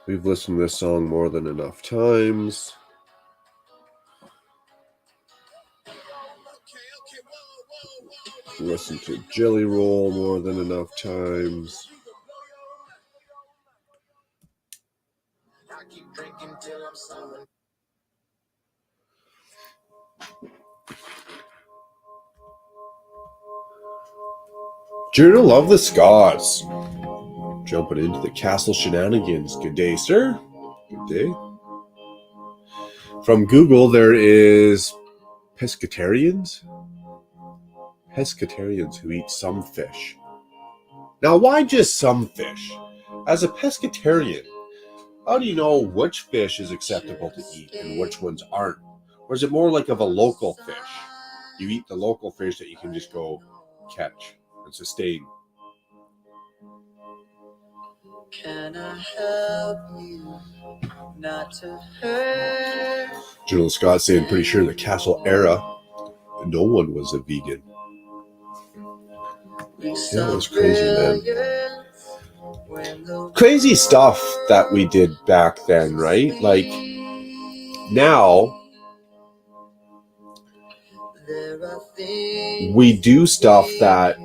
We've listened to this song more than enough times. Listened to Jelly Roll more than enough times. Journal of the Scots. Jumping into the castle shenanigans. Good day, sir. Good day. From Google, there is pescatarians. Pescatarians who eat some fish. Now, why just some fish? As a pescatarian, how do you know which fish is acceptable to eat and which ones aren't? Or is it more like of a local fish? You eat the local fish that you can just go catch and sustain. Can I help you not to hurt? General Scott saying, pretty sure in the castle era, no one was a vegan. Yeah, it was crazy, man. Crazy stuff that we did back then, right? Like, now, we do stuff that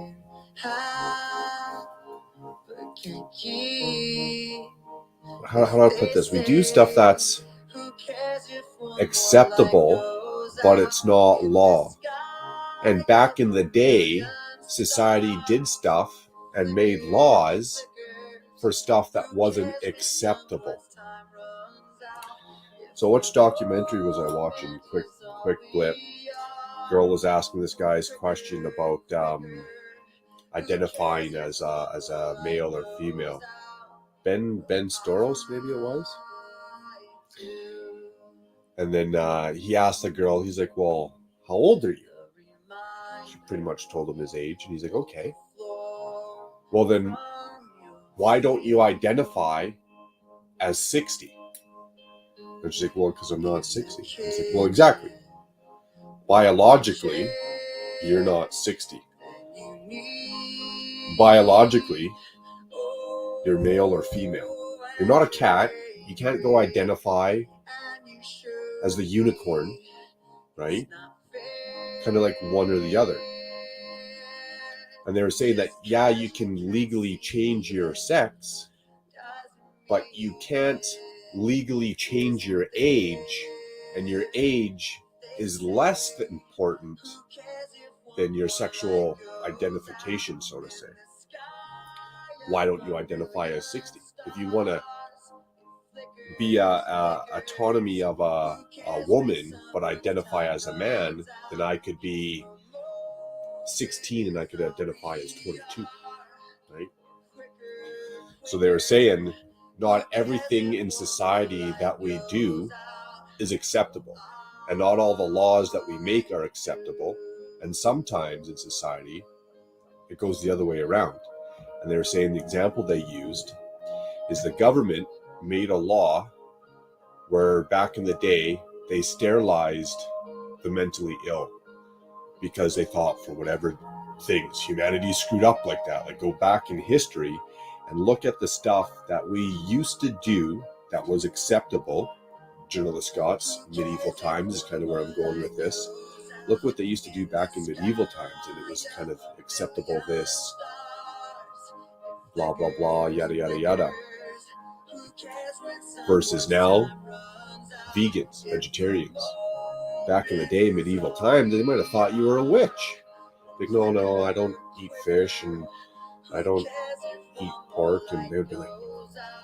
how do I put this? We do stuff that's acceptable, but it's not law. And back in the day, society did stuff and made laws for stuff that wasn't acceptable. So which documentary was I watching? Quick blip. Girl was asking this guy's question about identifying as a male or female. Ben Storos, maybe it was. And then he asked the girl, he's like, well, how old are you? She pretty much told him his age. And he's like, okay. Well, then why don't you identify as 60? And she's like, well, because I'm not 60. He's like, well, exactly. Biologically, you're not 60. Biologically, you're male or female. You're not a cat. You can't go identify as the unicorn, right? Kind of like one or the other. And they were saying that, yeah, you can legally change your sex, but you can't legally change your age, and your age is less important than your sexual identification, so to say. Why don't you identify as 60? If you want to be autonomy of a woman, but identify as a man, then I could be 16 and I could identify as 22, right? So they were saying not everything in society that we do is acceptable, and not all the laws that we make are acceptable, and sometimes in society it goes the other way around. And they were saying the example they used is the government made a law where back in the day they sterilized the mentally ill because they thought for whatever things humanity screwed up like that. Like, go back in history and look at the stuff that we used to do that was acceptable. Journal of the Scots, medieval times is kind of where I'm going with this. Look what they used to do back in medieval times, and it was kind of acceptable, this blah blah blah, yada yada yada, versus now vegans, vegetarians. Back in the day, medieval times, they might have thought you were a witch. Like, no, I don't eat fish and I don't eat pork, and they'd be like,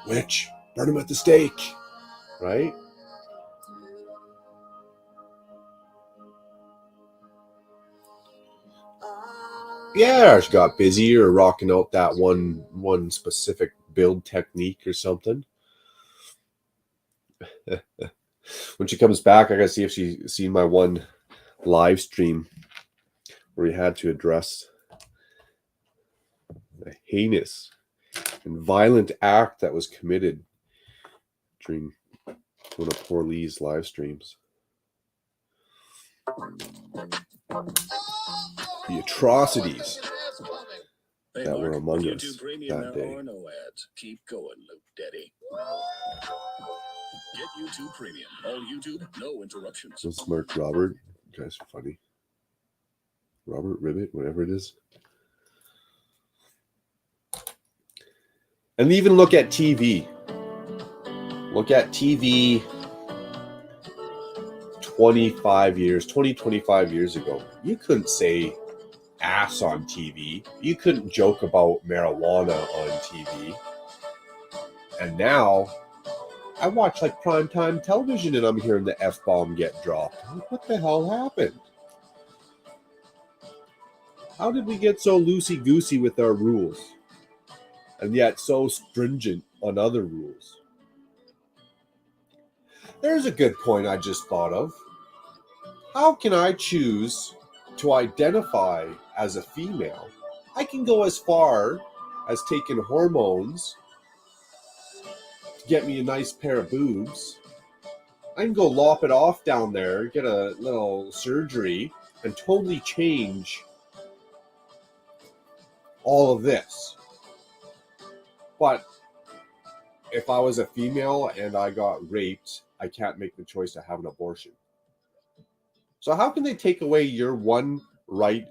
witch, burn him at the stake, right? Yeah, she got busy or rocking out that one specific build technique or something. When she comes back, I gotta see if she's seen my one live stream where we had to address a heinous and violent act that was committed during one of poor Lee's live streams. The atrocities that were among us that day. No ads. Keep going, Luke Daddy. Get YouTube Premium. All YouTube, no interruptions. So smart, Robert. You guys are funny. Robert, Ribbit, whatever it is. And even look at TV. Look at TV 25 years ago. You couldn't say ass on TV. You couldn't joke about marijuana on TV. And now I watch like primetime television and I'm hearing the F-bomb get dropped. What the hell happened? How did we get so loosey-goosey with our rules and yet so stringent on other rules? There's a good point I just thought of. How can I choose to identify as a female? I can go as far as taking hormones to get me a nice pair of boobs. I can go lop it off down there, get a little surgery, and totally change all of this. But if I was a female and I got raped, I can't make the choice to have an abortion. So how can they take away your one right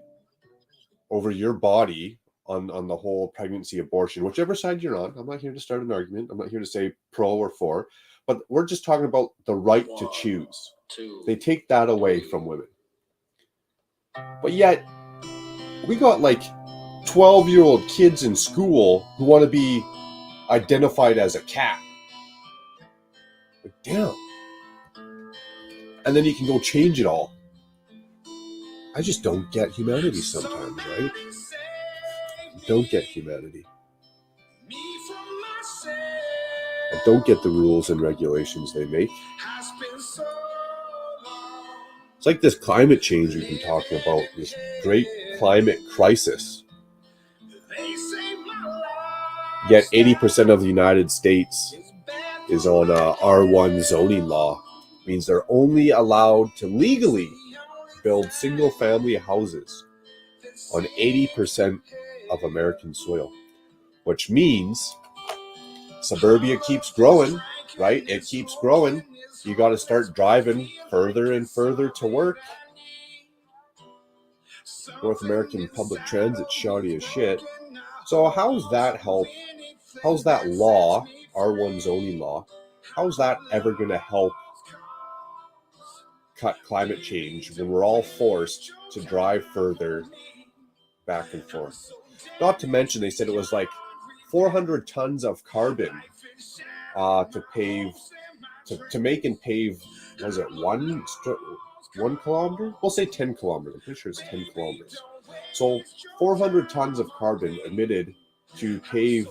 over your body on the whole pregnancy, abortion, whichever side you're on? I'm not here to start an argument. I'm not here to say pro or for, but we're just talking about the right to choose. They take that away from women. But yet, we got like 12-year-old kids in school who want to be identified as a cat. Like, damn. And then you can go change it all. I just don't get humanity sometimes, right? Don't get humanity. I don't get the rules and regulations they make. It's like this climate change we've been talking about, this great climate crisis. Yet 80% of the United States is on R1 zoning law. Means they're only allowed to legally build single-family houses on 80% of American soil, which means suburbia keeps growing, right? It keeps growing. You got to start driving further and further to work. North American public transit's shoddy as shit. So how's that help? How's that law, R1 zoning law, how's that ever going to help cut climate change when we're all forced to drive further back and forth? Not to mention, they said it was like 400 tons of carbon to pave, to make and pave, was it 1 kilometer? We'll say 10 kilometers. I'm pretty sure it's 10 kilometers. So 400 tons of carbon emitted to pave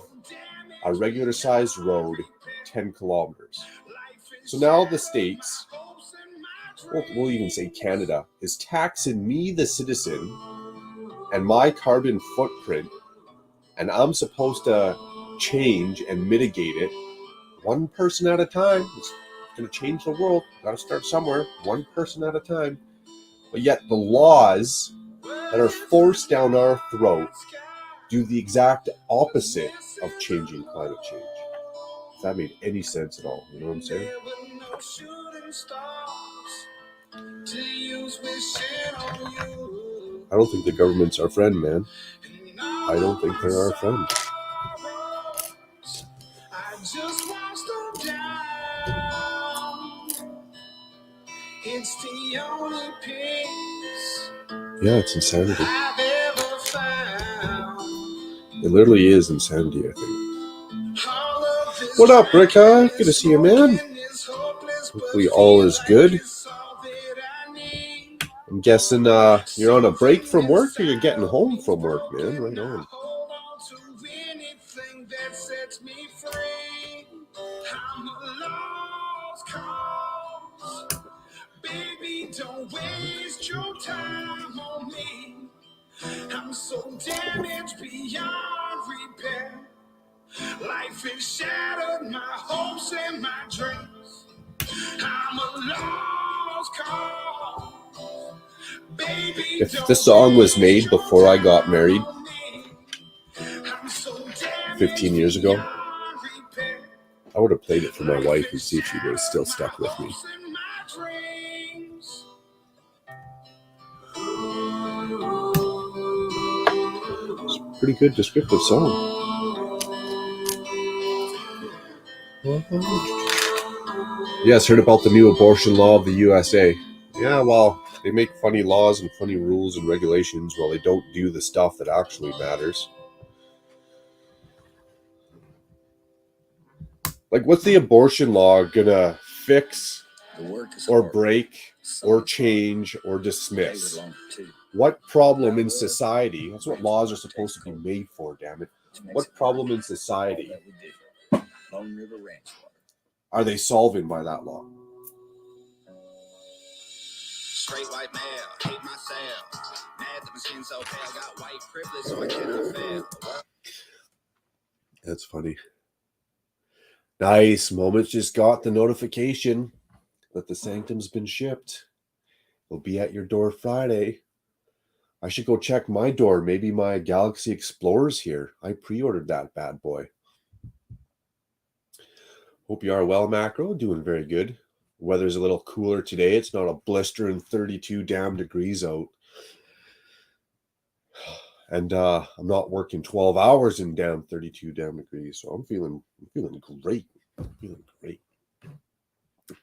a regular sized road 10 kilometers. So now the states, we'll even say Canada, is taxing me, the citizen, and my carbon footprint, and I'm supposed to change and mitigate it one person at a time. It's going to change the world. Got to start somewhere, one person at a time. But yet the laws that are forced down our throat do the exact opposite of changing climate change. If that made any sense at all, you know what I'm saying? I don't think the government's our friend, man. I don't think they're our friend. Yeah, it's insanity. It literally is insanity, I think. What up, Ricka? Good to see you, man. Hopefully all is good. I'm guessing you're on a break from work, or you're getting home from work, man. Right on. Baby, don't waste your time on me. I'm so damaged beyond repair. Life has shattered my hopes and my dreams. I'm a lost cause. Baby, if this song was made before I got married 15 years ago, I would have played it for my wife and see if she was still stuck with me. It's a pretty good descriptive song. Yes, heard about the new abortion law of the USA. Yeah, well, they make funny laws and funny rules and regulations while they don't do the stuff that actually matters. Like, what's the abortion law gonna fix or break or change or dismiss? What problem in society? That's what laws are supposed to be made for, damn it. What problem in society are they solving by that law? Straight white male, hate myself. Mad that my skin so pale, got white privilege, so I cannot fail. That's funny. Nice. Moments just got the notification that the Sanctum's been shipped. It'll be at your door Friday. I should go check my door. Maybe my Galaxy Explorer's here. I pre-ordered that bad boy. Hope you are well, Macro. Doing very good. Weather's a little cooler today. It's not a blistering 32 damn degrees out. And I'm not working 12 hours in damn 32 damn degrees. So I'm feeling great.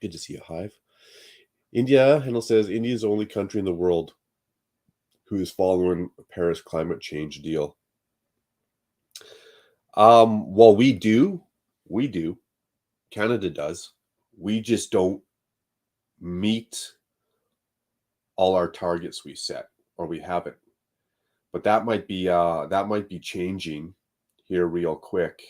Good to see a hive. India, Handel says, India is the only country in the world who is following a Paris climate change deal. Well, we do. Canada does. We just don't meet all our targets we set, or we haven't. But that might be changing here real quick.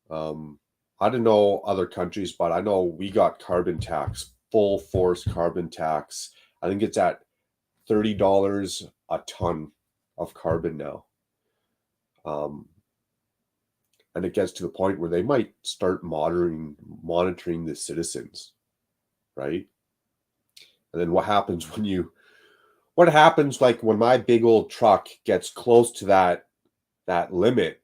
I don't know other countries, but I know we got carbon tax, full force carbon tax. I think it's at $30 a ton of carbon now. And it gets to the point where they might start monitoring the citizens, right? And then what happens like when my big old truck gets close to that limit,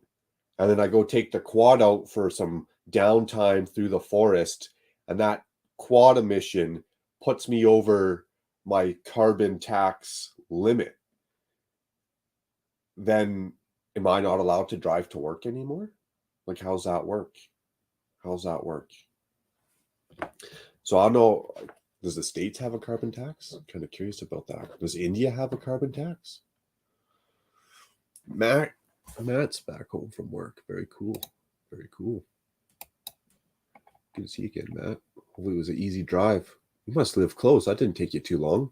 and then I go take the quad out for some downtime through the forest, and that quad emission puts me over my carbon tax limit, then am I not allowed to drive to work anymore? Like, how's that work? So I don't know, does the States have a carbon tax? I'm kind of curious about that. Does India have a carbon tax? Matt's back home from work. Very cool. Very cool. Good to see you again, Matt. Hopefully it was an easy drive. You must live close. That didn't take you too long.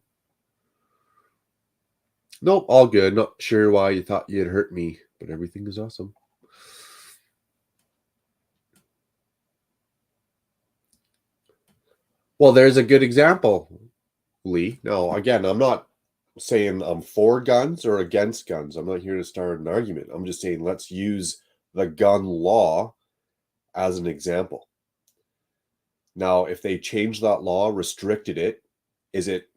Nope, all good. Not sure why you thought you'd hurt me, but everything is awesome. Well, there's a good example, Lee. Now, again, I'm not saying I'm for guns or against guns. I'm not here to start an argument. I'm just saying let's use the gun law as an example. Now, if they changed that law, restricted it, is it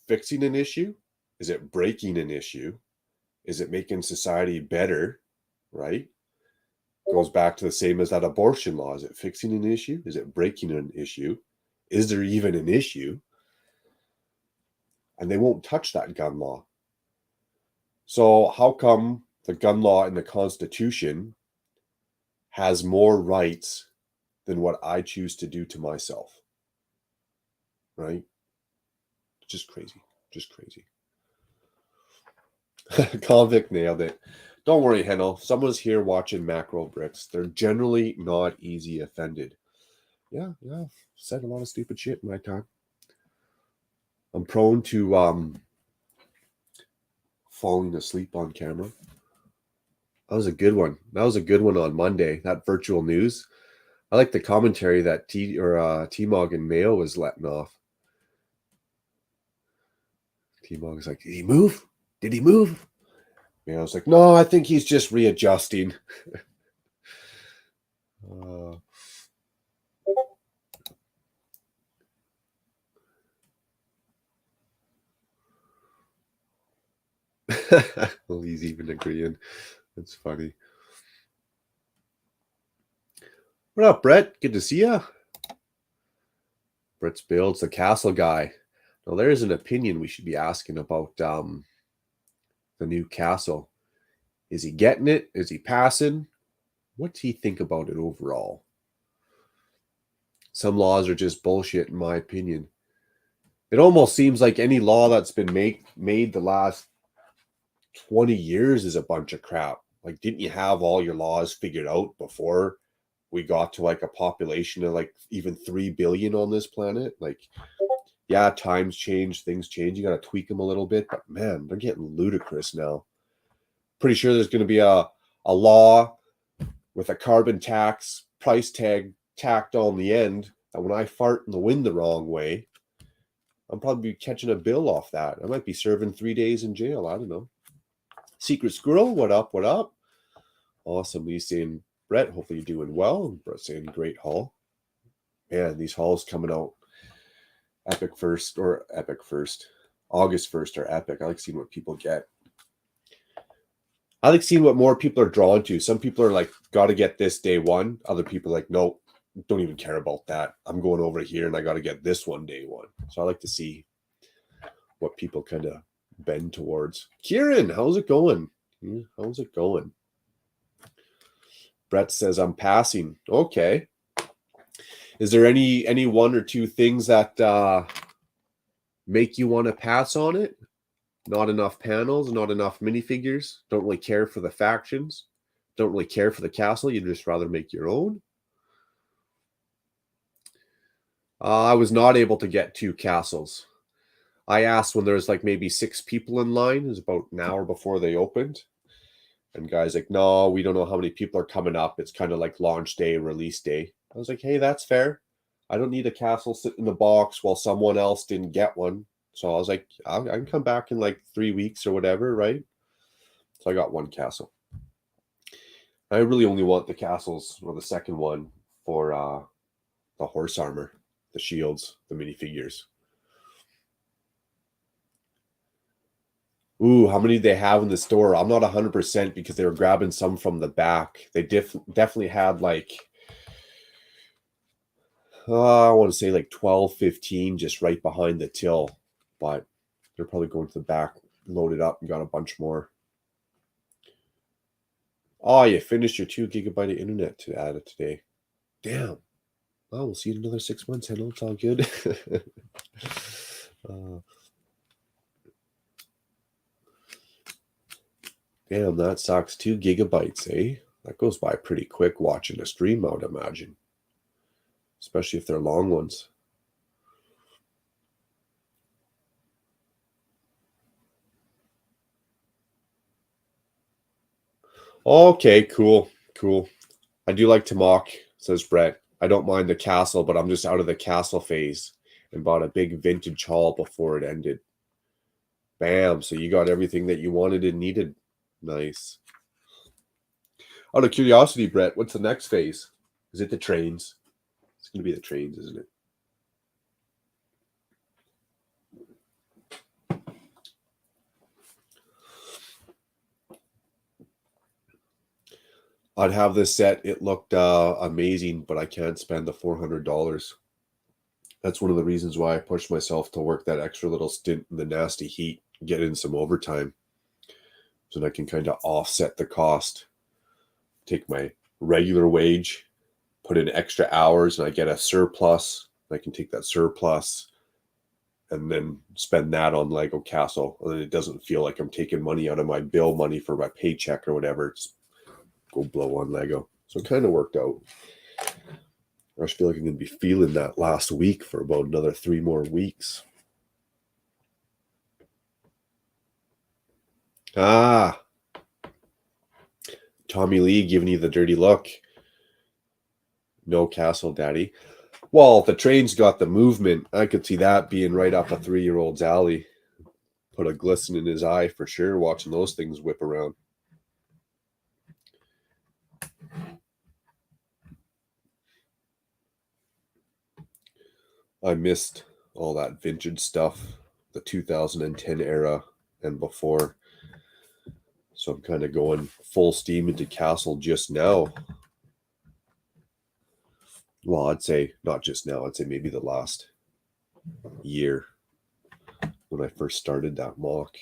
fixing an issue? Is it breaking an issue? Is it making society better? Right? Goes back to the same as that abortion law. Is it fixing an issue? Is it breaking an issue? Is there even an issue? And they won't touch that gun law. So how come the gun law in the Constitution has more rights than what I choose to do to myself? Right? Just crazy. Just crazy. Convict nailed it. Don't worry, Heno. Someone's here watching macro bricks. They're generally not easy offended. Yeah, I've said a lot of stupid shit in my time. I'm prone to falling asleep on camera. That was a good one. On Monday. That virtual news. I like the commentary that T-Mog and Mayo was letting off. T-Mog was like, did he move? Man, I was like, no, I think he's just readjusting. Well, he's even agreeing. That's funny. What up, Brett? Good to see you. Brett's Builds, the castle guy. Now, there's an opinion we should be asking about the new castle. Is he getting it? Is he passing? What does he think about it overall? Some laws are just bullshit, in my opinion. It almost seems like any law that's been made the last 20 years is a bunch of crap. Like, didn't you have all your laws figured out before we got to like a population of like even 3 billion on this planet? Like, yeah, times change, things change. You got to tweak them a little bit, but man, they're getting ludicrous now. Pretty sure there's going to be a law with a carbon tax price tag tacked on the end. And when I fart in the wind the wrong way, I'm probably catching a bill off that. I might be serving 3 days in jail. I don't know. Secret Squirrel, what up? Awesome. Lee's saying, Brett, hopefully you're doing well. Brett saying, great haul. Man, these hauls coming out August 1st are epic. I like seeing what people get. I like seeing what more people are drawn to. Some people are like, got to get this day one. Other people are like, no, don't even care about that. I'm going over here and I got to get this one day one. So I like to see what people kind of bend towards. Kieran, how's it going? Brett says, I'm passing. Okay. Is there any one or two things that make you want to pass on it? Not enough panels, not enough minifigures. Don't really care for the factions. Don't really care for the castle. You'd just rather make your own. I was not able to get 2 castles. I asked when there was like maybe 6 people in line. It was about an hour before they opened. And guys like, no, we don't know how many people are coming up. It's kind of like launch day, release day. I was like, hey, that's fair. I don't need a castle sitting in the box while someone else didn't get one. So I was like, I can come back in like 3 weeks or whatever, right? So I got 1 castle. I really only want the castles, or the second one, for the horse armor, the shields, the minifigures. Ooh, how many do they have in the store? I'm not 100% because they were grabbing some from the back. They definitely had like, I want to say like 12, 15 just right behind the till. But they're probably going to the back, loaded up, and got a bunch more. Oh, you finished your 2 gigabyte of internet to add it today. Damn. Well, we'll see you in another 6 months, Hello. It's all good. Damn, that sucks. 2 gigabytes, eh? That goes by pretty quick watching a stream, I would imagine. Especially if they're long ones. Okay, cool. I do like to mock, says Brett. I don't mind the castle, but I'm just out of the castle phase and bought a big vintage haul before it ended. Bam, so you got everything that you wanted and needed. Nice. Out of curiosity, Brett, what's the next phase? Is it the trains? It's going to be the trains, isn't it? I'd have this set. It looked amazing, but I can't spend the $400. That's one of the reasons why I pushed myself to work that extra little stint in the nasty heat, get in some overtime, so that I can kind of offset the cost. Take my regular wage, put in extra hours, and I get a surplus. I can take that surplus and then spend that on Lego Castle. And then it doesn't feel like I'm taking money out of my bill money for my paycheck or whatever. It's go blow on Lego. So it kind of worked out. I just feel like I'm going to be feeling that last week for about another 3 more weeks. Ah, Tommy Lee giving you the dirty look. No castle, daddy. Well, the train's got the movement. I could see that being right up a 3-year-old's alley. Put a glisten in his eye for sure, watching those things whip around. I missed all that vintage stuff, the 2010 era and before. So I'm kind of going full steam into Castle just now. Well, I'd say not just now. I'd say maybe the last year when I first started that mock.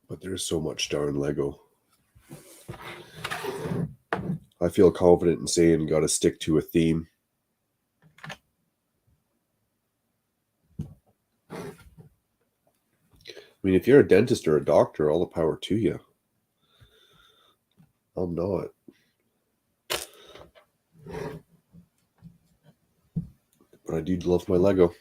But there's so much darn Lego. I feel confident in saying got to stick to a theme. I mean, if you're a dentist or a doctor, all the power to you. I'm not. But I do love my Lego.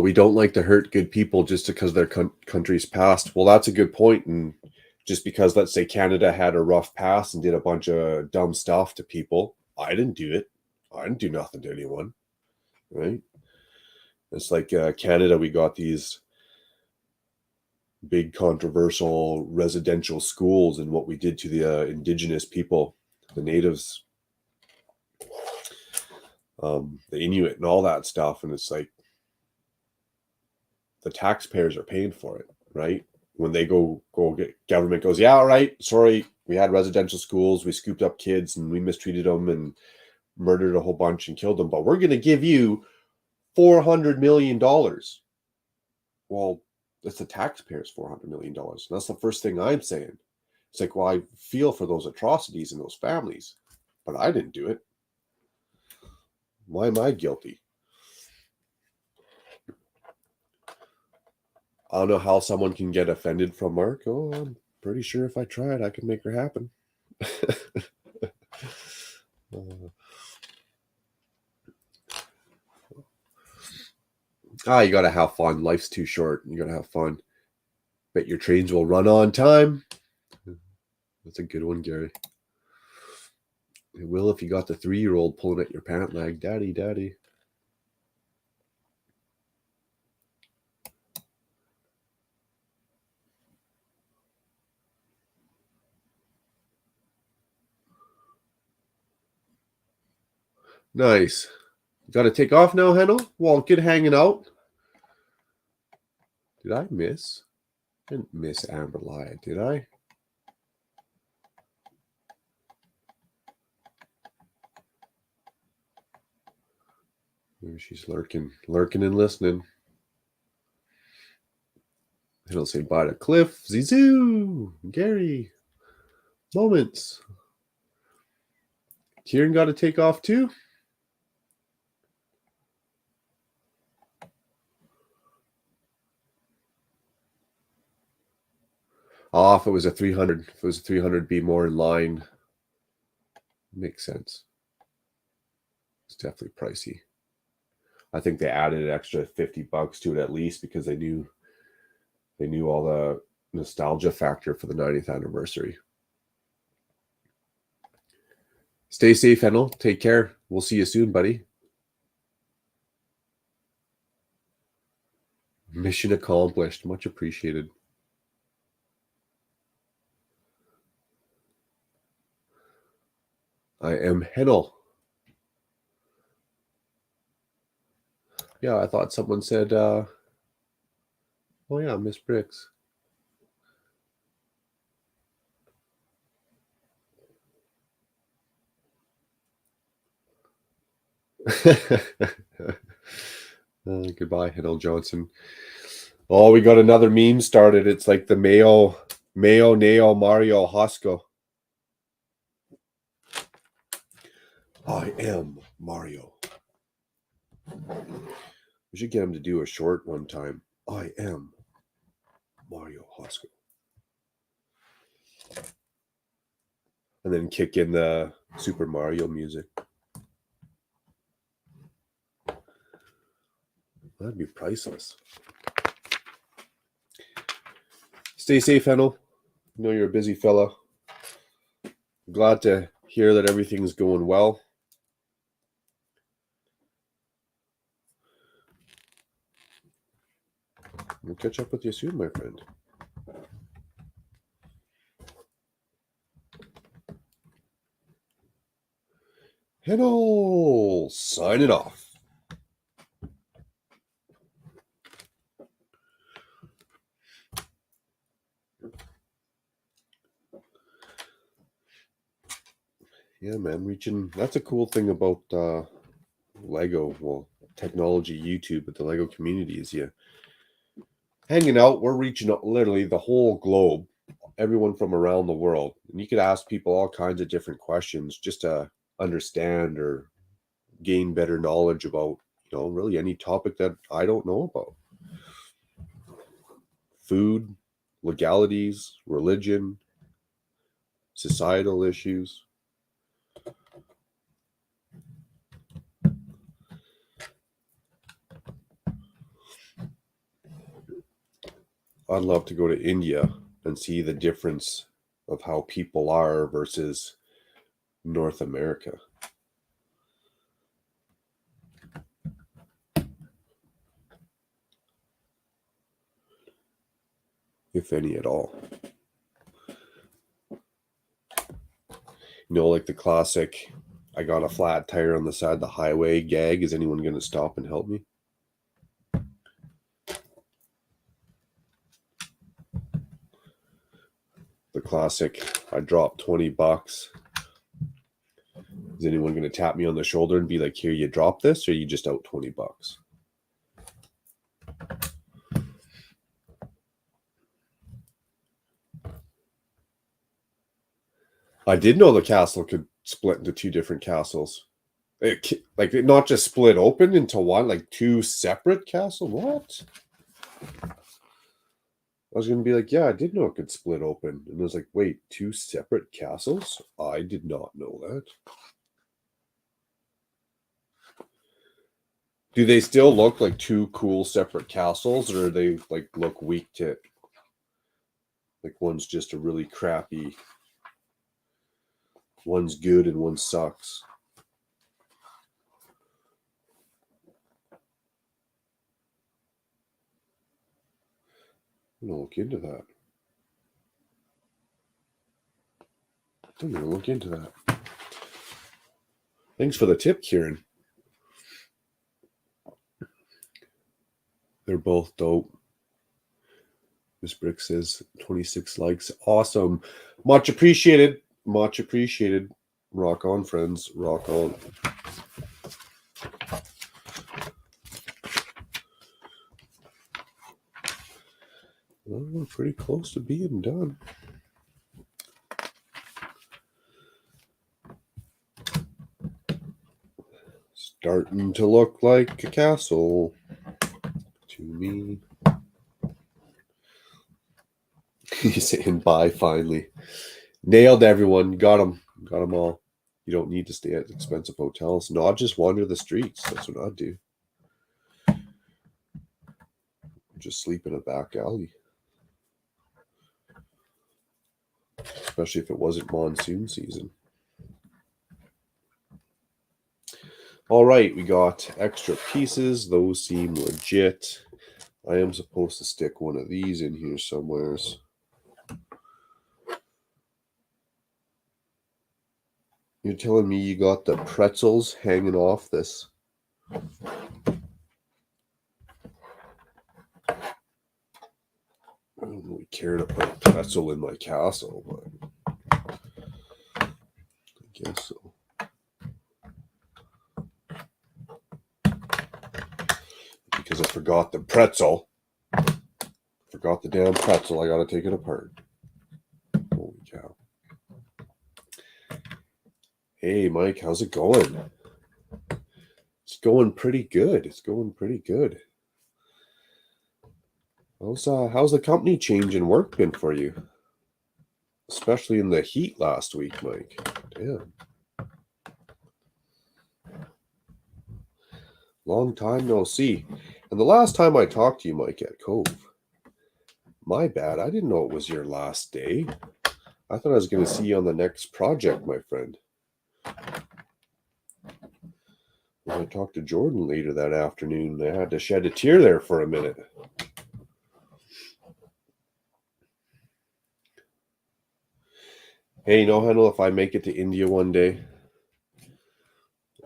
We don't like to hurt good people just because their country's past. Well, that's a good point. And just because, let's say, Canada had a rough past and did a bunch of dumb stuff to people, I didn't do it. I didn't do nothing to anyone, right? It's like Canada, we got these big controversial residential schools and what we did to the indigenous people, the natives, the Inuit and all that stuff. And it's like, the taxpayers are paying for it, right? When they go get, government goes, yeah, all right, sorry, we had residential schools, we scooped up kids and we mistreated them and murdered a whole bunch and killed them, but we're going to give you $400 million. Well, that's the taxpayers' $400 million. And that's the first thing I'm saying. It's like, well, I feel for those atrocities and those families, but I didn't do it. Why am I guilty? I don't know how someone can get offended from Mark. Oh, I'm pretty sure if I tried, I could make her happen. You got to have fun. Life's too short. You got to have fun. Bet your trains will run on time. That's a good one, Gary. It will if you got the 3-year-old pulling at your pant leg. Daddy, daddy. Nice. Got to take off now, Hennel? Well, good hanging out. Did I miss? I didn't miss Amber Lyon, did I? Maybe she's lurking and listening. Hennel say bye to Cliff, Zizou, Gary. Moments. Kieran got to take off too? Oh, if it was a 300, if it was a 300, be more in line. Makes sense. It's definitely pricey. I think they added an extra $50 to it at least because they knew all the nostalgia factor for the 90th anniversary. Stay safe, Hennel. Take care. We'll see you soon, buddy. Mission accomplished. Much appreciated. I am Hennel. Yeah, I thought someone said, oh yeah, Miss Bricks. Goodbye, Hennel Johnson. Oh, we got another meme started. It's like the Mayo Neo Mario Hosco. I am Mario. We should get him to do a short one time. I am Mario Hosco. And then kick in the Super Mario music. That'd be priceless. Stay safe, Hennel. I know you're a busy fella. Glad to hear that everything's going well. We'll catch up with you soon, my friend. Hennel, signing off. Yeah, man, reaching. That's a cool thing about Lego. Well, technology, YouTube, but the Lego community is hanging out. We're reaching out literally the whole globe, everyone from around the world. And you could ask people all kinds of different questions just to understand or gain better knowledge about, really any topic that I don't know about. Food, legalities, religion, societal issues. I'd love to go to India and see the difference of how people are versus North America. If any at all. Like the classic, I got a flat tire on the side of the highway gag. Is anyone going to stop and help me? The classic, I dropped $20. Is anyone going to tap me on the shoulder and be like, here, you drop this, or you just out $20? I did know the castle could split into two different castles. It not just split open into one, like two separate castles. What? I was going to be like, yeah, I did know it could split open. And I was like, wait, two separate castles? I did not know that. Do they still look like two cool separate castles, or do they look weak to, like one's just a really crappy One's good and one sucks. I'm gonna look into that. I'm gonna look into that. Thanks for the tip, Kieran. They're both dope. Miss Brick says 26 likes. Awesome. Much appreciated. Much appreciated. Rock on, friends. Rock on. Well, we're pretty close to being done. Starting to look like a castle to me. He's saying bye finally. Nailed everyone. Got them. Got them all. You don't need to stay at expensive hotels. No, I just wander the streets. That's what I do. Just sleep in a back alley. Especially if it wasn't monsoon season. All right, we got extra pieces. Those seem legit. I am supposed to stick one of these in here somewheres. You're telling me you got the pretzels hanging off this? I don't really care to put a pretzel in my castle, but I guess so. Because I forgot the pretzel. Forgot the damn pretzel. I gotta take it apart. Holy cow. Hey, Mike, how's it going? It's going pretty good. It's going pretty good. How's the company change in work been for you? Especially in the heat last week, Mike. Damn. Long time no see. And the last time I talked to you, Mike, at Cove, my bad. I didn't know it was your last day. I thought I was going to see you on the next project, my friend. When I talked to Jordan later that afternoon, I had to shed a tear there for a minute. Hey, Handle, if I make it to India one day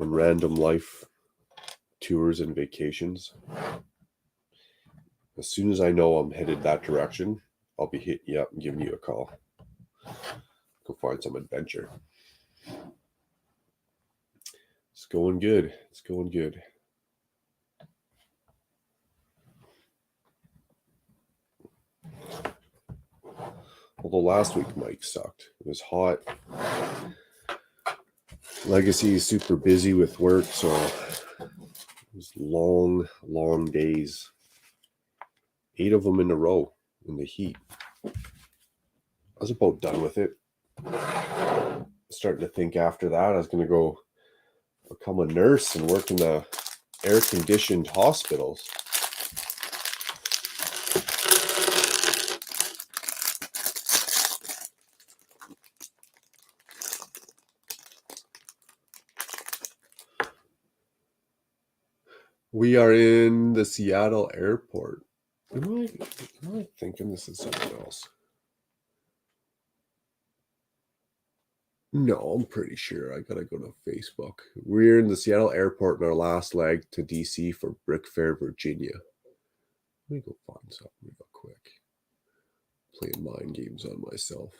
on random life tours and vacations, as soon as I know I'm headed that direction, I'll be hitting you up and giving you a call. Go find some adventure. It's going good. It's going good. Although last week Mike sucked. It was hot. Legacy is super busy with work, so it was long, long days. 8 of them in a row in the heat. I was about done with it. Starting to think after that I was going to go become a nurse and work in the air-conditioned hospitals. We are in the Seattle airport. Am I thinking this is something else? No, I'm pretty sure. I gotta go to Facebook. We're in the Seattle airport in our last leg to DC for Brick Fair, Virginia. Let me go find something real quick. Playing mind games on myself.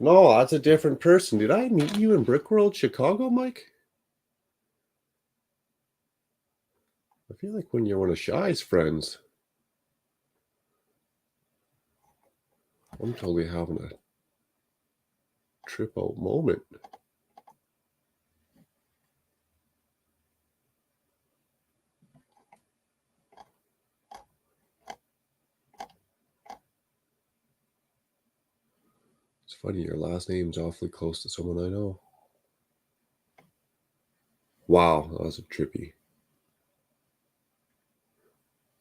No, that's a different person. Did I meet you in Brickworld, Chicago, Mike? I feel like when you're one of Shy's friends. I'm totally having a trip out moment. It's funny, your last name's awfully close to someone I know. Wow, that was trippy.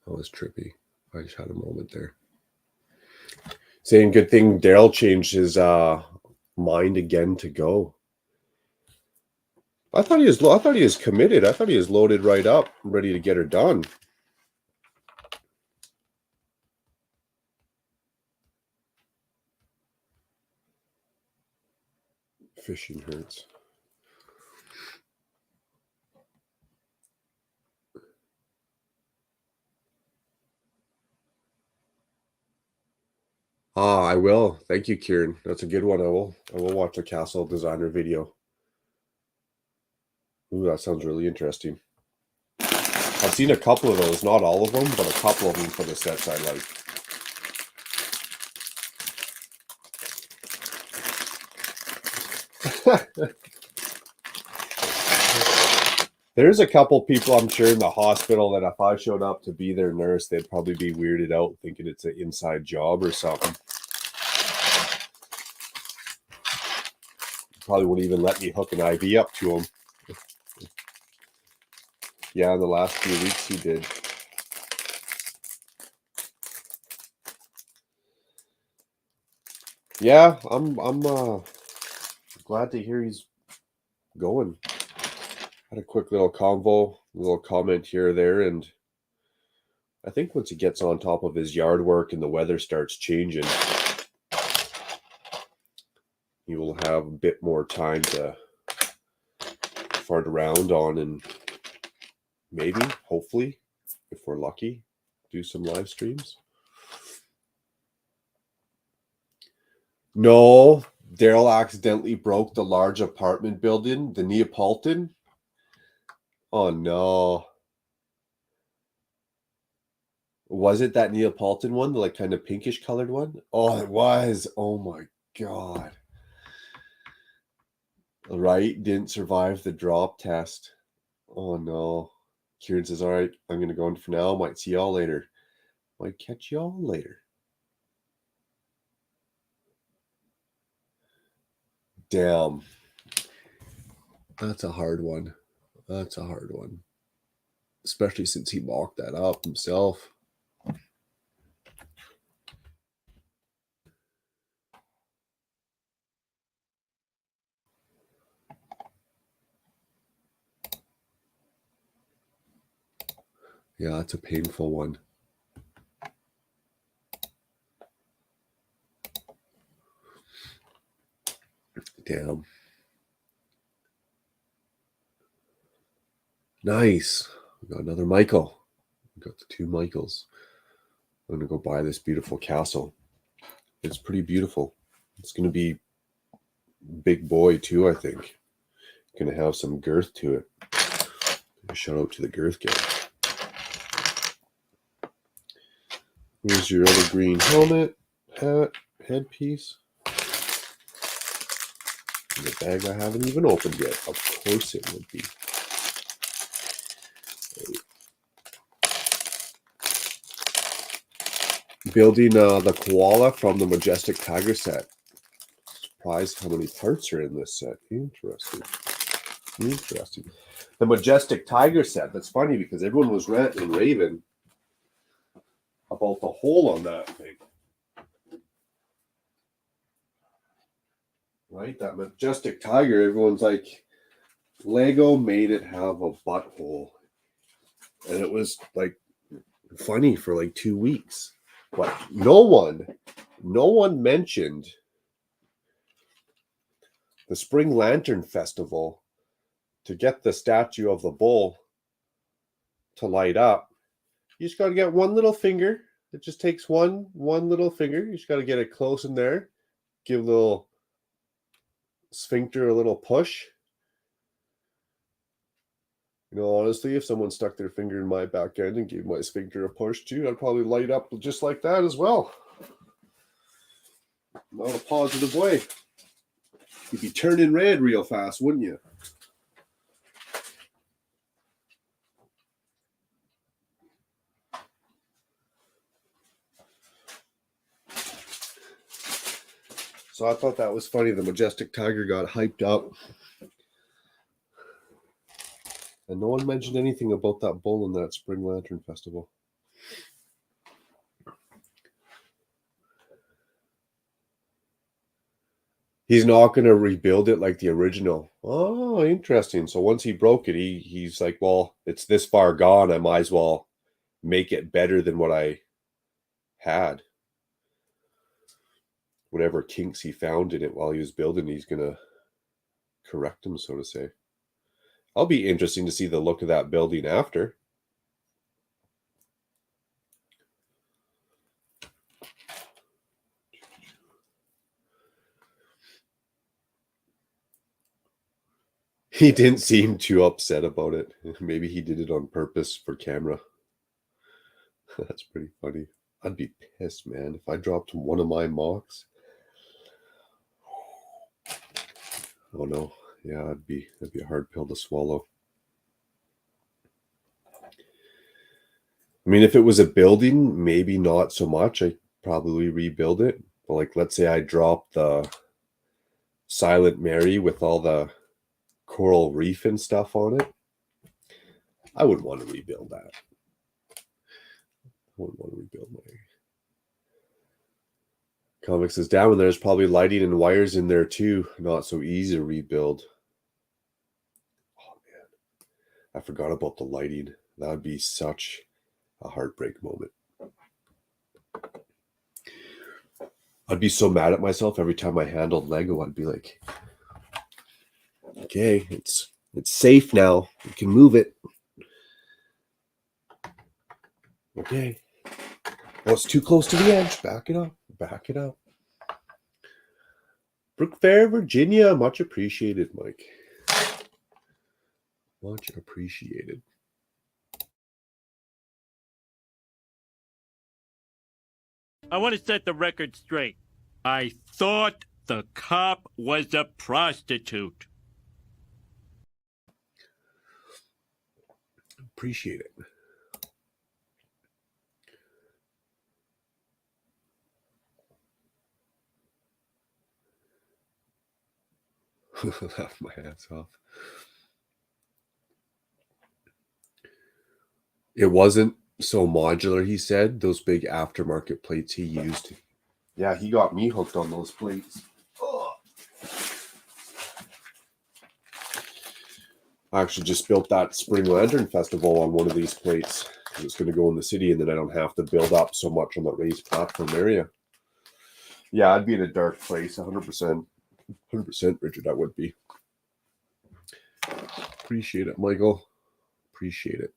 That was trippy. I just had a moment there. Saying good thing Daryl changed his mind again to go. I thought he was committed. I thought he was loaded right up, ready to get her done. Fishing hurts. I will. Thank you, Kieran. That's a good one. I will watch a castle designer video. Ooh, that sounds really interesting. I've seen a couple of those, not all of them, but a couple of them for the sets I like. There's a couple people I'm sure in the hospital that if I showed up to be their nurse, they'd probably be weirded out thinking it's an inside job or something. Probably wouldn't even let me hook an IV up to him. Yeah, in the last few weeks he did. Yeah, I'm glad to hear he's going. Had a quick little convo, a little comment here or there, and I think once he gets on top of his yard work and the weather starts changing, he will have a bit more time to fart around on and maybe, hopefully, if we're lucky, do some live streams. No, Daryl accidentally broke the large apartment building, the Neapolitan. Oh no. Was it that Neapolitan one, the like kind of pinkish colored one? Oh, it was. Oh my God. Right? Didn't survive the drop test. Oh no. Kieran says, all right, I'm going to go in for now. Might see y'all later. Might catch y'all later. Damn. That's a hard one. That's a hard one. Especially since he mocked that up himself. Yeah, that's a painful one. Damn. Nice. We got another Michael. We got the two Michaels. I'm going to go buy this beautiful castle. It's pretty beautiful. It's going to be big boy too, I think. Going to have some girth to it. Shout out to the girth gang. Here's your other green helmet, hat, headpiece. And the bag I haven't even opened yet. Of course it would be. Building the koala from the Majestic Tiger set. Surprised how many parts are in this set. Interesting. Interesting. The Majestic Tiger set. That's funny because everyone was ranting and raving about the hole on that thing. Right? That Majestic Tiger, everyone's like, Lego made it have a butthole. And it was like funny for like 2 weeks. But no one mentioned the Spring Lantern Festival to get the statue of the bull to light up. You just got to get one little finger. It just takes one little finger. You just got to get it close in there. Give a little sphincter a little push. You know, honestly, if someone stuck their finger in my back end and gave my sphincter a push too, I'd probably light up just like that as well. Not a positive way. You'd be turning red real fast, wouldn't you? So I thought that was funny. The Majestic Tiger got hyped up. And no one mentioned anything about that bull in that Spring Lantern Festival. He's not going to rebuild it like the original. Oh, interesting. So once he broke it, he's like, well, it's this far gone. I might as well make it better than what I had. Whatever kinks he found in it while he was building, he's going to correct them, so to say. I'll be interesting to see the look of that building after. He didn't seem too upset about it. Maybe he did it on purpose for camera. That's pretty funny. I'd be pissed, man, if I dropped one of my mocks. Oh no. Yeah, that'd be a hard pill to swallow. I mean, if it was a building, maybe not so much. I'd probably rebuild it. But like, let's say I dropped the Silent Mary with all the coral reef and stuff on it. I wouldn't want to rebuild that. I wouldn't want to rebuild my comics is down, and there's probably lighting and wires in there too. Not so easy to rebuild. Oh man, I forgot about the lighting. That would be such a heartbreak moment. I'd be so mad at myself every time I handled Lego. I'd be like, okay, it's safe now. You can move it. Okay. Oh, it's too close to the edge. Back it up. Back it up. Brookfair, Virginia. Much appreciated, Mike. Much appreciated. I want to set the record straight. I thought the cop was a prostitute. Appreciate it. Laugh my ass off. It wasn't so modular, he said. Those big aftermarket plates he used. Yeah, he got me hooked on those plates. Oh. I actually just built that Spring Lantern Festival on one of these plates. It's going to go in the city, and then I don't have to build up so much on the raised platform area. Yeah, I'd be in a dark place, 100%. 100%, Richard, I would be. Appreciate it, Michael. Appreciate it.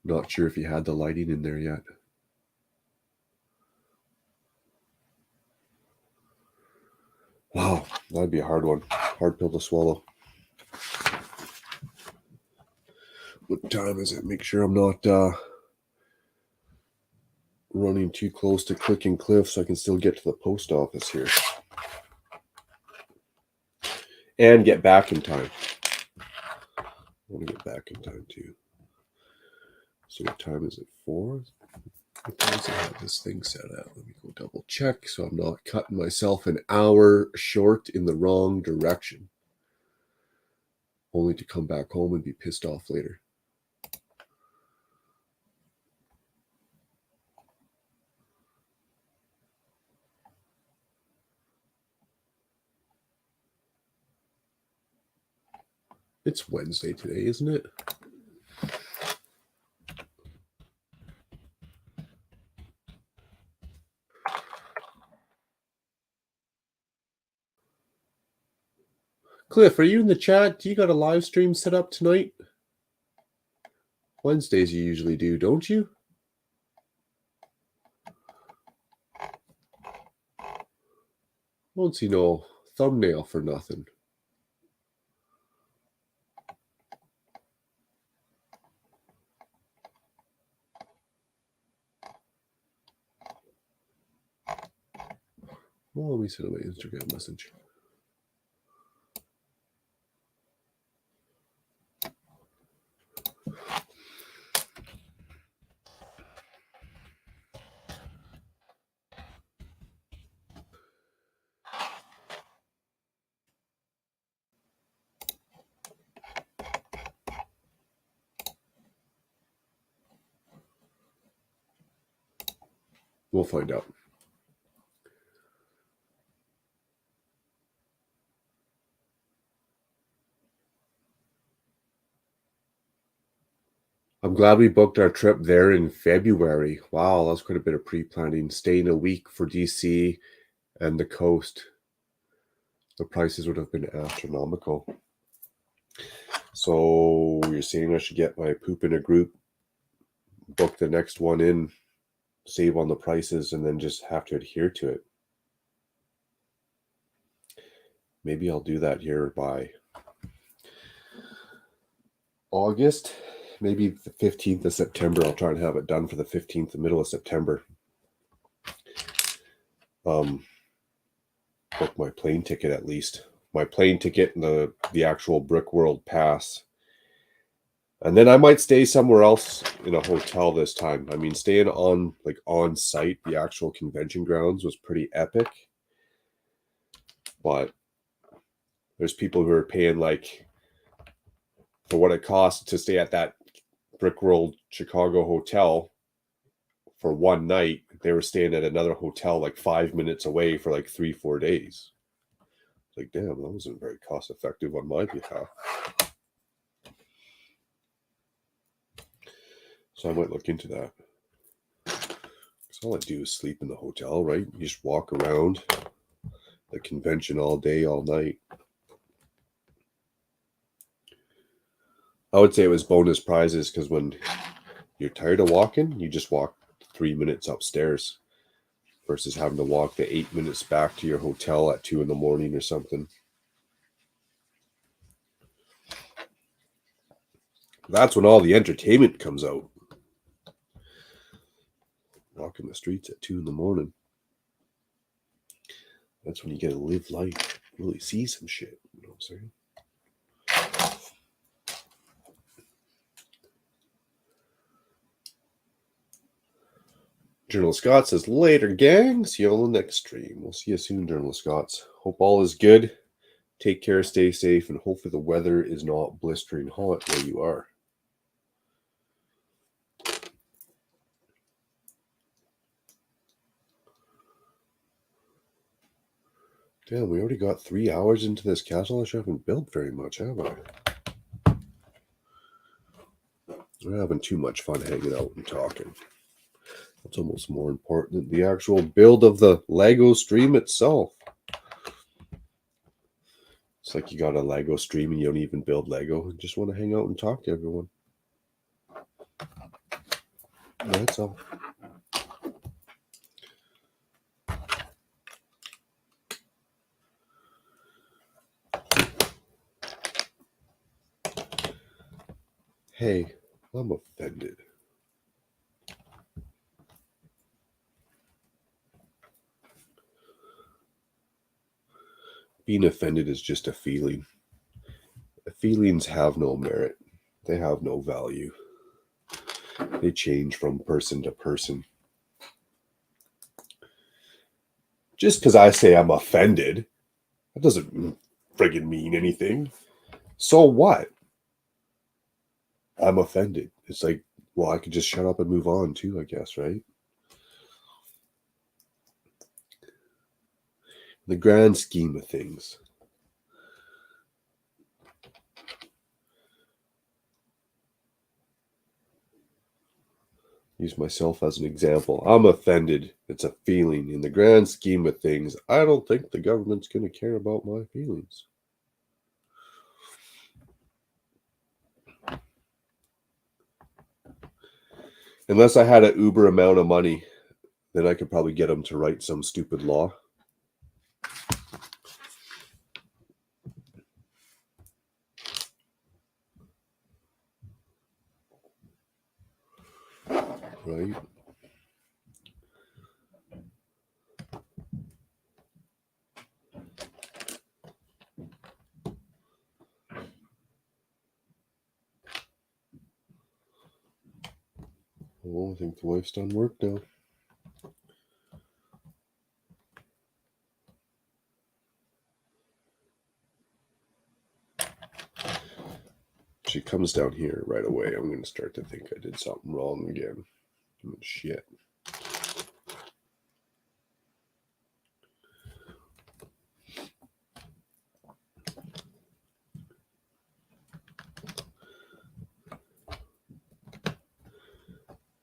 Not sure if you had the lighting in there yet. Wow, that'd be a hard one. Hard pill to swallow. What time is it? Make sure I'm not running too close to Clicking Cliff so I can still get to the post office here. And get back in time. I want to get back in time too. So what time is it? 4? What time does it have this thing set at? Let me go double check so I'm not cutting myself an hour short in the wrong direction. Only to come back home and be pissed off later. It's Wednesday today, isn't it? Cliff, are you in the chat? Do you got a live stream set up tonight? Wednesdays you usually do, don't you? Won't see no thumbnail for nothing. Well, let me send my Instagram message. We'll find out. I'm glad we booked our trip there in February. Wow, that was quite a bit of pre-planning. Staying a week for DC and the coast. The prices would have been astronomical. So you're saying I should get my poop in a group, book the next one in, save on the prices, and then just have to adhere to it. Maybe I'll do that here by August. Maybe the 15th of September. I'll try and have it done for the 15th, the middle of September. Book my plane ticket at least. My plane ticket and the actual Brick World pass. And then I might stay somewhere else in a hotel this time. I mean, staying on site, the actual convention grounds was pretty epic. But there's people who are paying for what it costs to stay at that Brick World Chicago hotel for one night. They were staying at another hotel 5 minutes away for 3-4 days. Damn, that wasn't very cost effective on my behalf. So I might look into that. Because all I do is sleep in the hotel, right? You just walk around the convention all day, all night. I would say it was bonus prizes because when you're tired of walking, you just walk 3 minutes upstairs versus having to walk the 8 minutes back to your hotel at 2 a.m. or something. That's when all the entertainment comes out. Walking the streets at 2 a.m. That's when you get to live life, really see some shit. You know what I'm saying? Journal Scott says, later, gang. See you on the next stream. We'll see you soon, Journal Scotts. Hope all is good. Take care, stay safe, and hopefully the weather is not blistering hot where you are. Damn, we already got 3 hours into this castle. I haven't built very much, have I? We're having too much fun hanging out and talking. That's almost more important than the actual build of the Lego stream itself. It's like you got a Lego stream and you don't even build Lego. You just want to hang out and talk to everyone. That's all. Hey, I'm offended. Being offended is just a feeling. Feelings have no merit. They have no value. They change from person to person. Just because I say I'm offended, that doesn't friggin' mean anything. So what? I'm offended. It's well, I could just shut up and move on too, I guess, right? The grand scheme of things. Use myself as an example. I'm offended. It's a feeling. In the grand scheme of things, I don't think the government's going to care about my feelings. Unless I had an uber amount of money, then I could probably get them to write some stupid law. Right? Well, I think the wife's done work now. She comes down here right away. I'm going to start to think I did something wrong again. Shit.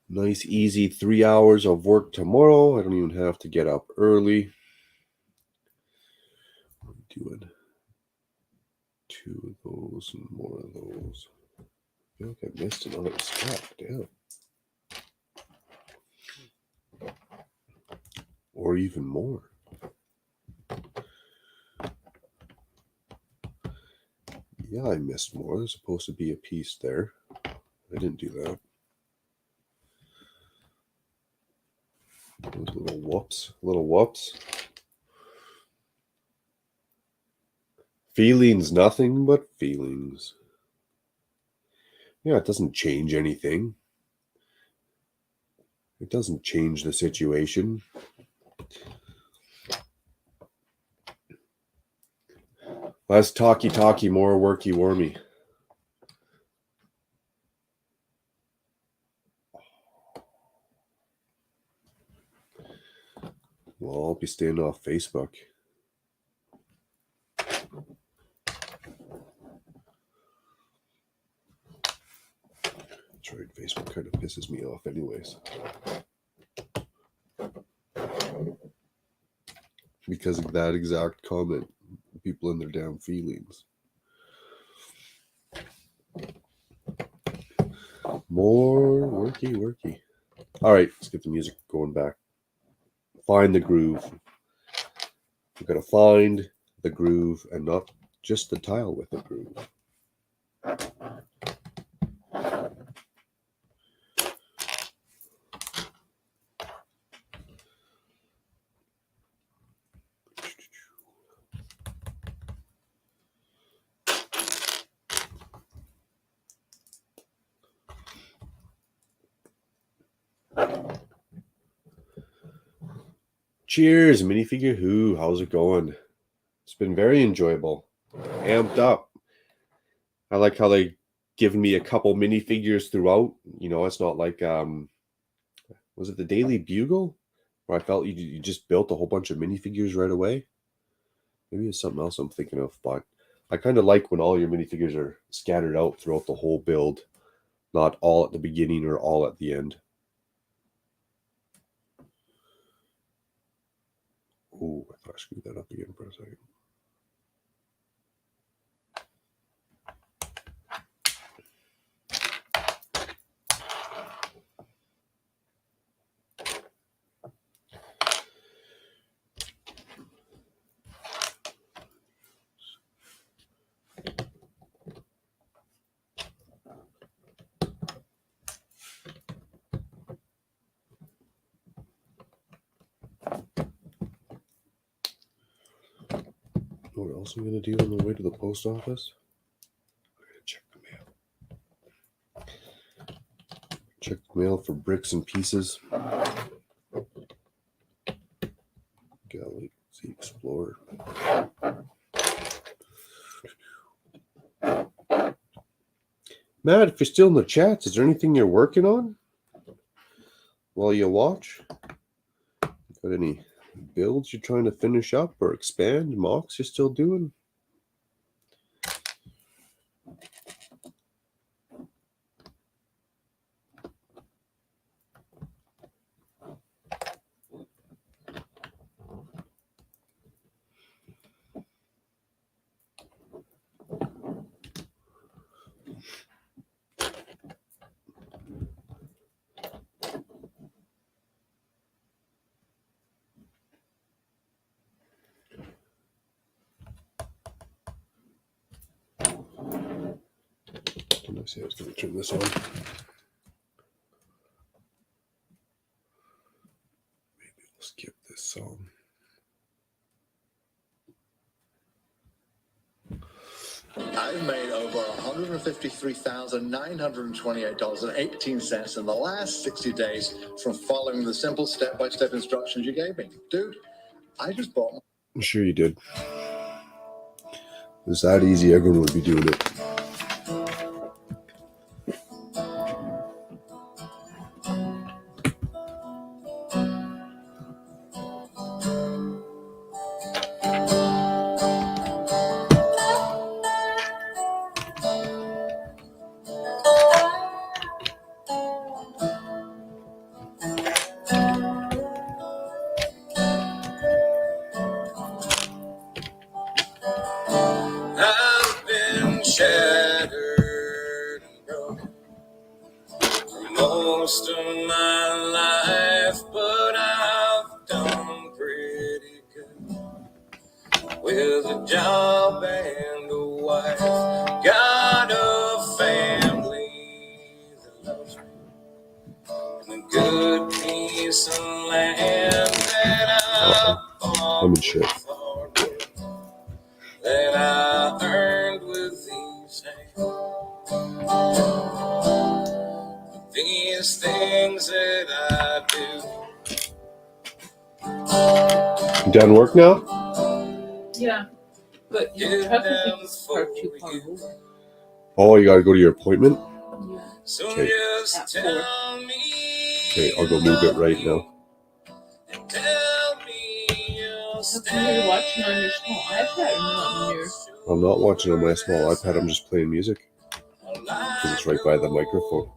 Nice, easy 3 hours of work tomorrow. I don't even have to get up early. I'm doing 2 of those and more of those. I feel like I missed another step. Damn. Or even more. Yeah, I missed more. There's supposed to be a piece there. I didn't do that. Those little whoops. Little whoops. Feelings, nothing but feelings. Yeah, it doesn't change anything. It doesn't change the situation. Less talky, more wormy. Well, I'll be staying off Facebook. That's right, Facebook kind of pisses me off anyways. Because of that exact comment. People in their damn feelings. More worky. All right, let's get the music going back. Find the groove. We've got to find the groove and not just the tile with the groove. Cheers, minifigure who? How's it going? It's been very enjoyable. Amped up. I like how they given me a couple minifigures throughout. You know, it's not like was it the Daily Bugle? Where I felt you just built a whole bunch of minifigures right away. Maybe it's something else I'm thinking of, but I kind of like when all your minifigures are scattered out throughout the whole build, not all at the beginning or all at the end. Oh, I thought I screwed that up again for a second. What else I'm going to do on the way to the post office? I'm going to check the mail. Check the mail for bricks and pieces. Galaxy Explorer. Matt, if you're still in the chats, is there anything you're working on while you watch? Got any builds you're trying to finish up or expand? Mocks you're still doing? Didn't I say I was going to turn this on? I've made over $153,928.18 in the last 60 days from following the simple step-by-step instructions you gave me. Dude, I just bought... I'm sure you did. If it was that easy, everyone would be doing it. I've been shattered and broken most of my life, but I've done pretty good with a job and a wife. Got a family that loves me and a good piece of land that I'm in shit. that I earned with these hands. These things that I do. You done work now? Yeah. But you have to take this part too far over. Oh, you gotta go to your appointment? Yeah. So Okay. just tell me. Okay, I'll go move it right now. Tell me you'll You're watching on your small iPad, not on your... I'm not watching on my small iPad, I'm just playing music. Because it's right by the microphone.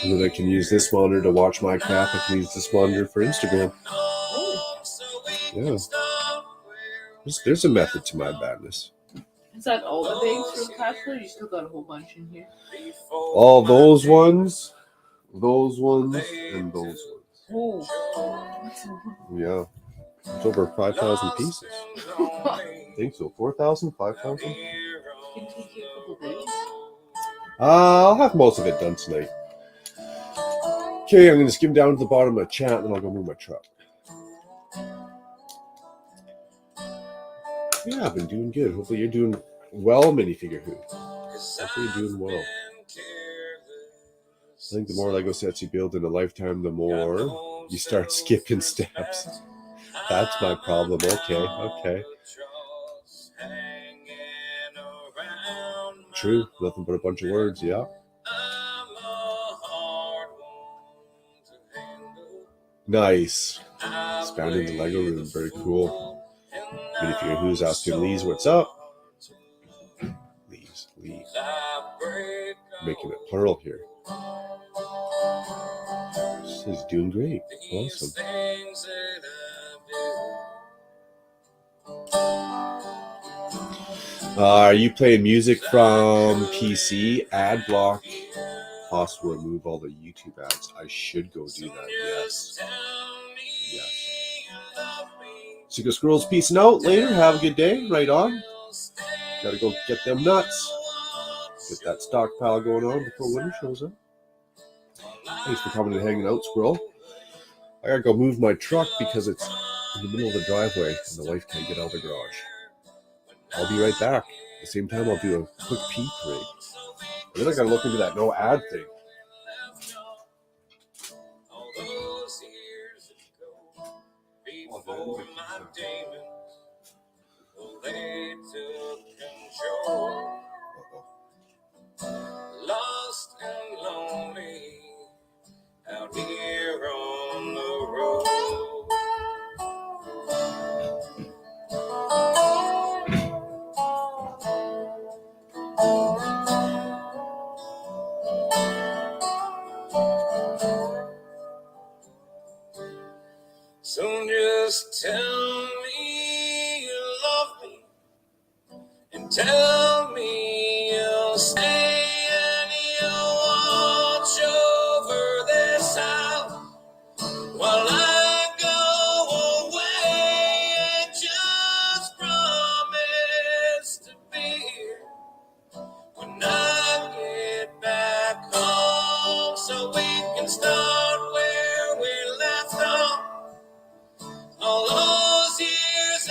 And then I can use this monitor to watch my crap. I can use this monitor for Instagram. Yeah. There's a method to my badness. Is that all the bags from Costco? You still got a whole bunch in here. All those ones, and those ones. Oh. Yeah. It's over 5,000 pieces. I think so. 4,000? 5,000? Can take you a couple days. I'll have most of it done tonight. Okay, I'm going to skim down to the bottom of the chat and then I'll go move my truck. Yeah, I've been doing good. Hopefully you're doing well, minifigure who. Hopefully you're doing well. I think the more Lego sets you build in a lifetime, the more you start skipping steps. That's my problem. Okay. True. Nothing but a bunch of words, yeah. Nice. Expanding the Lego room. Very cool. Minifigure who's asking Lee's what's up? Lee. Making it plural here. She's doing great. Awesome. Are you playing music from PC? Ad block. Possible remove all the YouTube ads. I should go do that. Yes. Secret Squirrels, peace out later. Have a good day. Right on. Gotta go get them nuts. Get that stockpile going on before winter shows up. Thanks for coming and hanging out, Squirrel. I gotta go move my truck because it's in the middle of the driveway and the wife can't get out of the garage. I'll be right back. At the same time, I'll do a quick pee break. And then I gotta look into that no ad thing. Lost and lonely out here on the road. So just tell me you love me and tell me you'll stay and you'll watch over this house while I go away. And just promise to be here when I get back home so we can start where we left off. All those years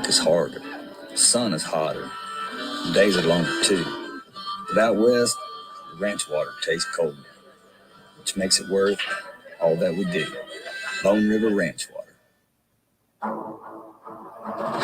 Work is harder. The sun is hotter. The days are longer too. But out west, the ranch water tastes colder, which makes it worth all that we do. Bone River Ranch Water.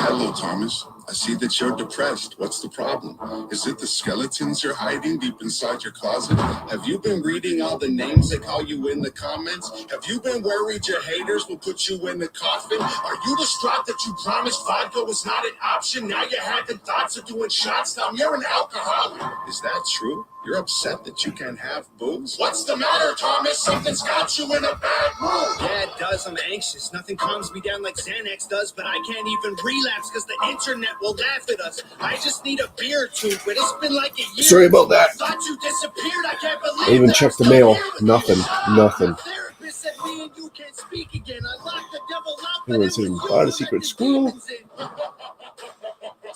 Hello, Thomas. I see that you're depressed. What's the problem? Is it the skeletons you're hiding deep inside your closet? Have you been reading all the names they call you in the comments? Have you been worried your haters will put you in the coffin? Are you distraught that you promised vodka was not an option? Now you're having thoughts of doing shots. Now you're an alcoholic. Is that true? You're upset that you can't have booze? What's the matter, Thomas? Something's got you in a bad mood. Yeah, it does. I'm anxious. Nothing calms me down like Xanax does, but I can't even relapse because the internet will laugh at us. I just need a beer or two, but it's been like a year. Sorry about that. I thought you disappeared. I can't believe I even that checked the I'm still mail. here with Nothing. you. Nothing. My therapist said me and you can't speak again. I locked the devil out, but Everyone's it saying, was you bought a who secret let the squirrel. demons in.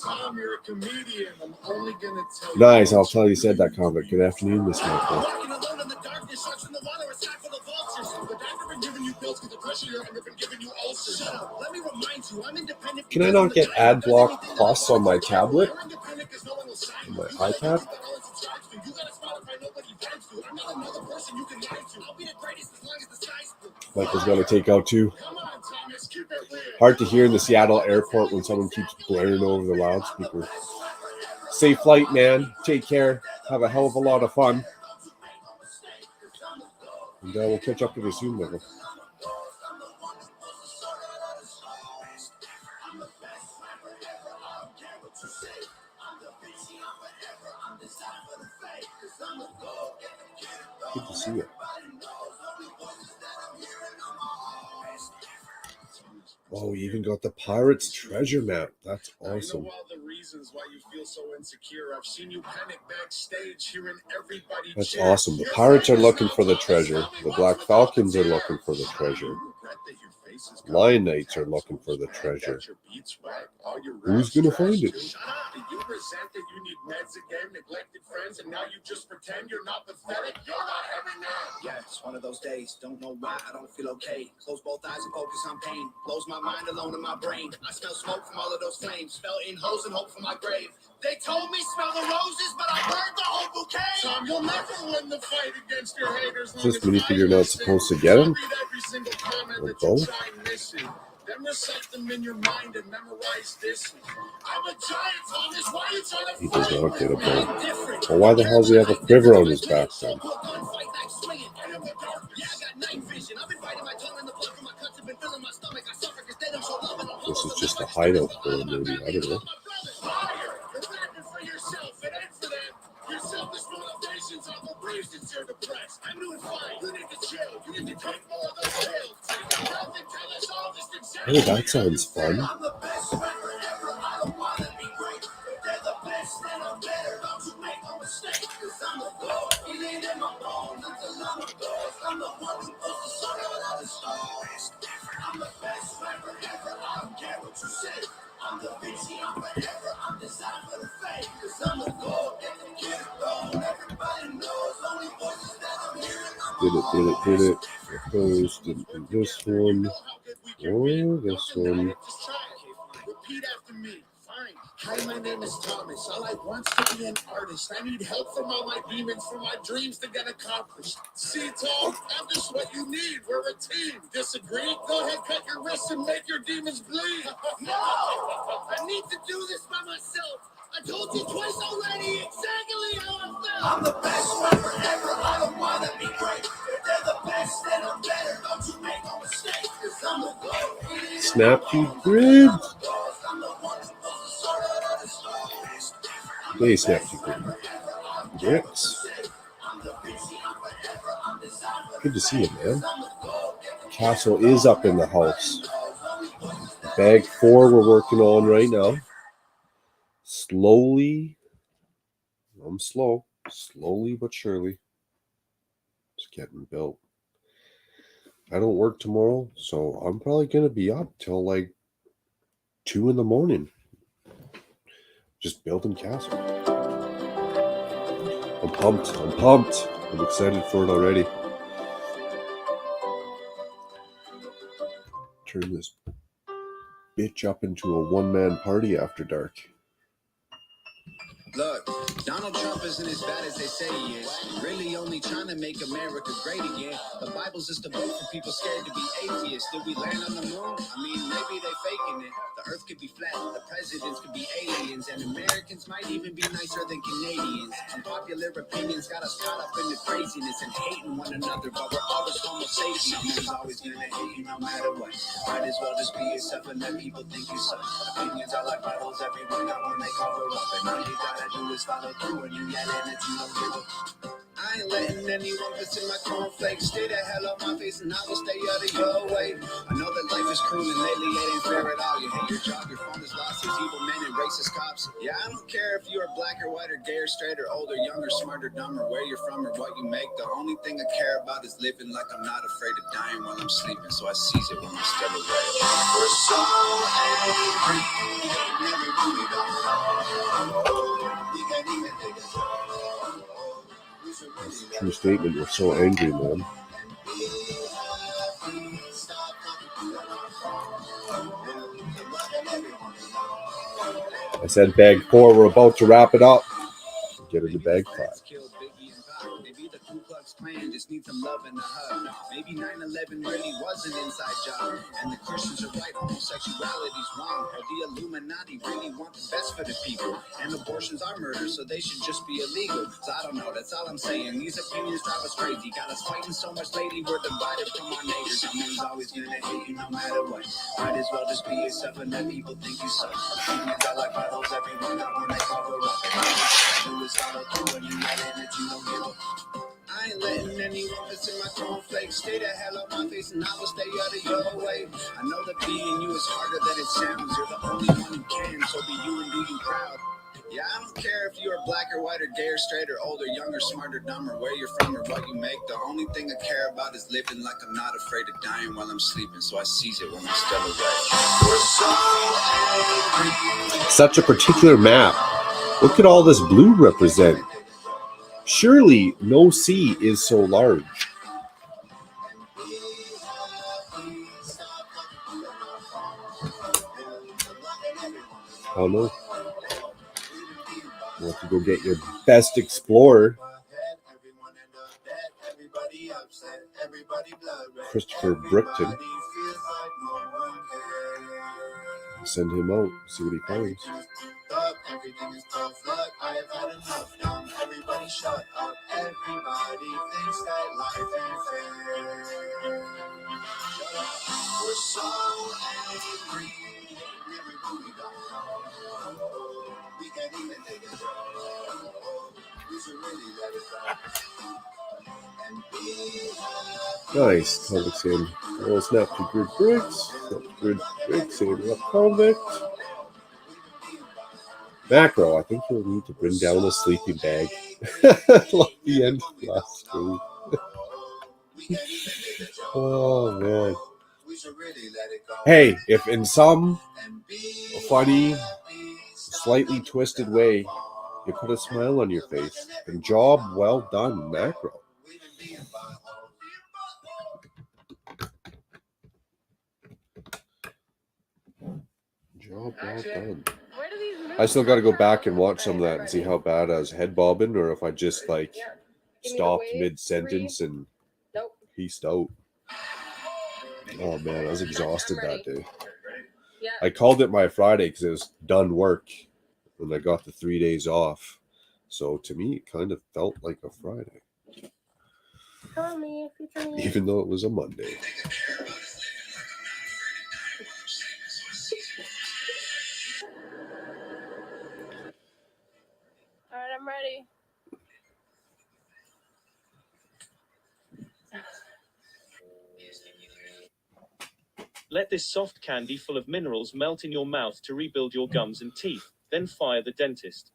Tom, you're a comedian. I'm only gonna tell you. Nice. I'll tell you said that comment. Good afternoon, Miss Michael. Walking alone in the darkness, searching the water, a sack full of vultures. The doctor been giving you pills because the pressure you're under been giving you ulcers. Shut up. Let me remind you, I'm independent. Can I not get ad block plus on my tablet? On my iPad? Michael's got to take out too. Hard to hear in the Seattle airport when someone keeps blaring over the loudspeaker. Safe flight, man. Take care. Have a hell of a lot of fun. And we'll catch up with you soon, Michael. Good to see you. Oh, you even got the Pirates treasure map. That's awesome. I know all the reasons why you feel so insecure. I've seen you panic backstage, hearing everybody That's cheer. awesome. The Pirates are looking for the treasure. The Black Falcons are looking for the treasure. Lion Knights are looking for the treasure. Who's going to find it? Shut up. Do you resent that you need meds again, neglected friends, and now you just pretend you're not pathetic? You're not having that. Yeah, it's one of those days. Don't know why I don't feel okay. Close both eyes and focus on pain. Blows my mind alone in my brain. I smell smoke from all of those flames. Fell in holes and hope for my grave. They told me smell the roses, but I burned the whole bouquet. Tom, you'll never win the fight against your haters. Is this when you think you're not supposed to get them? Every single comment Or that you both? try missing. Then recite them in your mind and memorize this. I'm a giant, Thomas. Why are you trying to He does fight not get a with me? bow. Well, why the hell does he have a quiver on his back then? This is just a hideout for him, maybe. I don't know. Your selfish motivations are the reasons you're depressed. I knew it fine. You need to chill. You need to take more of those pills. Take your health and tell us all this Oh, that sounds fun. I'm the best rapper ever. I don't want to be great. If they're the best, then I'm better. Don't you make no mistake. Cause I'm the gold. It ain't in my bones until I'm a ghost. I'm the one who puts the sun out of the stars. I'm the best rapper ever. I don't care what you say. I'm the bitchy, I'm forever. I'm designed for the fame. Cause I'm the gold. Get it wrong. Everybody knows. Only voices that I'm hearing. Did it. Opposed. Didn't do this one. Or this one. Repeat after me. Fine. Hi, my name is Thomas. All I want to be an artist. I need help from all my demons for my dreams to get accomplished. See, Tom, I'm just what you need. We're a team. Disagree? Go ahead, cut your wrists and make your demons bleed. No! I need to do this by myself. I told you twice already exactly how I felt. I'm the best rapper ever. I don't want to be great. If they're the best, then I'm better. Don't you make no mistake. Cause I'm the goat. Snap you grids. They snapped you grids. Bricks. Good to see you, man. Castle is up in the house. Bag 4 we're working on right now. Slowly. I'm slow. Slowly but surely. It's getting built. I don't work tomorrow, so I'm probably going to be up till like 2 in the morning. Just building castle. I'm pumped. I'm excited for it already. Turn this bitch up into a one-man party after dark. Look, Donald Trump isn't as bad as they say he is. Really only trying to make America great again. The Bible's just a book for people scared to be atheists. Did we land on the moon? I mean, maybe they faking it. The earth could be flat, the presidents could be aliens, and Americans might even be nicer than Canadians. Unpopular opinions got us caught up in the craziness and hating one another, but we're all just homo sapiens. Someone's always gonna hate you no matter what. Might as well just be yourself and let people think you suck. Opinions are like bottles, everyone got one they cover up, and all you gotta do is follow through when you yelling at you don't give a. I ain't letting anyone piss in my cornflakes. Stay the hell out my face and I will stay out of your way. I know that life is cruel and lately it ain't fair at all. You hate your job, your phone is lost, these evil men and racist cops. Yeah, I don't care if you're black or white or gay or straight or old or young or smart or dumb or where you're from or what you make. The only thing I care about is living like I'm not afraid of dying while I'm sleeping, so I seize it when I'm still awake. We're so angry, everybody don't know. We can't even take a joke. True statement. We're so angry, man. I said bag 4. We're about to wrap it up. Get into bag 5. Maybe the Ku Klux Klan just needs some love and a hug. Maybe 9/11 really was an inside job, and the Christians are right, homosexuality's wrong. Or the Illuminati really want the best for the people, and abortions are murder, so they should just be illegal. So I don't know, that's all I'm saying. These opinions drive us crazy. Got us fighting so much lately, we're divided from our neighbors. Someone's always gonna hate you no matter what. Might as well just be yourself and let people think you suck. Opinions are like bottles, everyone got one they cover up. And all you gotta do is follow through when you yelling that you don't give a. I ain't letting anyone piss in my cornflakes. Stay the hell out my face and I will stay out of your way. I know that being you is harder than it sounds. You're the only one who can, so be you and do you proud. Yeah, I don't care if you're black or white or gay or straight or old or young or smart or dumb or where you're from or what you make. The only thing I care about is living like I'm not afraid of dying while I'm sleeping, so I seize it when I'm still awake. We're so angry. Such a particular map. What could all this blue represent? Surely no sea is so large. I don't know. You'll have to go get your best explorer, Christopher Brookton. Send him out, see what he finds. Everything is tough luck. I have had enough. Now everybody shut up. Everybody thinks that life ain't fair. Shut up. We're so angry. Everybody don't know. We can't even take a joke. We should really let it go. And be Nice. Convict saying, well, snap to grid bricks. Snap to grid bricks. Saying, up convict. Macro, I think you'll need to bring down a sleeping bag. Like the end of last stream. Oh, man. Hey, if in some funny, slightly twisted way you put a smile on your face, then job well done, Macro. Job well done. I still got to go back and watch some of that and see how bad I was head bobbing, or if I just like stopped mid-sentence and peaced out. Oh man, I was exhausted that day. I called it my Friday because it was done work and I got the 3 days off. So to me, it kind of felt like a Friday. Even though it was a Monday. All right, I'm ready. Let this soft candy full of minerals melt in your mouth to rebuild your gums and teeth, then fire the dentist.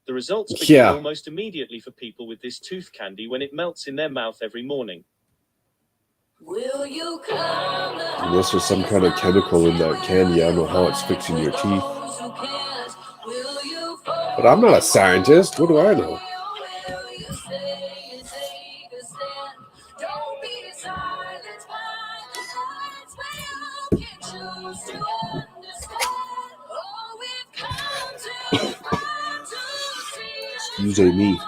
The results begin almost immediately for people with this tooth candy when it melts in their mouth every morning. Will you come Unless there's some kind of chemical in that candy, I don't know how it's fixing your teeth. But I'm not a scientist. What do I know? Don't be silent, choose to understand. Use a me.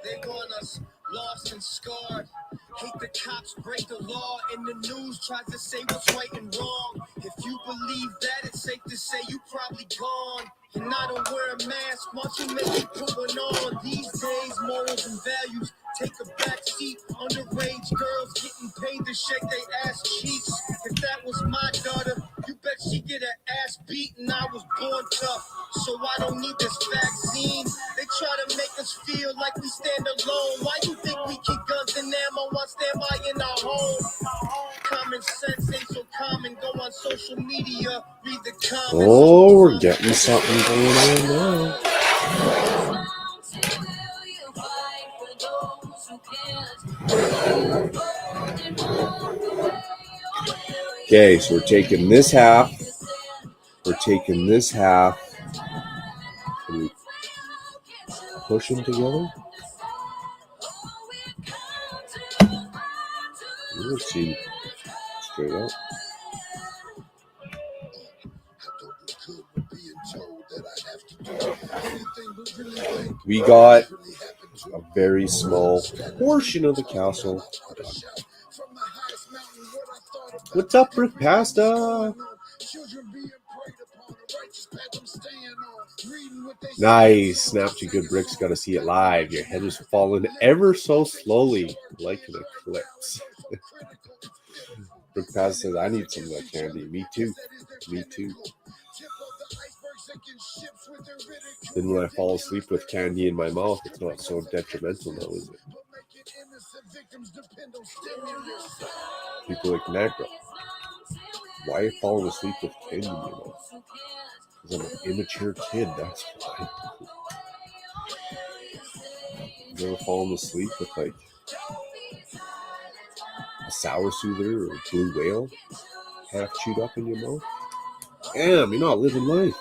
They want us lost and scarred. Hate the cops break the law, and the news tries to say what's right and wrong. If you believe that, it's safe to say you probably gone. And I don't wear a mask, once you make me put one on. These days, morals and values take a back seat. Underage girls getting paid to shake their ass cheeks. If that was my daughter, you bet she get her ass beat, and I was born tough, so I don't need this vaccine. They try to make us feel like we stand alone. Why you think we keep guns and ammo on standby in our home? Common sense ain't so common. Go on social media, read the comments. Oh, we're getting something going on now. Okay, so we're taking this half. We're taking this half. Can we push them together? Let's see. Straight up. We got a very small portion of the castle done. What's up, Brick Pasta? Nice. Snapped you good bricks. Got to see it live. Your head is falling ever so slowly, like an eclipse. Brick Pasta says, I need some of that candy. Me too. Me too. Then when I fall asleep with candy in my mouth, it's not so detrimental now, is it? People like Nagro. Why are you falling asleep with candy in your mouth? Because I'm an immature kid, that's why. You ever fallen asleep with like a sour soother or a blue whale half chewed up in your mouth? Damn, you're not living life.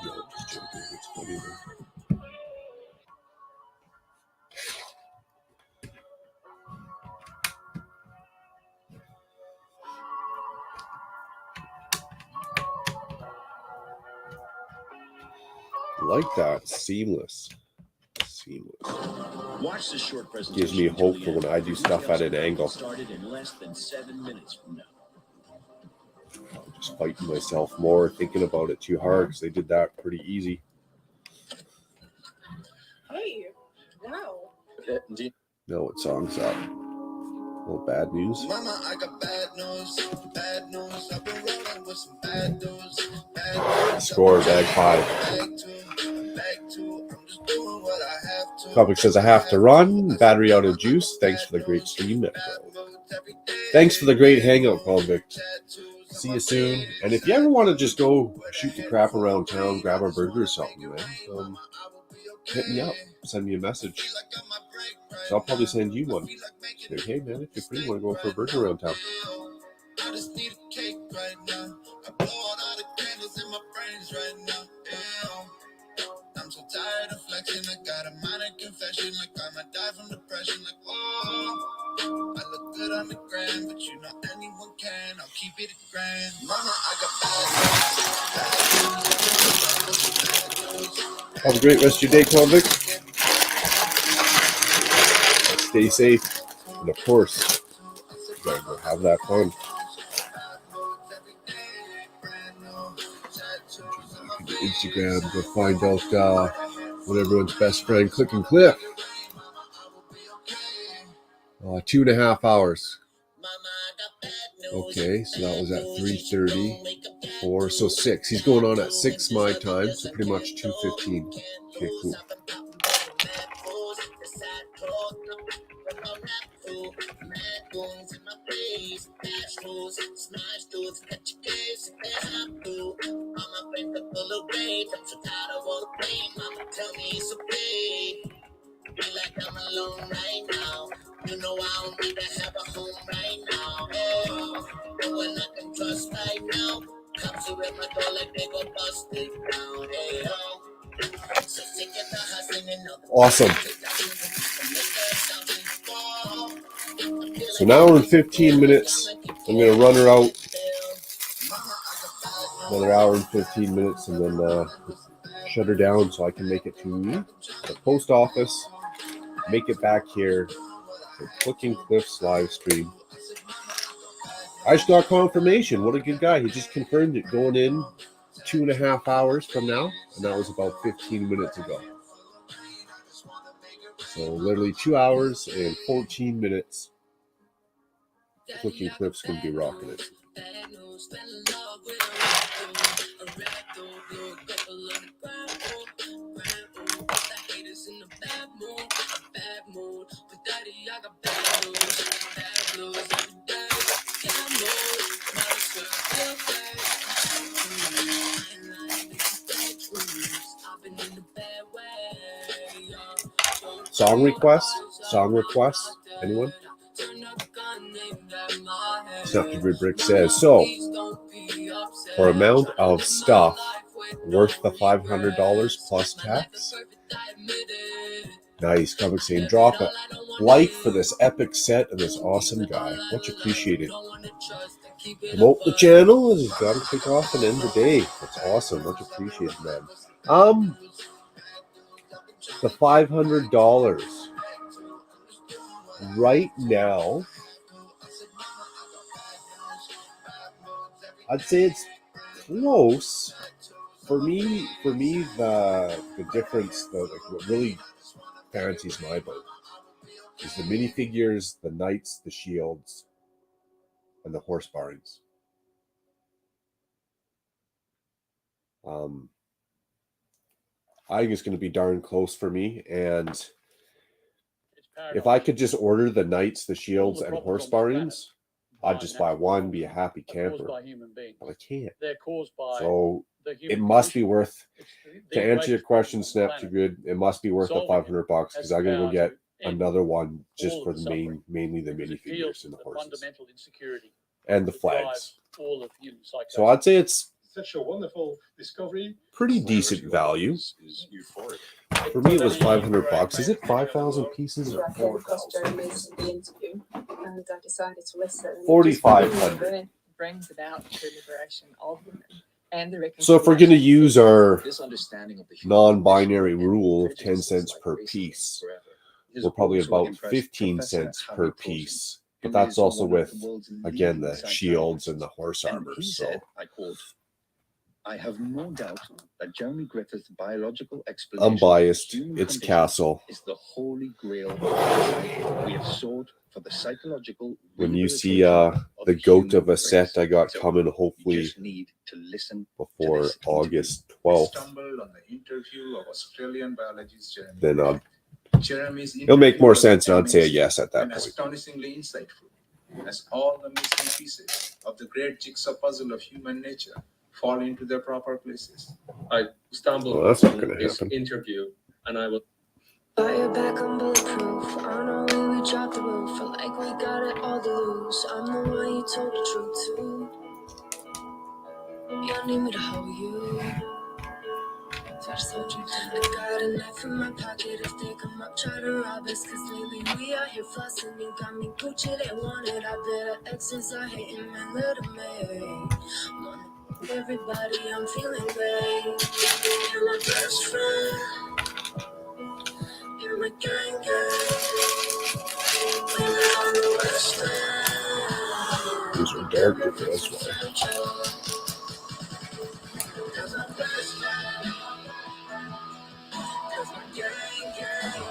No, I'm just joking. It's funny though. Like that. Seamless. Watch the short presentation. Gives me hope for when I do stuff at an angle. Started in less than 7 minutes from now. I'm just fighting myself more, thinking about it too hard because they did that pretty easy. Hey, wow. No, what song's up? Oh, bad news. Mama, I got bad news. Bad news. I've been rolling with some bad news. Bad news. Score, bag 5. Public says I have to run. Battery out of juice. Thanks for the great stream. Thanks for the great hangout, Convict. See you soon. And if you ever want to just go shoot the crap around town, grab a burger or something, man, hit me up. Send me a message. So I'll probably send you one. Say, hey, man, if you're free, want to go for a burger around town. I just need a cake right now. I blow out all the candles in my brains right now. I'm so tired of flexing. I got a minor confession. Like I might die from depression. Like, oh, I look good on the gram, but you know anyone can. I'll keep it a grand. Mama, I got bad. Have a great rest of your day, Convict. Stay safe. And of course, you gotta go have that fun. Instagram, go find out what everyone's best friend Click and Cliff. 2.5 hours. Okay, so that was at 3:30, 4, so 6. He's going on at 6 my time, so pretty much 2:15. Okay, cool. Like I'm alone right now. You know I don't need to have a home right now. Oh, no one I can trust right now. Cops are at my door like they go bust it down. Hey, oh. So sick of the hustling and Awesome. So now we're in 15 minutes. I'm going to run her out. another hour and 15 minutes, and then shut her down so I can make it to the post office, make it back here for Clicking Cliff's live stream. I just got confirmation. What a good guy. He just confirmed it going in 2.5 hours from now, and that was about 15 minutes ago. So literally 2 hours and 14 minutes. Clicking Cliff's going to be rocking it. Song requests? Anyone? Snap Brick says, so, for amount of stuff worth the $500 plus tax? Nice, coming saying, drop a like for this epic set and this awesome guy. Much appreciated. Promote the channel and he's got to kick off and end the day. That's awesome. Much appreciated, man. The $500 right now, I'd say it's close. For me, the difference, what really fancies my boat is the minifigures, the knights, the shields, and the horse barns. I think it's going to be darn close for me, and if I could just order the knights, the shields, and horse barns, I'd just buy one, be a happy camper. But I can't. So it must be worth, to answer your question, Snap Too Good, it must be worth the $500 because I'm going to go get another one just for the mainly the minifigures and the horses and the flags. So I'd say it's such a wonderful discovery. Pretty decent value. For me, it was $500. Is it 5,000 pieces or 4,000? And I decided to listen. 4,500. Brings about the liberation of women and the So if we're going to use our non-binary rule of 10 cents per piece, we're probably about 15 cents per piece. But that's also with, again, the shields and the horse armor. So I quote, I have no doubt that Jeremy Griffith's biological explanation unbiased, it's Castle. Is the holy grail we have sought for the psychological. When you see the goat of a set I got coming, hopefully before August 12th, then it'll make more sense, and I'd say a yes at that point. Astonishingly insightful, as all the missing pieces of the great jigsaw puzzle of human nature fall into their proper places. I stumbled on this interview, and I would. Fire back, I'm bulletproof. On our way, we dropped the roof. Feel like we got it all to lose. I'm the one you told the truth to. You need me to hold you. So I just hold you. I got a knife in my pocket. If they come up, try to rob us. Cause lately we out here flossing. You got me Gucci, they want it. I bet our exes are hating, man, little me. Everybody, I'm feeling great. You're my best friend. You're my gang gang. We live on the west end. These are darker for this one. That's my best friend. That's my gang gang.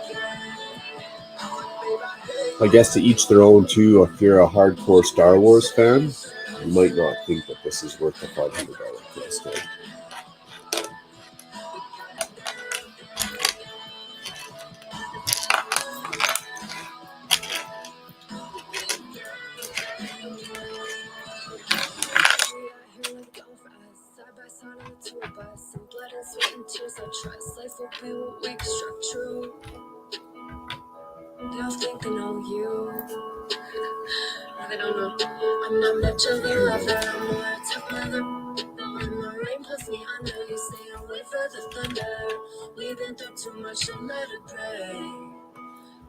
I guess to each their own too. If you're a hardcore Star Wars fan, you might not think that this is worth the $500 price tag. They don't think they know you. They don't know. I'm not much of a lover. I'm more a tough mother. When the rain puts me under, you stay away for the thunder. We've been through too much to let it break.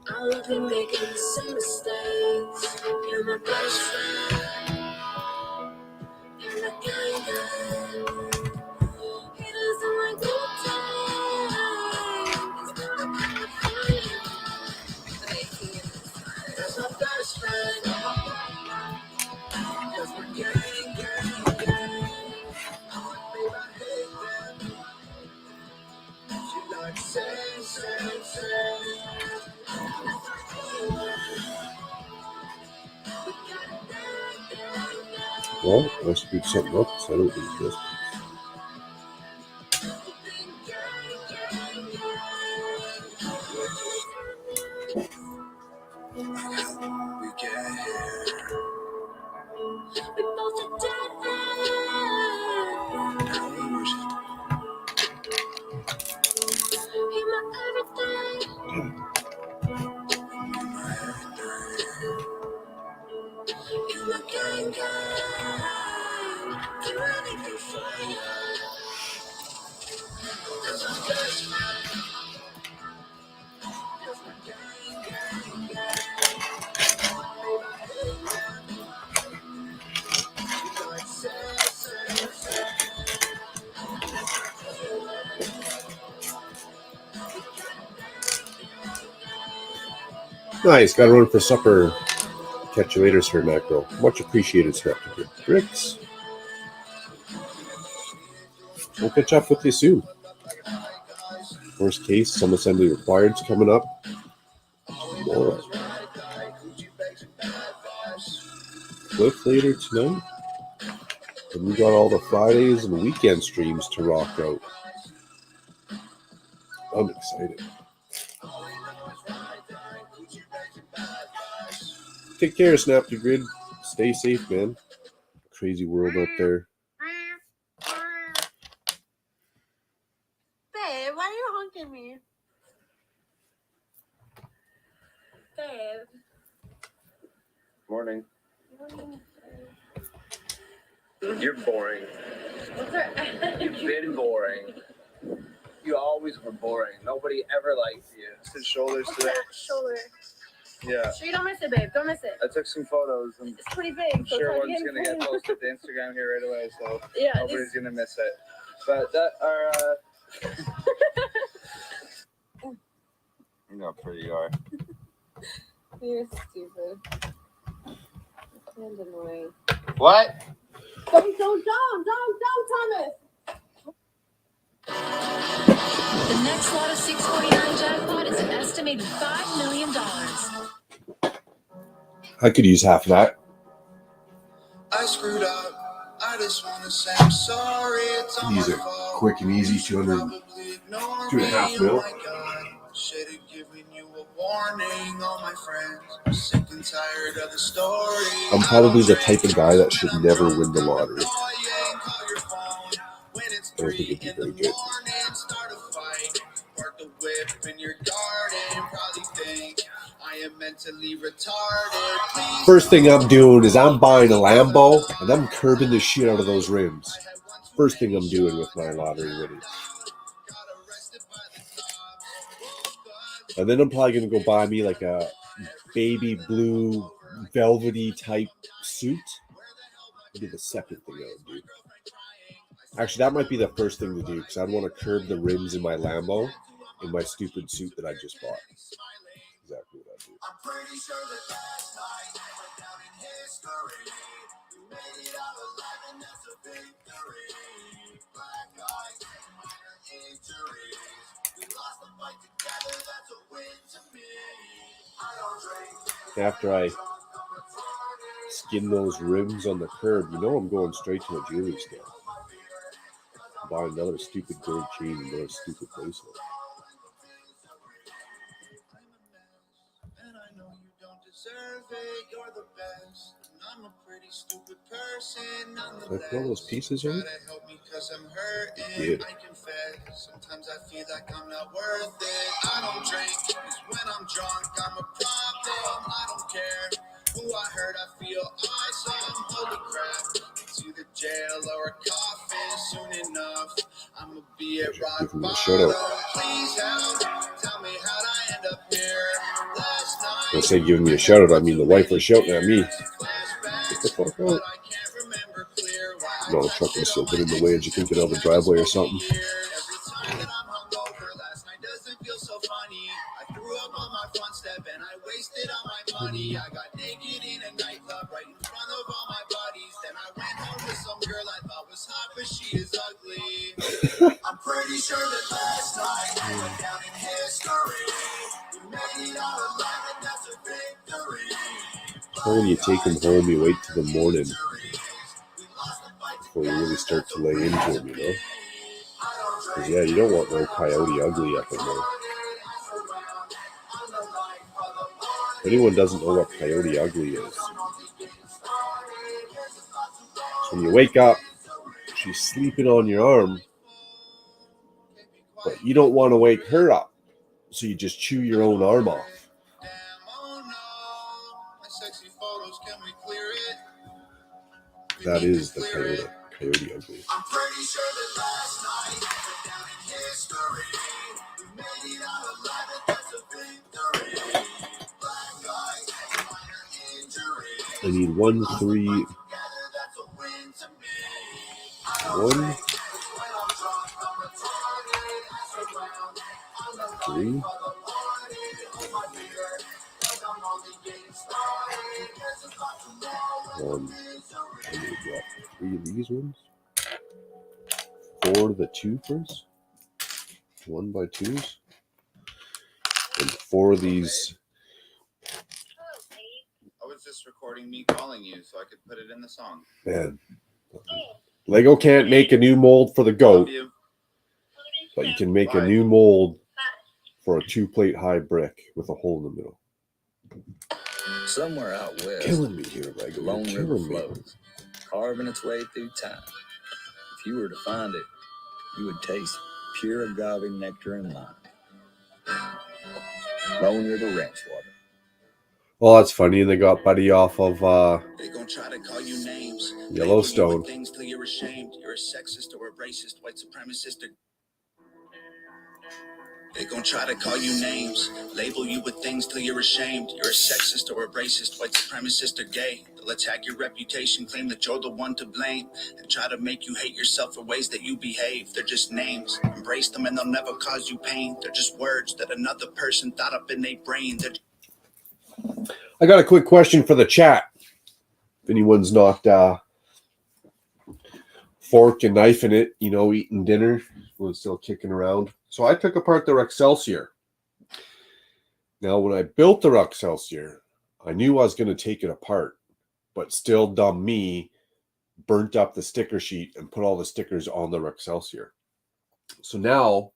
I won't be making the same mistakes. You're my best friend. You're my gang gang. Well, I should do something else. I don't need this. We get here. We both are dead ends. You're my everything. You're my gang gang. Do anything for you. That's my best friend. That's my gang gang. Nice. Got to run for supper. Catch you later, Sir Macro. Much appreciated, Snapchat. Bricks. We'll catch up with you soon. Worst case, some assembly required's coming up tomorrow. Cliff later tonight. And we got all the Fridays and weekend streams to rock out. I'm excited. Take care, Snap to Grid. Stay safe, man. Crazy world out there. Babe, why are you honking me? Babe. Morning. You're boring. You've been boring. You always were boring. Nobody ever liked you. His shoulders What's today. that shoulder? Yeah. Sure you don't miss it, babe. Don't miss it. I took some photos and It's pretty big. I'm so sure it's one's hard gonna get posted to Instagram here right away, so yeah, nobody's gonna miss it. But that are you know how pretty you are. You're stupid. And annoying. What? Don't, Thomas! The next lot of 649 jackpot is an estimated $5 million. I could use half of that. I screwed up. I just want to say I'm sorry. It's all These my are fault. quick and easy, 2.5 mil. Should have given you a warning, all my friends. I'm sick and tired of the story. I'm probably the type of guy that should never win the lottery. I don't think it'd be very good. Start a fight. Park the whip in your garden. Probably think I am mentally retarded. First thing I'm doing is I'm buying a Lambo and I'm curbing the shit out of those rims. First thing I'm doing with my lottery winnings. And then I'm probably going to go buy me like a baby blue velvety type suit. That'd be the second thing I would do. Actually, that might be the first thing to do because I'd want to curb the rims in my Lambo in my stupid suit that I just bought. Exactly what I'd do. I'm pretty sure that last night went down in history. You made it out alive and that's a victory. Black eyes and minor injuries. We lost the fight together, that's a win to me. I don't drink. After I skin those rims on the curb, you know I'm going straight to a jewelry store. Buy another stupid gold chain and another stupid bracelet. And I know you don't deserve it, you're the best. And I'm a pretty stupid person. Did I throw those pieces in? Help me cause I'm hurting. Did. I confess. Sometimes I feel like I'm not worth it. I don't drink, cause when I'm drunk, I'm a problem. I don't care who I hurt, I feel awesome. Holy crap. To the jail or a coffin soon enough. I'ma be at rock bottom. Please help. Tell me how'd I end up here last night. When I say giving me a shout out, I mean the wife was shouting at me. Get the fuck out. No, the truck was so good in the way. Did you think it out of the driveway or something? So funny. I threw up on my front step and I wasted all my money. I got naked in a nightclub right in front of all my buddies. Then I went home with some girl I thought was hot, but she is ugly. I'm pretty sure that last night went down in history. We made it all alive and that's a victory. When you take them home, you wait till the morning. before you really start to lay into them, you know? Because, yeah, you don't want no coyote ugly up in there. If anyone doesn't know what coyote ugly is, when you wake up, she's sleeping on your arm, but you don't want to wake her up, so you just chew your own arm off. That is the coyote ugly. I'm pretty sure that last night went down in history. We made it out alive, and that's a victory. Black guy, minor injury. I need 1, 3, 1, 3. I need what? 3 of these ones. 4 of the 2 first. 1 by 2s. And 4 of these. I was just recording me calling you so I could put it in the song. Man. Lego can't make a new mold for the goat, but you can make a new mold for a 2-plate high brick with a hole in the middle. Somewhere out west, Killing me here, Lego. the Lone River flows, carving its way through time. If you were to find it, you would taste pure agave nectar and lime. Lone River ranch water. Well, that's funny. And they got Buddy off of They gon' try to call you names. Yellowstone. Things till you're ashamed. You're a sexist or a racist, white supremacist. They gon' try to call you names, label you with things till you're ashamed. You're a sexist or a racist, white supremacist or gay. They'll attack your reputation, claim that you're the one to blame, and try to make you hate yourself for ways that you behave. They're just names, embrace them and they'll never cause you pain. They're just words that another person thought up in their brain. I got a quick question for the chat. If anyone's not fork and knifing it, you know, eating dinner, was still kicking around. So I took apart the Excelsior. Now, when I built the Excelsior, I knew I was going to take it apart, but still dumb me burnt up the sticker sheet and put all the stickers on the Excelsior. So now,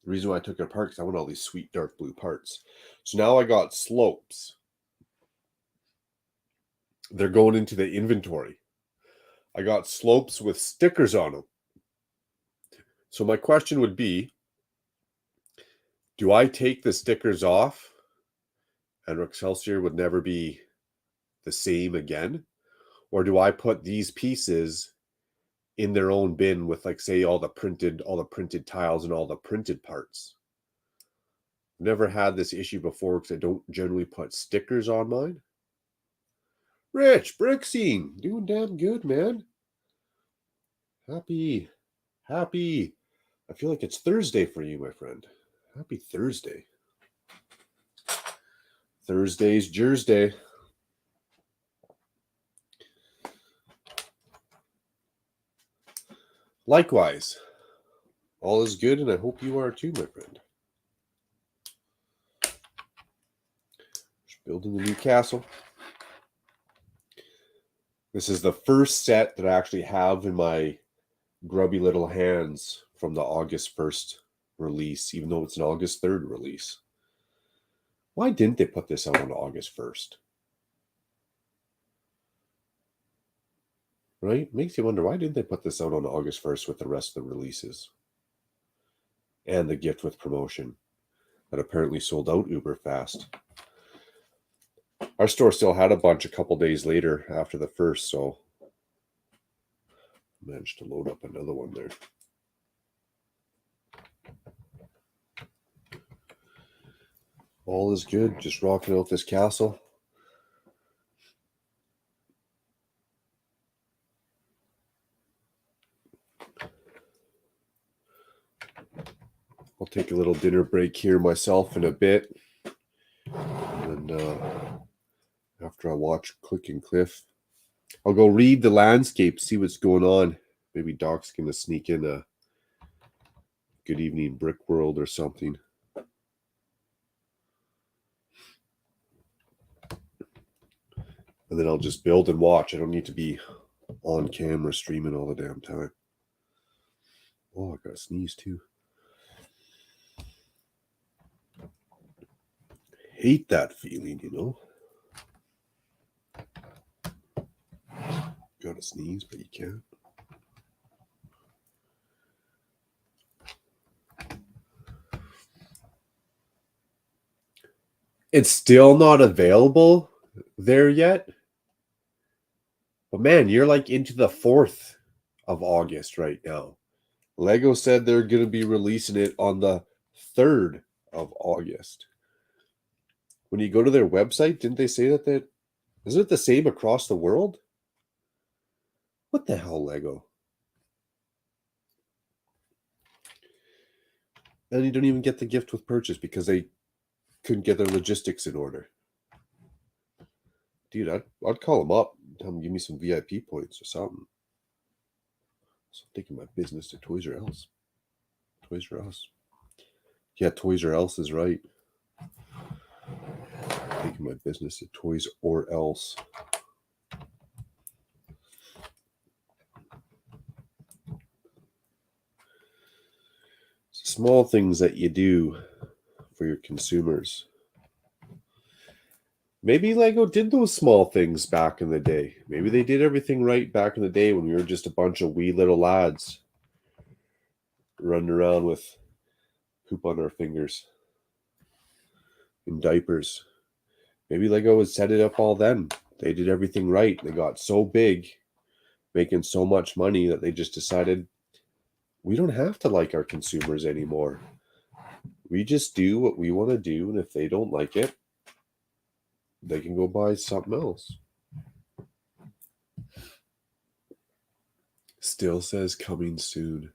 the reason why I took it apart is I want all these sweet dark blue parts. So now I got slopes. They're going into the inventory. I got slopes with stickers on them. So my question would be, do I take the stickers off and Excelsior would never be the same again? Or do I put these pieces in their own bin with, like, say, all the printed tiles and all the printed parts? I've never had this issue before because I don't generally put stickers on mine. Rich, brick scene, doing damn good, man. Happy. I feel like it's Thursday for you, my friend. Happy Thursday. Thursday's Jersey. Likewise, all is good, and I hope you are too, my friend. Just building the new castle. This is the first set that I actually have in my grubby little hands from the August 1st release, even though it's an August 3rd release. Why didn't they put this out on August 1st? Right? Makes you wonder, why didn't they put this out on August 1st with the rest of the releases? And the gift with promotion that apparently sold out uber fast. Our store still had a bunch a couple days later after the first, so I managed to load up another one there. All is good, just rocking out this castle. I'll take a little dinner break here myself in a bit. And after I watch Click and Cliff, I'll go read the landscape, see what's going on. Maybe Doc's going to sneak in a Good Evening Brick World or something. And then I'll just build and watch. I don't need to be on camera streaming all the damn time. Oh, I gotta sneeze too. Hate that feeling, you know. Gotta sneeze, but you can't. It's still not available there yet. But man, you're like into the 4th of August right now. Lego said they're going to be releasing it on the 3rd of August. When you go to their website, didn't they say that isn't it the same across the world? What the hell, Lego? And you don't even get the gift with purchase because they couldn't get their logistics in order. Dude, I'd call them up and tell them give me some VIP points or something. So I'm taking my business to Toys R Us. Toys R Us. Yeah, Toys R Us is right. Taking my business to Toys or Else. Small things that you do for your consumers. Maybe Lego did those small things back in the day. Maybe they did everything right back in the day when we were just a bunch of wee little lads running around with poop on our fingers in diapers. Maybe Lego had set it up all then. They did everything right. They got so big, making so much money that they just decided we don't have to like our consumers anymore. We just do what we want to do, and if they don't like it, they can go buy something else. Still says coming soon.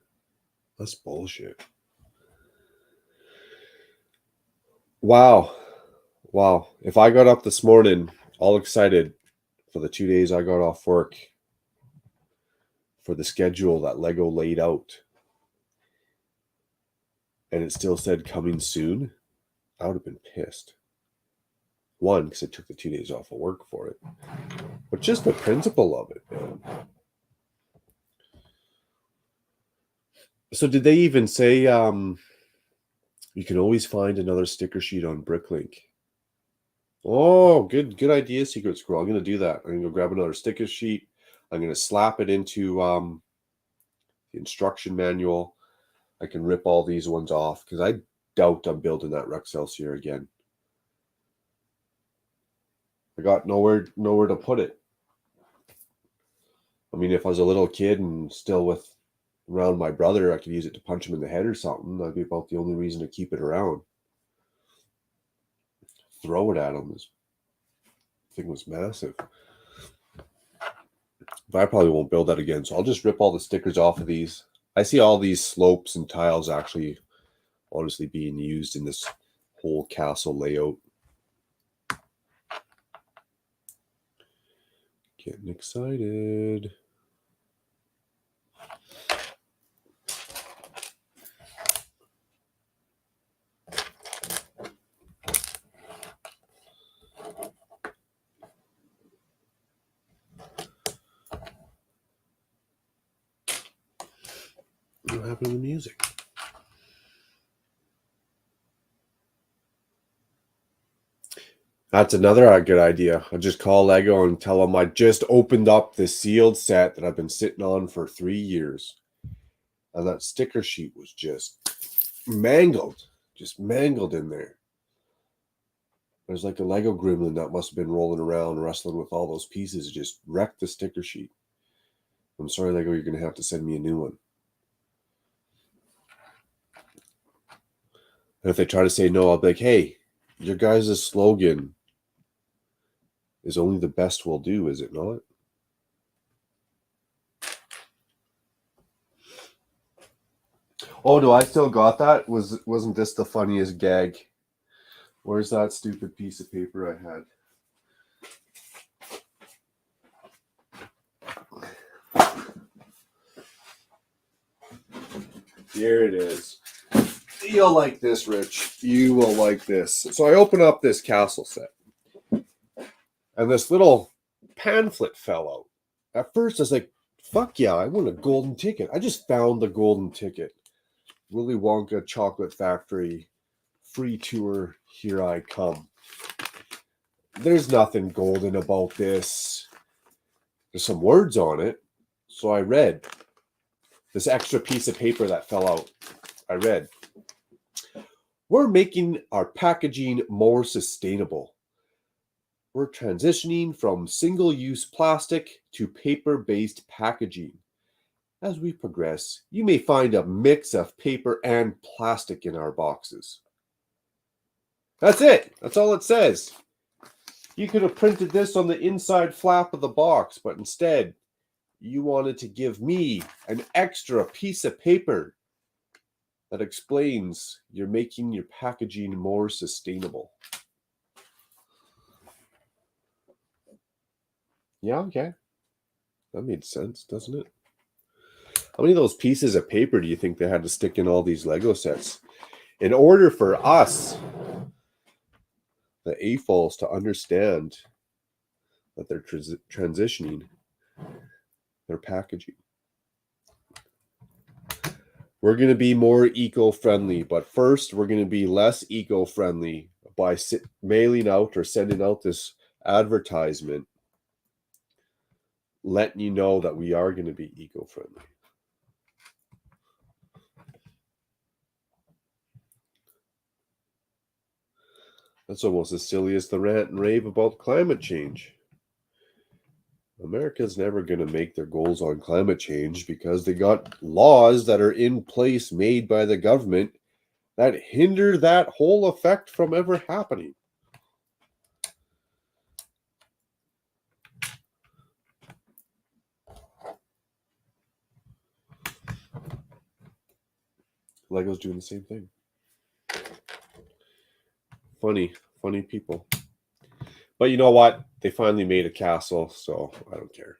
That's bullshit. Wow. If I got up this morning all excited for the 2 days I got off work, for the schedule that Lego laid out, and it still said coming soon, I would have been pissed. One, because I took the 2 days off of work for it. But just the principle of it, man. So did they even say you can always find another sticker sheet on Bricklink? Oh, good idea, Secret Squirrel. I'm going to do that. I'm going to go grab another sticker sheet. I'm going to slap it into the instruction manual. I can rip all these ones off because I doubt I'm building that Rexcelsior again. I got nowhere to put it. I mean, if I was a little kid and still around my brother, I could use it to punch him in the head or something. That'd be about the only reason to keep it around. Throw it at him. This thing was massive. But I probably won't build that again, so I'll just rip all the stickers off of these. I see all these slopes and tiles actually honestly being used in this whole castle layout. Getting excited. What happened to the music? That's another good idea. I'll just call Lego and tell them I just opened up this sealed set that I've been sitting on for 3 years. And that sticker sheet was just mangled in there. There's like a Lego gremlin that must have been rolling around, wrestling with all those pieces, just wrecked the sticker sheet. I'm sorry, Lego, you're going to have to send me a new one. And if they try to say no, I'll be like, hey, your guys' slogan is only the best will do, is it not? Oh, do I still got that? Wasn't this the funniest gag? Where's that stupid piece of paper I had? Here it is. You'll like this, Rich. You will like this. So I open up this castle set. And this little pamphlet fell out. at first I was like, fuck yeah, I want a golden ticket. I just found the golden ticket. Willy Wonka Chocolate Factory, free tour, here I come. There's nothing golden about this. There's some words on it. So I read this extra piece of paper that fell out. I read, we're making our packaging more sustainable. We're transitioning from single-use plastic to paper-based packaging. As we progress, you may find a mix of paper and plastic in our boxes. That's it. That's all it says. You could have printed this on the inside flap of the box, but instead, you wanted to give me an extra piece of paper that explains you're making your packaging more sustainable. Yeah, okay. That made sense, doesn't it? How many of those pieces of paper do you think they had to stick in all these Lego sets in order for us, the AFOLs, to understand that they're transitioning their packaging? We're going to be more eco-friendly, but first we're going to be less eco-friendly by mailing out or sending out this advertisement letting you know that we are going to be eco-friendly. That's almost as silly as the rant and rave about climate change. America's never going to make their goals on climate change because they got laws that are in place made by the government that hinder that whole effect from ever happening. Lego's doing the same thing. Funny people. But you know what? They finally made a castle, so I don't care.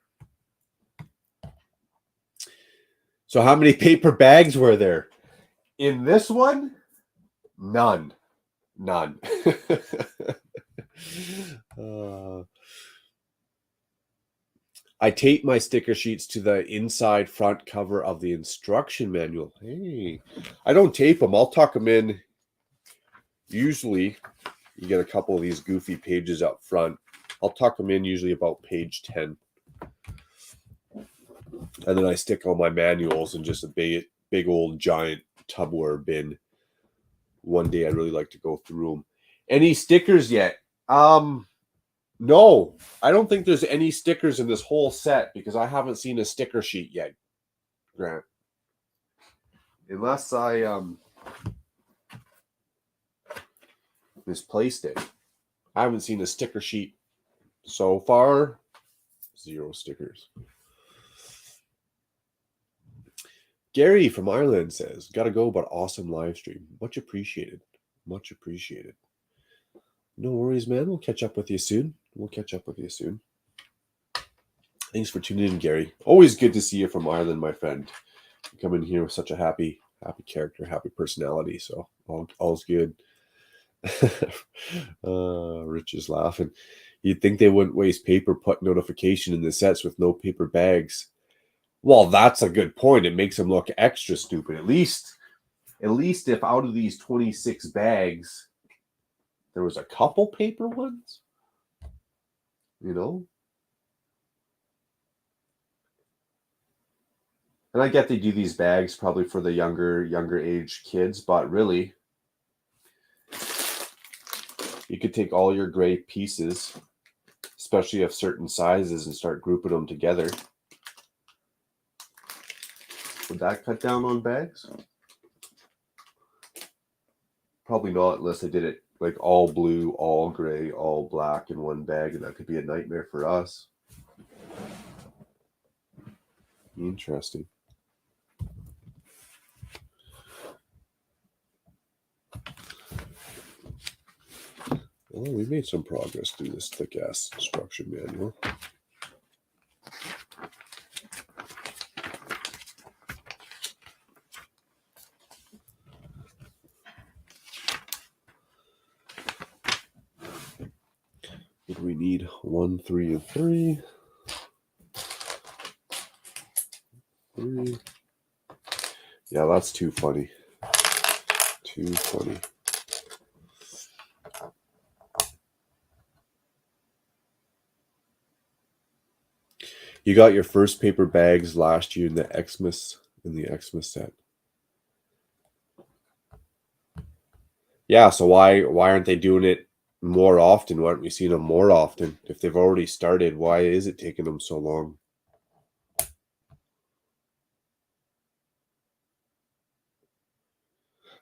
So how many paper bags were there? In this one? None. I tape my sticker sheets to the inside front cover of the instruction manual. Hey, I don't tape them. I'll tuck them in. Usually, you get a couple of these goofy pages up front. I'll tuck them in usually about page 10. And then I stick all my manuals in just a big old giant Tupperware bin. One day I'd really like to go through them. Any stickers yet? No, I don't think there's any stickers in this whole set because I haven't seen a sticker sheet yet, Grant. Unless I misplaced it. I haven't seen a sticker sheet so far. 0 stickers. Gary from Ireland says, gotta go, but awesome live stream. Much appreciated. Much appreciated. No worries, man. We'll catch up with you soon. Thanks for tuning in, Gary. Always good to see you from Ireland, my friend. You come in here with such a happy character, happy personality. So all's good. Rich is laughing. You'd think they wouldn't waste paper put notification in the sets with no paper bags. Well, that's a good point. It makes them look extra stupid. At least if out of these 26 bags, there was a couple paper ones, you know? And I get they do these bags probably for the younger age kids, but really, you could take all your gray pieces, especially of certain sizes, and start grouping them together. Would that cut down on bags? Probably not, unless they did it like all blue, all gray, all black in one bag, and that could be a nightmare for us. Interesting. Well, we made some progress through this thick-ass instruction manual. What do we need? 1, 3, and 3. Yeah, that's too funny. Too funny. You got your first paper bags last year in the Xmas set. Yeah, so why aren't they doing it more often? Why aren't we seeing them more often? If they've already started, why is it taking them so long?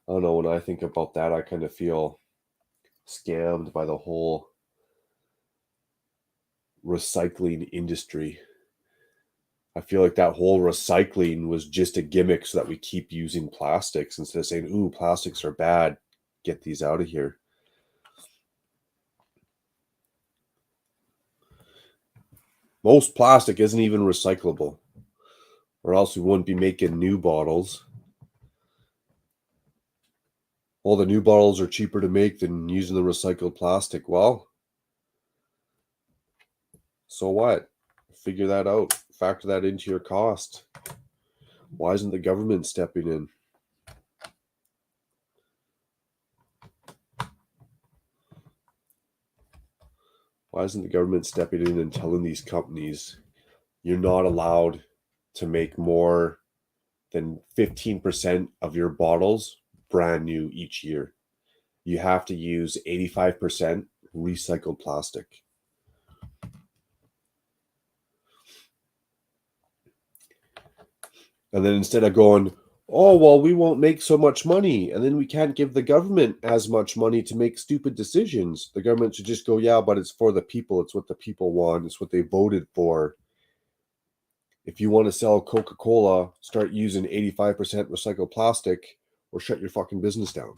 I don't know. When I think about that, I kind of feel scammed by the whole recycling industry. I feel like that whole recycling was just a gimmick so that we keep using plastics instead of saying, ooh, plastics are bad. Get these out of here. Most plastic isn't even recyclable, or else we wouldn't be making new bottles. Well, the new bottles are cheaper to make than using the recycled plastic. Well, so what? Figure that out. Factor that into your cost. Why isn't the government stepping in? Why isn't the government stepping in and telling these companies you're not allowed to make more than 15% of your bottles brand new each year? You have to use 85% recycled plastic. And then instead of going, oh, well, we won't make so much money, and then we can't give the government as much money to make stupid decisions. The government should just go, yeah, but it's for the people. It's what the people want. It's what they voted for. If you want to sell Coca-Cola, start using 85% recycled plastic or shut your fucking business down.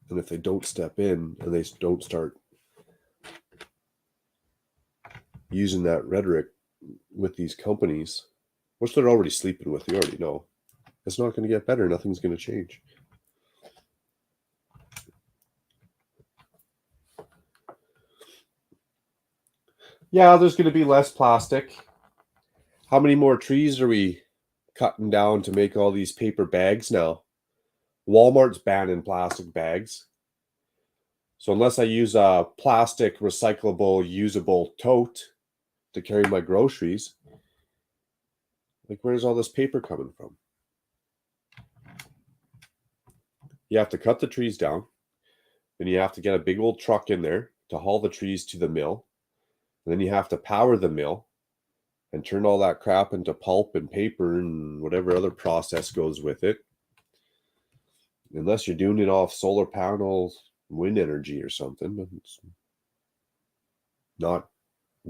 And if they don't step in and they don't start using that rhetoric with these companies, which they're already sleeping with, you already know, it's not going to get better. Nothing's going to change. Yeah, there's going to be less plastic. How many more trees are we cutting down to make all these paper bags now? Walmart's banning plastic bags. So unless I use a plastic, recyclable, usable tote to carry my groceries, like, where's all this paper coming from? You have to cut the trees down. Then you have to get a big old truck in there to haul the trees to the mill. And then you have to power the mill and turn all that crap into pulp and paper and whatever other process goes with it. Unless you're doing it off solar panels, wind energy or something, it's not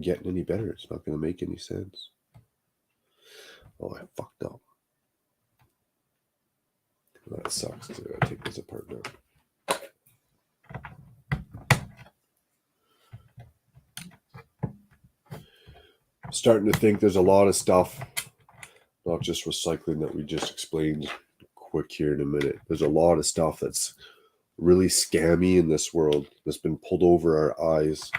getting any better. It's not going to make any sense. Oh, I fucked up. That sucks. I gotta take this apart now. I'm starting to think there's a lot of stuff, not just recycling, that we just explained quick here in a minute. There's a lot of stuff that's really scammy in this world that's been pulled over our eyes.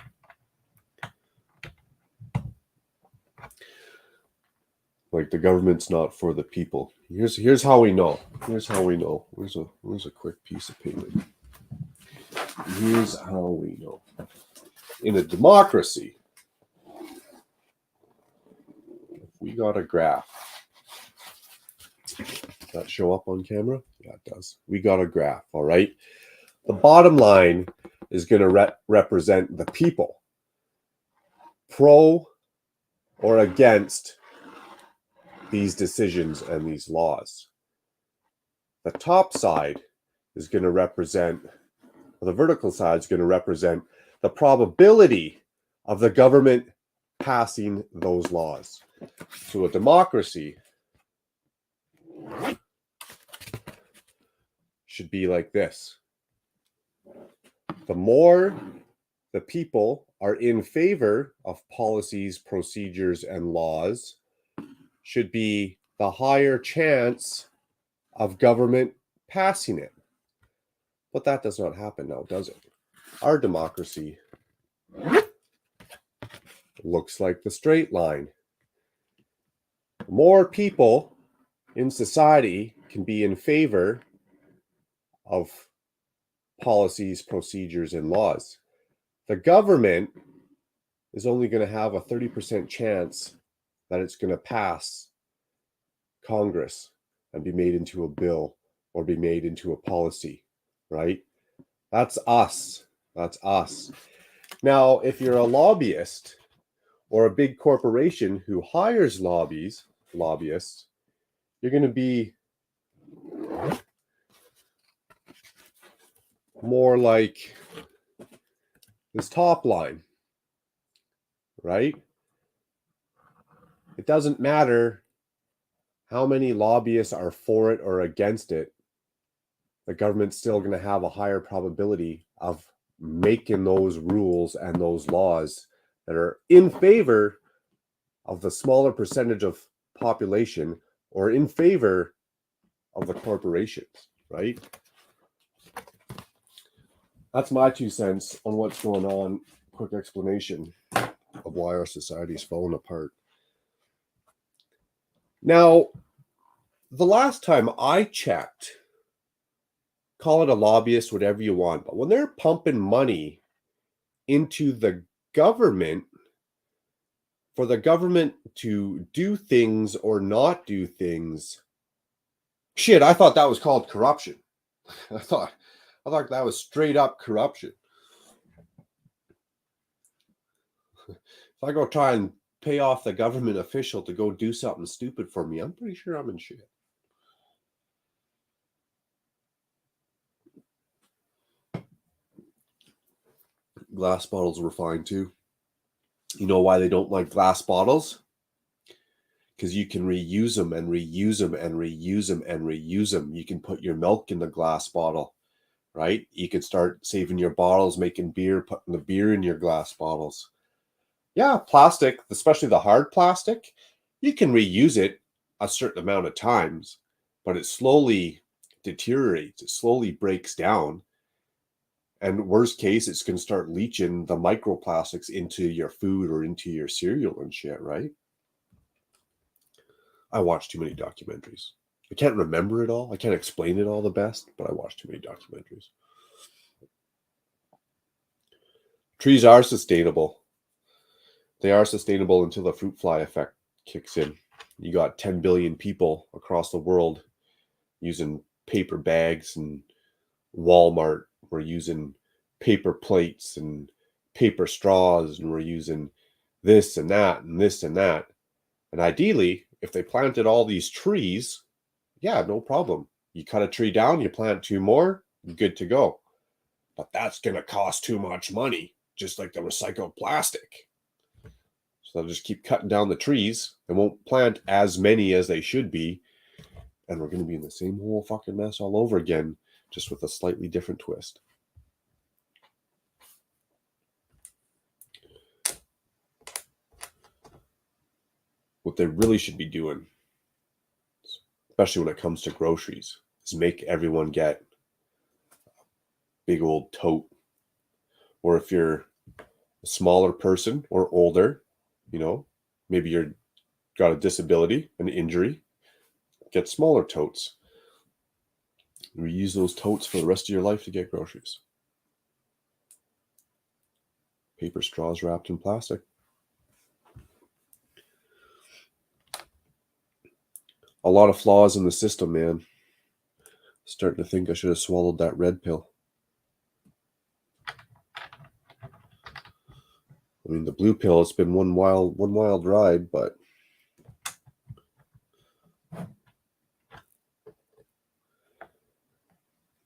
Like, the government's not for the people. Here's how we know. Here's how we know. Where's a quick piece of paper? Here's how we know. In a democracy, if we got a graph, does that show up on camera? Yeah, it does. We got a graph, all right? The bottom line is going to represent the people, pro or against these decisions and these laws. The top side is going to represent, or the vertical side is going to represent the probability of the government passing those laws. So a democracy should be like this. The more the people are in favor of policies, procedures, and laws, should be the higher chance of government passing it. But that does not happen now, does it? Our democracy looks like the straight line. More people in society can be in favor of policies, procedures, and laws. The government is only going to have a 30% chance that it's going to pass Congress and be made into a bill or be made into a policy, right? That's us. That's us. Now, if you're a lobbyist or a big corporation who hires lobbyists, you're going to be more like this top line, right? It doesn't matter how many lobbyists are for it or against it. The government's still going to have a higher probability of making those rules and those laws that are in favor of the smaller percentage of population or in favor of the corporations, right? That's my 2 cents on what's going on. Quick explanation of why our society is falling apart. Now, the last time I checked, call it a lobbyist, whatever you want, but when they're pumping money into the government for the government to do things or not do things, shit, I thought that was called corruption. I thought that was straight up corruption. If I go try and pay off the government official to go do something stupid for me, I'm pretty sure I'm in shit. Glass bottles were fine too. You know why they don't like glass bottles? Because you can reuse them and reuse them and reuse them and reuse them. You can put your milk in the glass bottle, right? You can start saving your bottles, making beer, putting the beer in your glass bottles. Yeah, plastic, especially the hard plastic, you can reuse it a certain amount of times, but it slowly deteriorates. It slowly breaks down. And worst case, it's going to start leaching the microplastics into your food or into your cereal and shit, right? I watch too many documentaries. I can't remember it all. I can't explain it all the best, but I watch too many documentaries. Trees are sustainable. They are sustainable until the fruit fly effect kicks in. You got 10 billion people across the world using paper bags, and Walmart, we're using paper plates and paper straws, and we're using this and that and this and that. And ideally, if they planted all these trees, yeah, no problem. You cut a tree down, you plant 2 more, good to go. But that's going to cost too much money, just like the recycled plastic. So they'll just keep cutting down the trees and won't plant as many as they should be. And we're going to be in the same whole fucking mess all over again, just with a slightly different twist. What they really should be doing, especially when it comes to groceries, is make everyone get a big old tote. Or if you're a smaller person or older, you know, maybe you're got a disability, an injury, get smaller totes. Reuse those totes for the rest of your life to get groceries. Paper straws wrapped in plastic. A lot of flaws in the system, man. Starting to think I should have swallowed that red pill. I mean, the blue pill, it's been one wild ride, but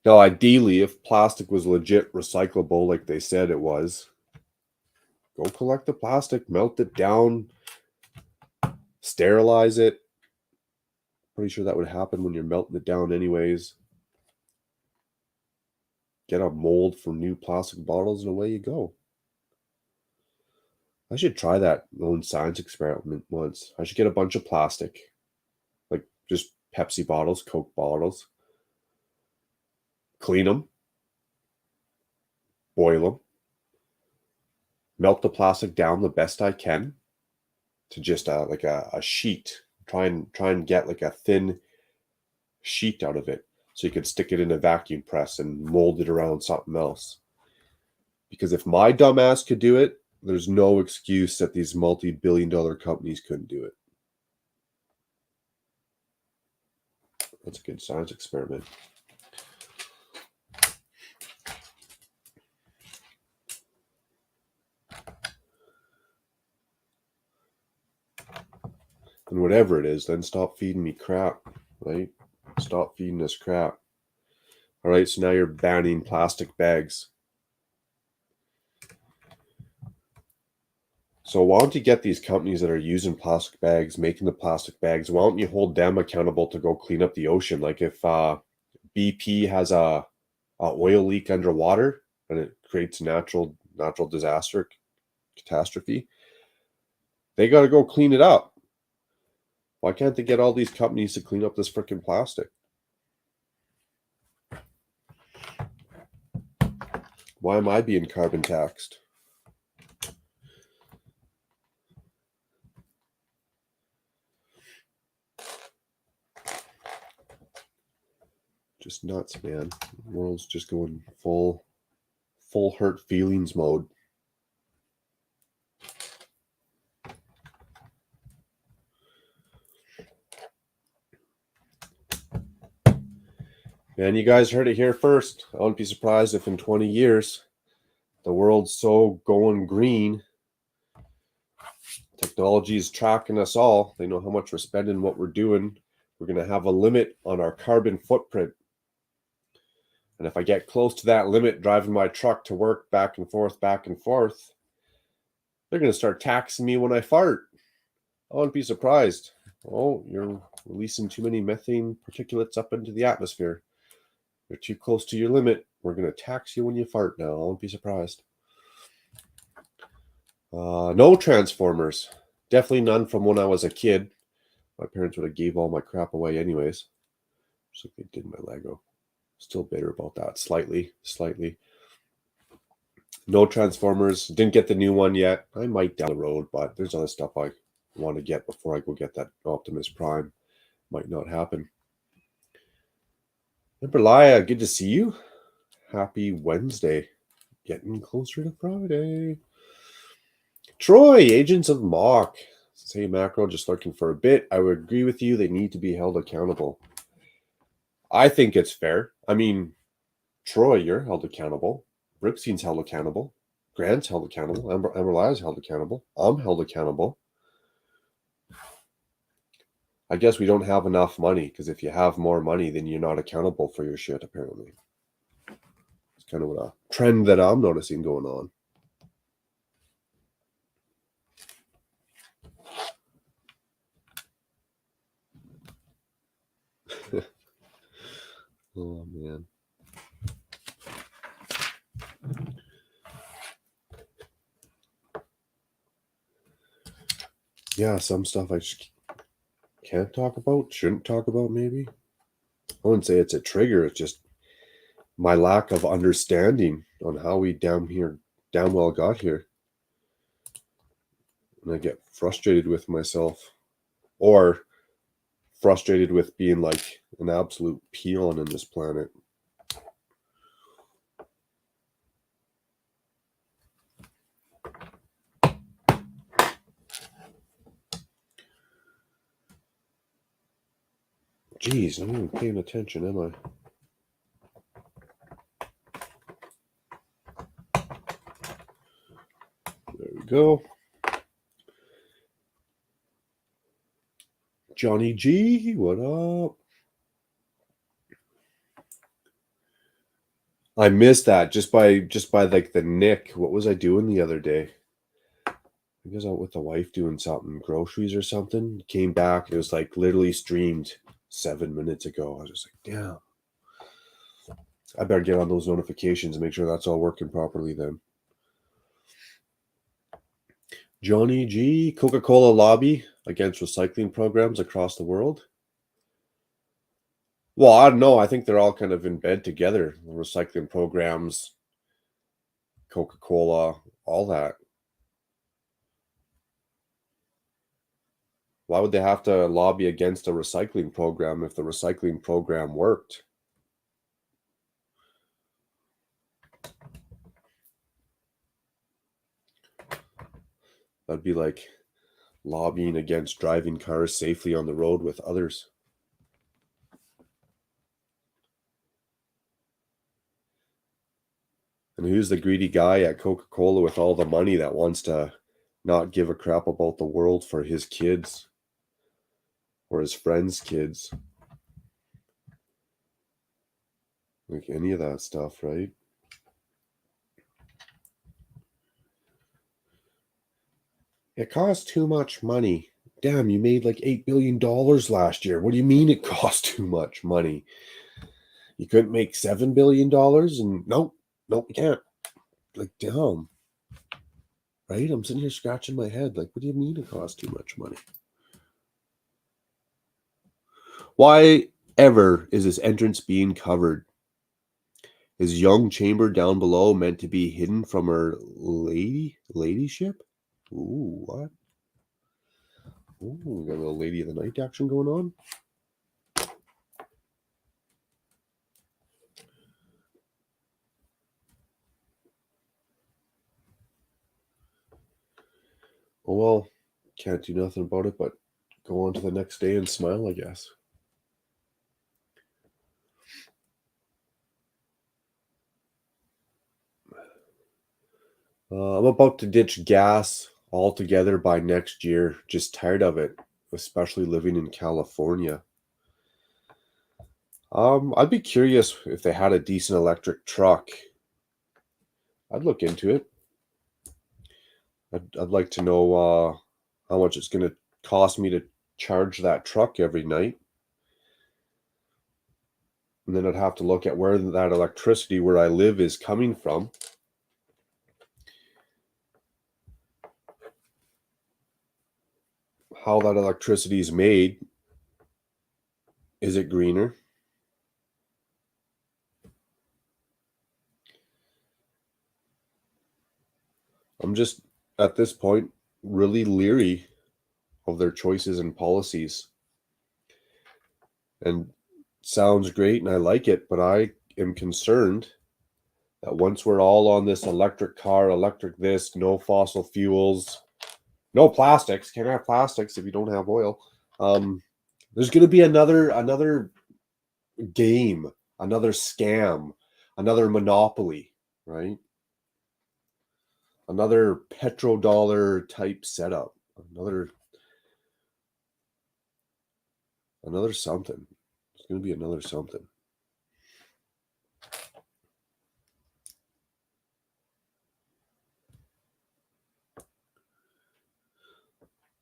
now, ideally, if plastic was legit recyclable like they said it was, go collect the plastic, melt it down, sterilize it. Pretty sure that would happen when you're melting it down anyways. Get a mold for new plastic bottles and away you go. I should try that own science experiment once. I should get a bunch of plastic, like just Pepsi bottles, Coke bottles, clean them, boil them, melt the plastic down the best I can to just like a sheet. Try and get like a thin sheet out of it so you could stick it in a vacuum press and mold it around something else. Because if my dumbass could do it, there's no excuse that these multi-billion-dollar companies couldn't do it. That's a good science experiment. And whatever it is, then stop feeding me crap, right? Stop feeding us crap. All right, so now you're banning plastic bags. So why don't you get these companies that are using plastic bags, making the plastic bags, why don't you hold them accountable to go clean up the ocean? Like if BP has a oil leak underwater and it creates a natural disaster, catastrophe, they got to go clean it up. Why can't they get all these companies to clean up this freaking plastic? Why am I being carbon taxed? Just nuts, man. The world's just going full hurt feelings mode. And you guys heard it here first. I wouldn't be surprised if in 20 years the world's so going green. Technology is tracking us all. They know how much we're spending, what we're doing. We're going to have a limit on our carbon footprint. And if I get close to that limit driving my truck to work back and forth, they're going to start taxing me when I fart. I wouldn't be surprised. Oh, you're releasing too many methane particulates up into the atmosphere. You're too close to your limit. We're going to tax you when you fart now. I won't be surprised. No Transformers. Definitely none from when I was a kid. My parents would have gave all my crap away anyways. Just like they did my Lego. Still bitter about that. Slightly. No Transformers. Didn't get the new one yet. I might down the road, but there's other stuff I want to get before I go get that Optimus Prime. Might not happen. Laya, good to see you. Happy Wednesday. Getting closer to Friday. Troy, Agents of Mock. Say Macro, just lurking for a bit. I would agree with you. They need to be held accountable. I think it's fair. I mean, Troy, you're held accountable. Ripstein's held accountable. Grant's held accountable. Amber Lia's held accountable. I'm held accountable. I guess we don't have enough money, because if you have more money, then you're not accountable for your shit, apparently. It's kind of a trend that I'm noticing going on. Oh, man. Yeah, some stuff I just can't talk about, shouldn't talk about, maybe. I wouldn't say it's a trigger. It's just my lack of understanding on how we damn well got here. And I get frustrated with myself, or frustrated with being like an absolute peon in this planet. Jeez, I'm not even paying attention, am I? There we go. Johnny G, what up? I missed that just by like the nick. What was I doing the other day? I was out with the wife doing something, groceries or something. Came back, it was like literally streamed 7 minutes ago. I was just like, damn. I better get on those notifications and make sure that's all working properly then. Johnny G, Coca-Cola lobby against recycling programs across the world. Well, I don't know. I think they're all kind of in bed together. The recycling programs, Coca-Cola, all that. Why would they have to lobby against a recycling program if the recycling program worked? That'd be like lobbying against driving cars safely on the road with others. And who's the greedy guy at Coca-Cola with all the money that wants to not give a crap about the world for his kids or his friends' kids? Like any of that stuff, right? It costs too much money. Damn, you made like $8 billion last year. What do you mean it cost too much money? You couldn't make $7 billion? And nope, you can't. Like, damn. Right? I'm sitting here scratching my head. Like, what do you mean it costs too much money? Why ever is this entrance being covered? Is young chamber down below meant to be hidden from her ladyship? Ooh, what? Ooh, we got a little Lady of the Night action going on. Oh well, can't do nothing about it but go on to the next day and smile, I guess. I'm about to ditch gas altogether by next year. Just tired of it, especially living in California. I'd be curious if they had a decent electric truck. I'd look into it. I'd like to know how much it's going to cost me to charge that truck every night. And then I'd have to look at where that electricity where I live is coming from. How that electricity is made. Is it greener? I'm just, at this point, really leery of their choices and policies. And sounds great and I like it, but I am concerned that once we're all on this electric car, electric this, no fossil fuels, no plastics, can't have plastics if you don't have oil. There's going to be another game, another scam, another monopoly, right? Another petrodollar type setup, another something. It's going to be another something.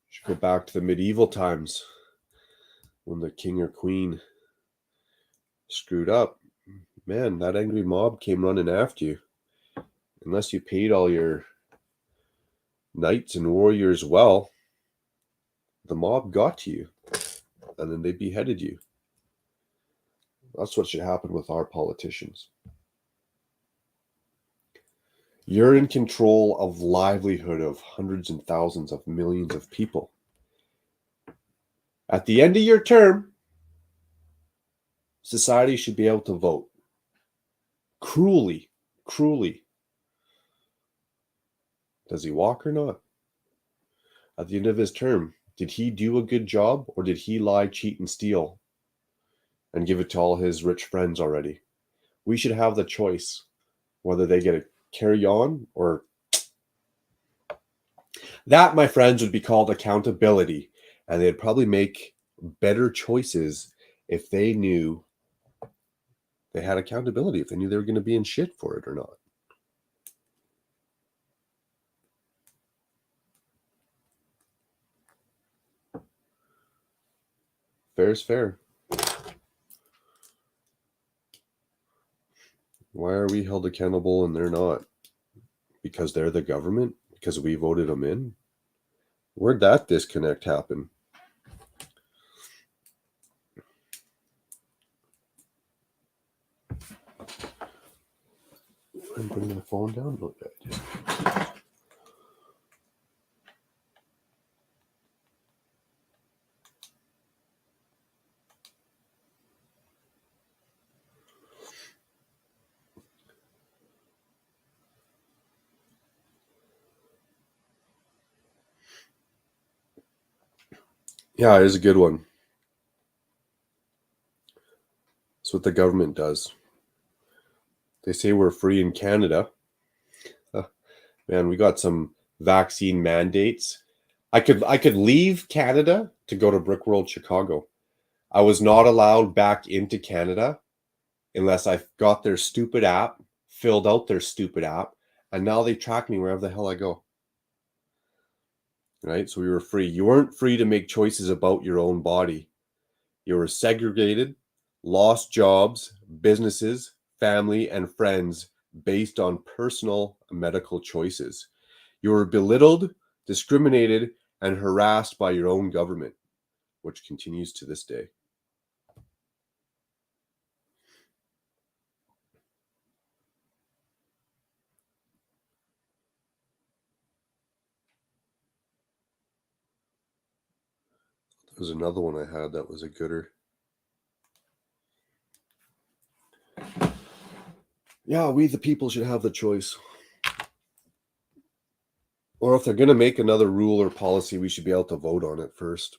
Should go back to the medieval times when the king or queen screwed up. Man, that angry mob came running after you. Unless you paid all your knights and warriors well, the mob got to you, and then they beheaded you. That's what should happen with our politicians. You're in control of livelihood of hundreds and thousands of millions of people. At the end of your term, society should be able to vote. Cruelly. Does he walk or not? At the end of his term, did he do a good job or did he lie, cheat, and steal and give it to all his rich friends already? We should have the choice whether they get to carry on or... That, my friends, would be called accountability. And they'd probably make better choices if they knew they had accountability, if they knew they were going to be in shit for it or not. Fair is fair. Why are we held accountable and they're not? Because they're the government? Because we voted them in? Where'd that disconnect happen? I'm putting my phone down. Look at it. Yeah, it is a good one. That's what the government does. They say we're free in Canada. Man, we got some vaccine mandates. I could leave Canada to go to Brickworld Chicago. I was not allowed back into Canada unless I got their stupid app, filled out their stupid app, and now they track me wherever the hell I go. Right? So we were free. You weren't free to make choices about your own body. You were segregated, lost jobs, businesses, family, and friends based on personal medical choices. You were belittled, discriminated, and harassed by your own government, which continues to this day. There's another one I had that was a gooder. Yeah, we the people should have the choice. Or if they're going to make another rule or policy, we should be able to vote on it first.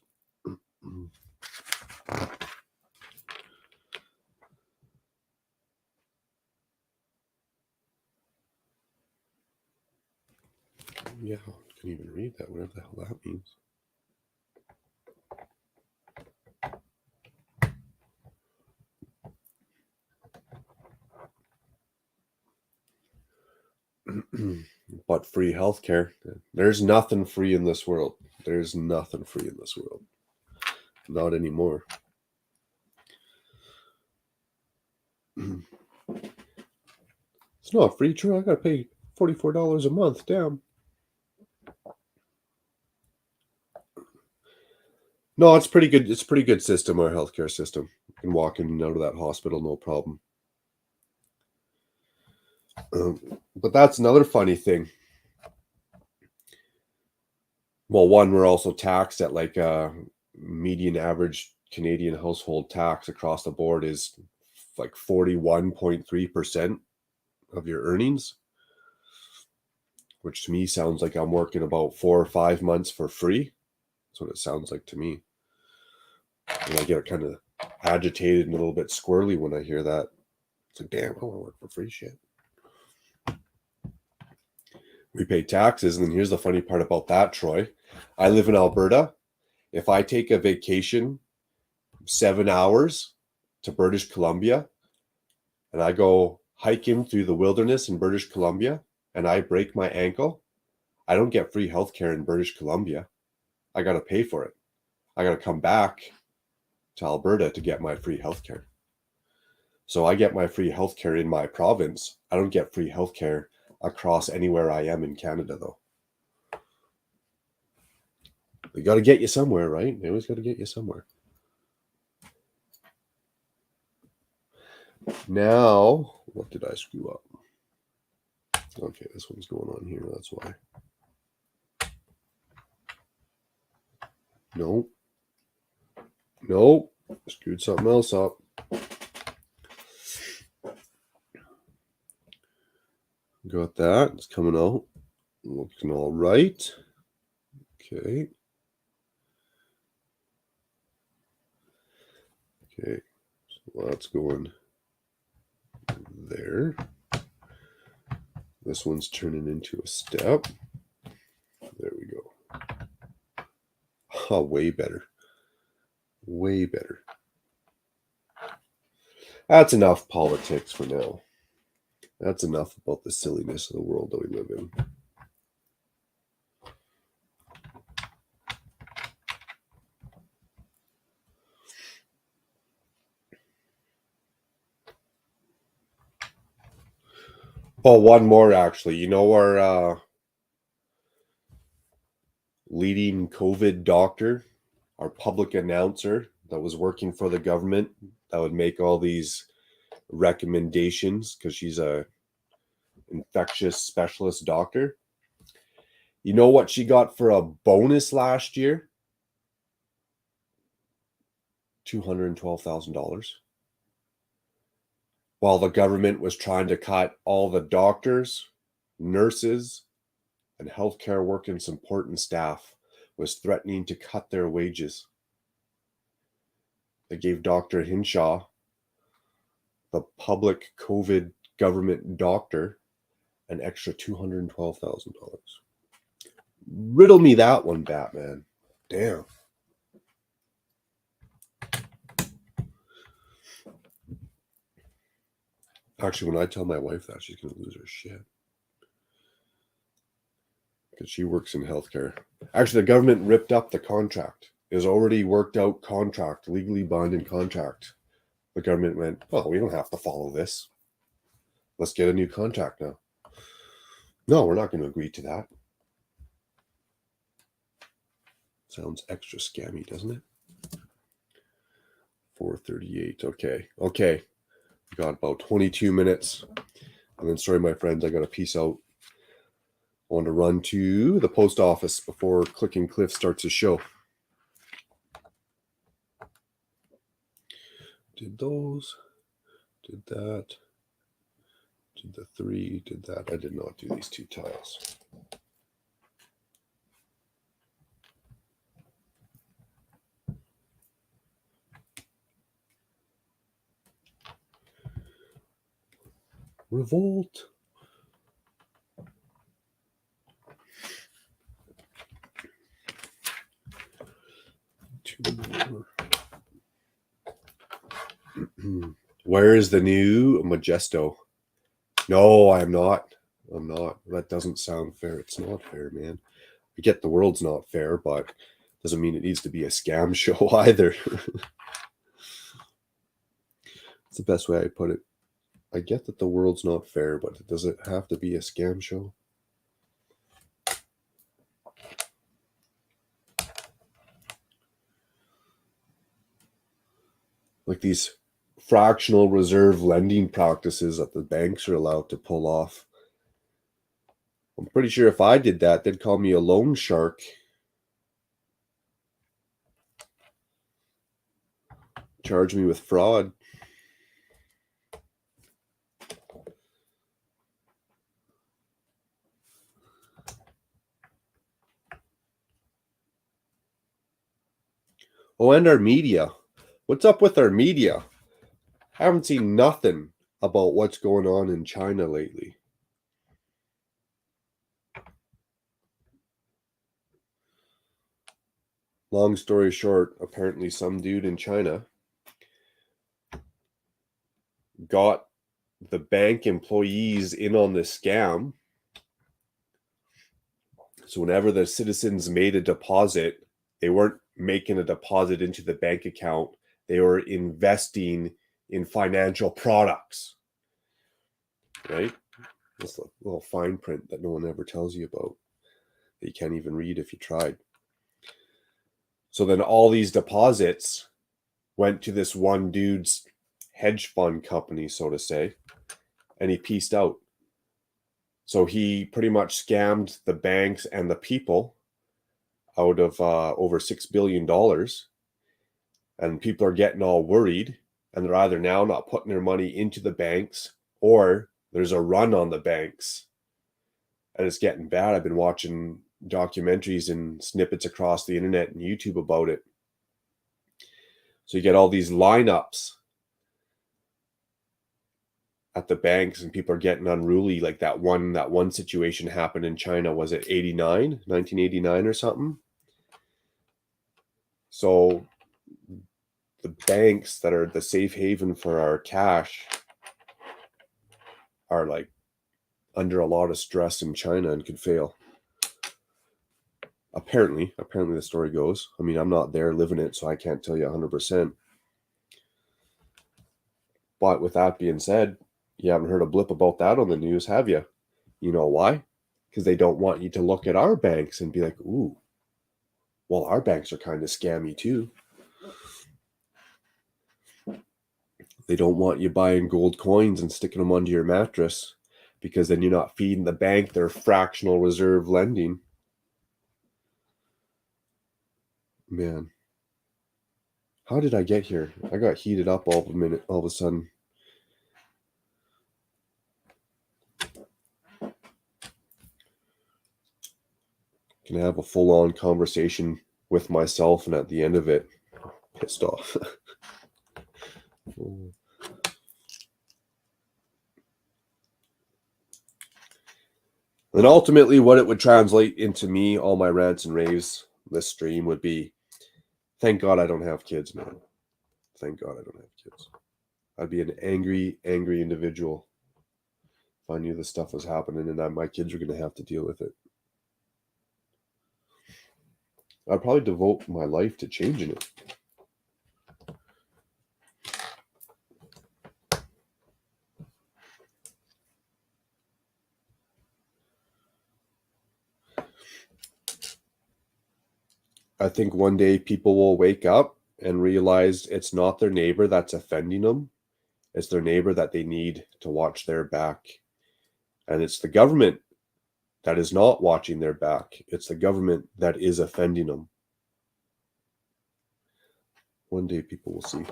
Yeah, I can't even read that, whatever the hell that means. But free healthcare. There's nothing free in this world. There's nothing free in this world. Not anymore. It's not free, true. I gotta pay $44 a month. Damn. No, it's pretty good. It's a pretty good system, our healthcare system. You can walk in and out of that hospital, no problem. But that's another funny thing. Well, one, we're also taxed at like a median average Canadian household tax across the board is like 41.3% of your earnings, which to me sounds like I'm working about 4 or 5 months for free. That's what it sounds like to me. And I get kind of agitated and a little bit squirrely when I hear that. It's like, damn, I want to work for free shit. We pay taxes, and then here's the funny part about that, Troy. I live in Alberta. If I take a vacation 7 hours to British Columbia, and I go hiking through the wilderness in British Columbia, and I break my ankle, I don't get free healthcare in British Columbia. I got to pay for it. I got to come back to Alberta to get my free healthcare. So I get my free healthcare in my province. I don't get free healthcare across anywhere I am in Canada, though. They got to get you somewhere, right? They always got to get you somewhere. Now, what did I screw up? Okay, this one's going on here. That's why. Nope. Nope. Screwed something else up. Got that. It's coming out. Looking all right. Okay. Okay. So that's going there. This one's turning into a step. There we go. Oh, way better. Way better. That's enough politics for now. That's enough about the silliness of the world that we live in. Oh, one more actually. You know our leading COVID doctor, our public announcer that was working for the government that would make all these recommendations because she's a infectious specialist doctor. You know what she got for a bonus last year? $212,000. While the government was trying to cut all the doctors, nurses, and healthcare workers, important staff was threatening to cut their wages. They gave Dr. Hinshaw, the public COVID government doctor, an extra $212,000. Riddle me that one, Batman. Damn. Actually, when I tell my wife that, she's going to lose her shit. Because she works in healthcare. Actually, the government ripped up the contract. It was already worked out contract, legally binding contract. The government went, well, we don't have to follow this. Let's get a new contract now. No, we're not going to agree to that. Sounds extra scammy, doesn't it? 4:38. Okay. We got about 22 minutes. And then, sorry, my friends, I got to peace out. I want to run to the post office before Clicking Cliff starts his show. Did those. Did that. Did the 3. Did that. I did not do these 2 tiles. Revolt. Where is the new Majesto? No, I'm not. That doesn't sound fair. It's not fair, man. I get the world's not fair, but doesn't mean it needs to be a scam show either. That's the best way I put it. I get that the world's not fair, but does it have to be a scam show? Like these fractional reserve lending practices that the banks are allowed to pull off. I'm pretty sure if I did that, they'd call me a loan shark. Charge me with fraud. Oh, and our media. What's up with our media? I haven't seen nothing about what's going on in China lately. Long story short, apparently some dude in China got the bank employees in on this scam. So whenever the citizens made a deposit, they weren't making a deposit into the bank account. They were investing in financial products. Right? This little fine print that no one ever tells you about. That you can't even read if you tried. So then all these deposits went to this one dude's hedge fund company, so to say, and he pieced out. So he pretty much scammed the banks and the people out of over $6 billion. And people are getting all worried, and they're either now not putting their money into the banks, or there's a run on the banks. And it's getting bad. I've been watching documentaries and snippets across the internet and YouTube about it. So you get all these lineups at the banks, and people are getting unruly. Like that one situation happened in China. Was it 1989 or something? So the banks that are the safe haven for our cash are like under a lot of stress in China and could fail. Apparently the story goes. I mean, I'm not there living it, so I can't tell you 100%. But with that being said, you haven't heard a blip about that on the news, have you? You know why? Because they don't want you to look at our banks and be like, ooh, well, our banks are kind of scammy too. They don't want you buying gold coins and sticking them under your mattress, because then you're not feeding the bank their fractional reserve lending. Man, how did I get here? I got heated up all of a sudden. Can I have a full-on conversation with myself, and at the end of it, pissed off. And ultimately, what it would translate into me, all my rants and raves, this stream would be, thank God I don't have kids, man. Thank God I don't have kids. I'd be an angry, angry individual if I knew this stuff was happening and that my kids were going to have to deal with it. I'd probably devote my life to changing it. I think one day people will wake up and realize it's not their neighbor that's offending them. It's their neighbor that they need to watch their back. And it's the government that is not watching their back. It's the government that is offending them. One day people will see.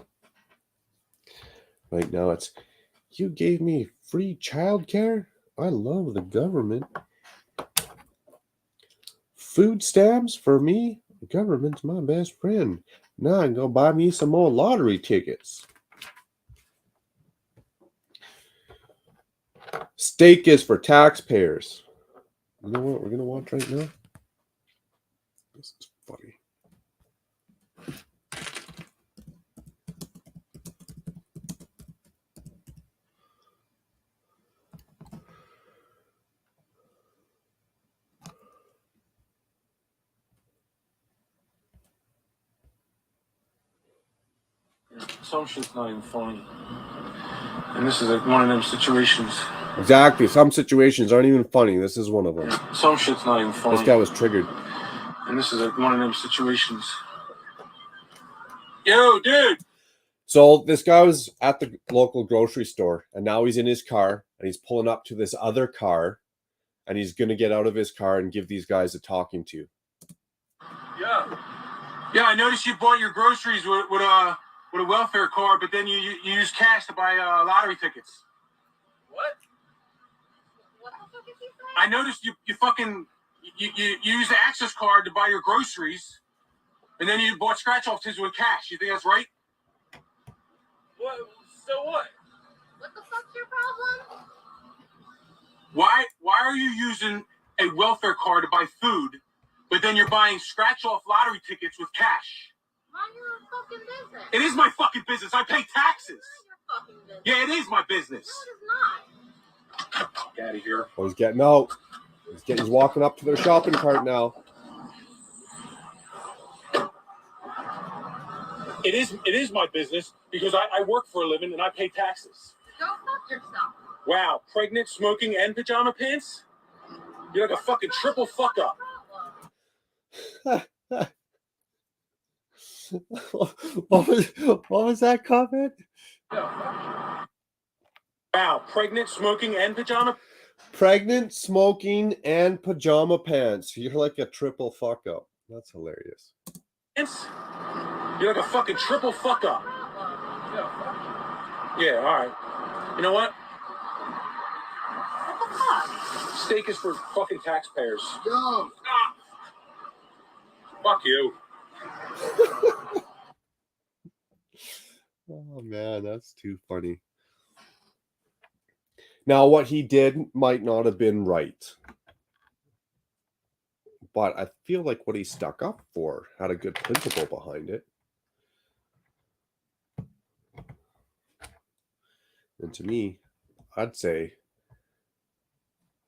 Right now it's, you gave me free childcare? I love the government. Food stamps for me? The government's my best friend. Now I can go buy me some more lottery tickets. Steak is for taxpayers. You know what we're going to watch right now? This is funny. Some shit's not even funny. And this is like one of them situations. Exactly. Some situations aren't even funny. This is one of them. Some shit's not even funny. This guy was triggered. And this is like one of them situations. Yo, dude! So this guy was at the local grocery store, and now he's in his car, and he's pulling up to this other car, and he's going to get out of his car and give these guys a talking to. Yeah, I noticed you bought your groceries with a welfare card, but then you use cash to buy lottery tickets. What? What the fuck is he saying? I noticed you use the access card to buy your groceries, and then you bought scratch-off tickets with cash. You think that's right? What? So what? What the fuck's your problem? Why are you using a welfare card to buy food, but then you're buying scratch-off lottery tickets with cash? Mind your own fucking business. It is my fucking business. I pay taxes. It's not your fucking business. Yeah, it is my business. No, it is not. Get out of here. Oh, he's getting out. He's walking up to their shopping cart now. It is my business because I work for a living and I pay taxes. Go fuck yourself. Wow, pregnant, smoking, and pajama pants? You're like a fucking triple fuck up. What was that comment? Wow, pregnant, smoking, and pajama? Pregnant, smoking, and pajama pants. You're like a triple fuck up. That's hilarious. You're like a fucking triple fuck up. Yeah, all right. You know what? What the fuck? Steak is for fucking taxpayers. Yo. Fuck you. Oh man, that's too funny. Now, what he did might not have been right, but I feel like what he stuck up for had a good principle behind it. And to me, I'd say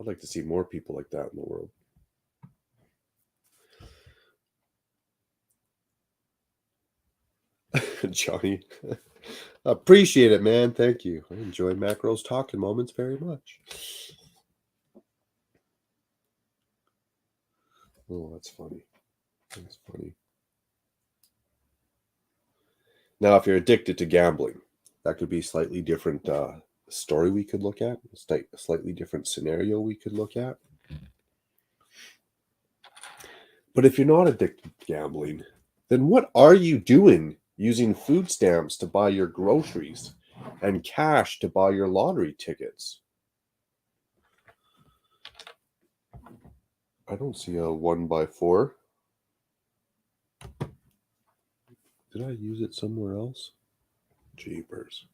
I'd like to see more people like that in the world. Johnny, appreciate it, man. Thank you. I enjoy Macro's talking moments very much. Oh, that's funny. That's funny. Now, if you're addicted to gambling, that could be a slightly different story we could look at, a slightly different scenario we could look at. But if you're not addicted to gambling, then what are you doing using food stamps to buy your groceries and cash to buy your lottery tickets? I don't see a 1x4. Did I use it somewhere else? Jeepers.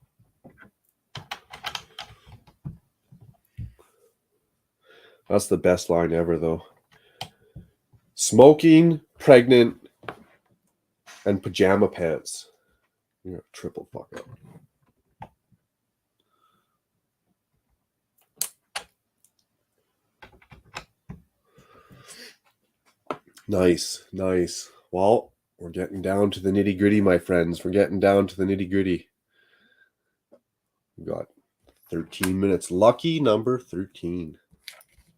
That's the best line ever, though. Smoking, pregnant, and pajama pants. You're a triple fuck up. Nice, nice. Well, we're getting down to the nitty gritty, my friends. We're getting down to the nitty gritty. We got 13 minutes. Lucky number 13.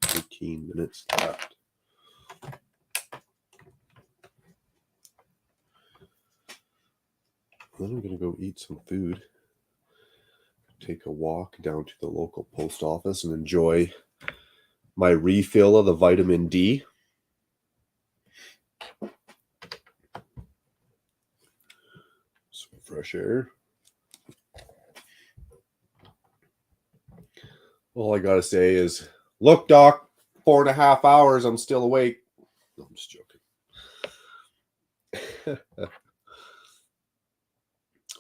13 minutes left. Then I'm going to go eat some food. Take a walk down to the local post office and enjoy my refill of the vitamin D. Some fresh air. All I gotta say is, look, Doc, 4.5 hours, I'm still awake. No, I'm just joking.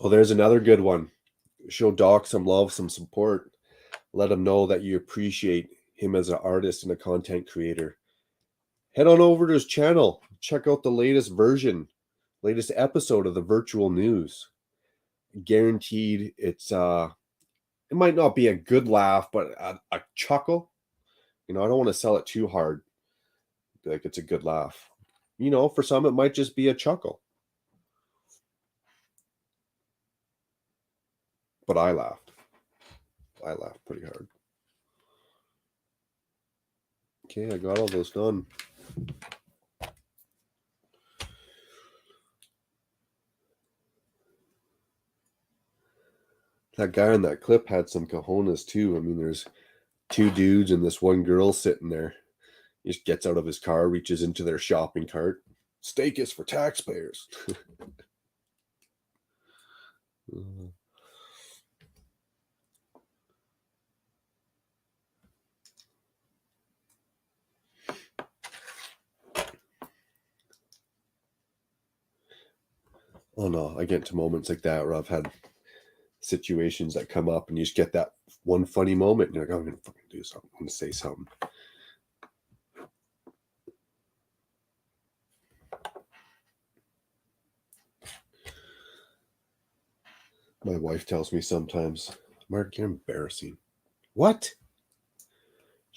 Oh, there's another good one. Show Doc some love, some support. Let him know that you appreciate him as an artist and a content creator. Head on over to his channel. Check out the latest version, latest episode of the virtual news. Guaranteed it's it might not be a good laugh, but a chuckle. You know, I don't want to sell it too hard. Be like it's a good laugh. You know, for some it might just be a chuckle. But I laughed. I laughed pretty hard. Okay, I got all those done. That guy in that clip had some cojones too. I mean, there's two dudes and this one girl sitting there. He just gets out of his car, reaches into their shopping cart. Steak is for taxpayers. Oh no, I get into moments like that where I've had situations that come up and you just get that one funny moment and you're like, oh, I'm gonna fucking do something. I'm gonna say something. My wife tells me sometimes, Mark, you're embarrassing. What?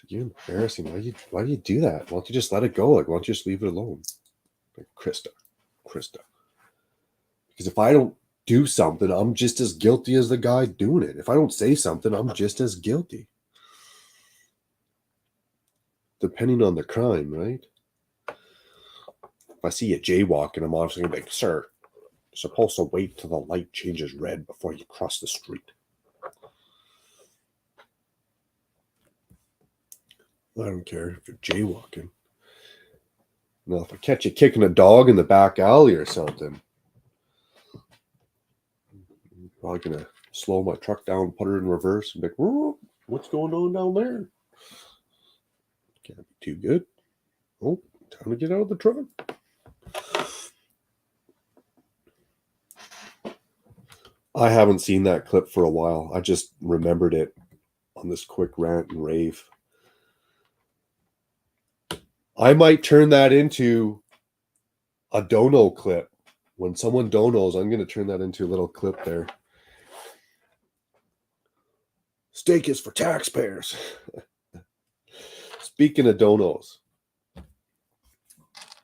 You're embarrassing. Why do you do that? Why don't you just let it go? Like, why don't you just leave it alone? Like, Krista. Because if I don't do something, I'm just as guilty as the guy doing it. If I don't say something, I'm just as guilty. Depending on the crime, right? If I see you jaywalking, I'm obviously going to be like, sir, you're supposed to wait till the light changes red before you cross the street. I don't care if you're jaywalking. Now, if I catch you kicking a dog in the back alley or something, I'm probably going to slow my truck down, put her in reverse, and be like, what's going on down there? Can't be too good. Oh, time to get out of the truck. I haven't seen that clip for a while. I just remembered it on this quick rant and rave. I might turn that into a dono clip. When someone donos, I'm going to turn that into a little clip there. Steak is for taxpayers. Speaking of donos,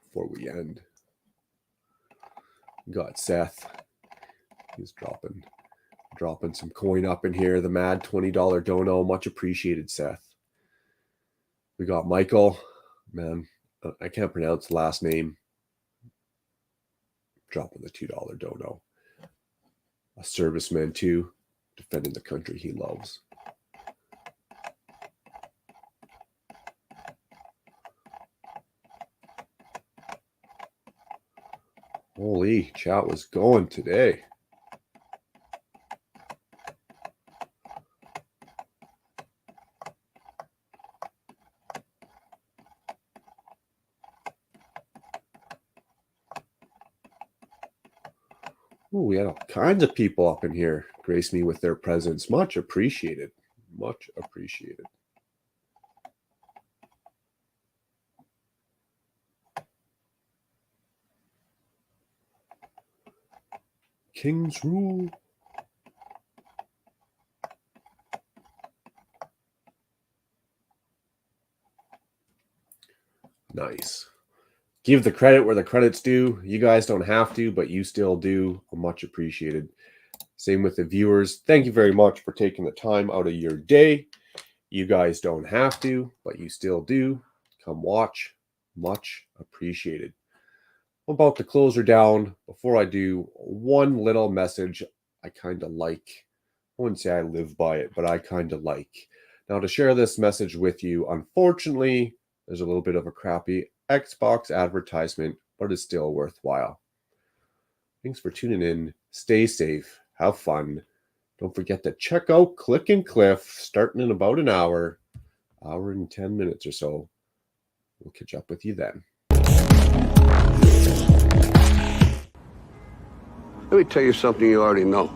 before we end, got Seth. He's dropping some coin up in here. The mad $20 dono. Much appreciated, Seth. We got Michael. Man, I can't pronounce the last name. Dropping the $2 dono. A serviceman too, defending the country he loves. Holy, chat was going today. Ooh, we had all kinds of people up in here grace me with their presence. Much appreciated. Much appreciated. King's rule. Nice. Give the credit where the credit's due. You guys don't have to, but you still do. Much appreciated. Same with the viewers. Thank you very much for taking the time out of your day. You guys don't have to, but you still do. Come watch. Much appreciated. I'm about to close her down. Before I do, one little message I kind of like. I wouldn't say I live by it, but I kind of like. Now, to share this message with you, unfortunately, there's a little bit of a crappy Xbox advertisement, but it's still worthwhile. Thanks for tuning in. Stay safe. Have fun. Don't forget to check out Click and Cliff starting in about an hour and 10 minutes or so. We'll catch up with you then. Let me tell you something you already know.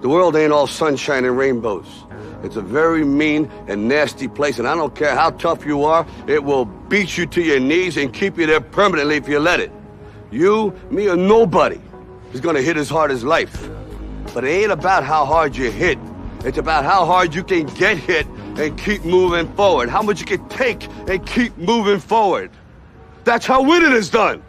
The world ain't all sunshine and rainbows. It's a very mean and nasty place, and I don't care how tough you are, it will beat you to your knees and keep you there permanently if you let it. You, me, or nobody is gonna hit as hard as life. But it ain't about how hard you hit. It's about how hard you can get hit and keep moving forward. How much you can take and keep moving forward. That's how winning is done.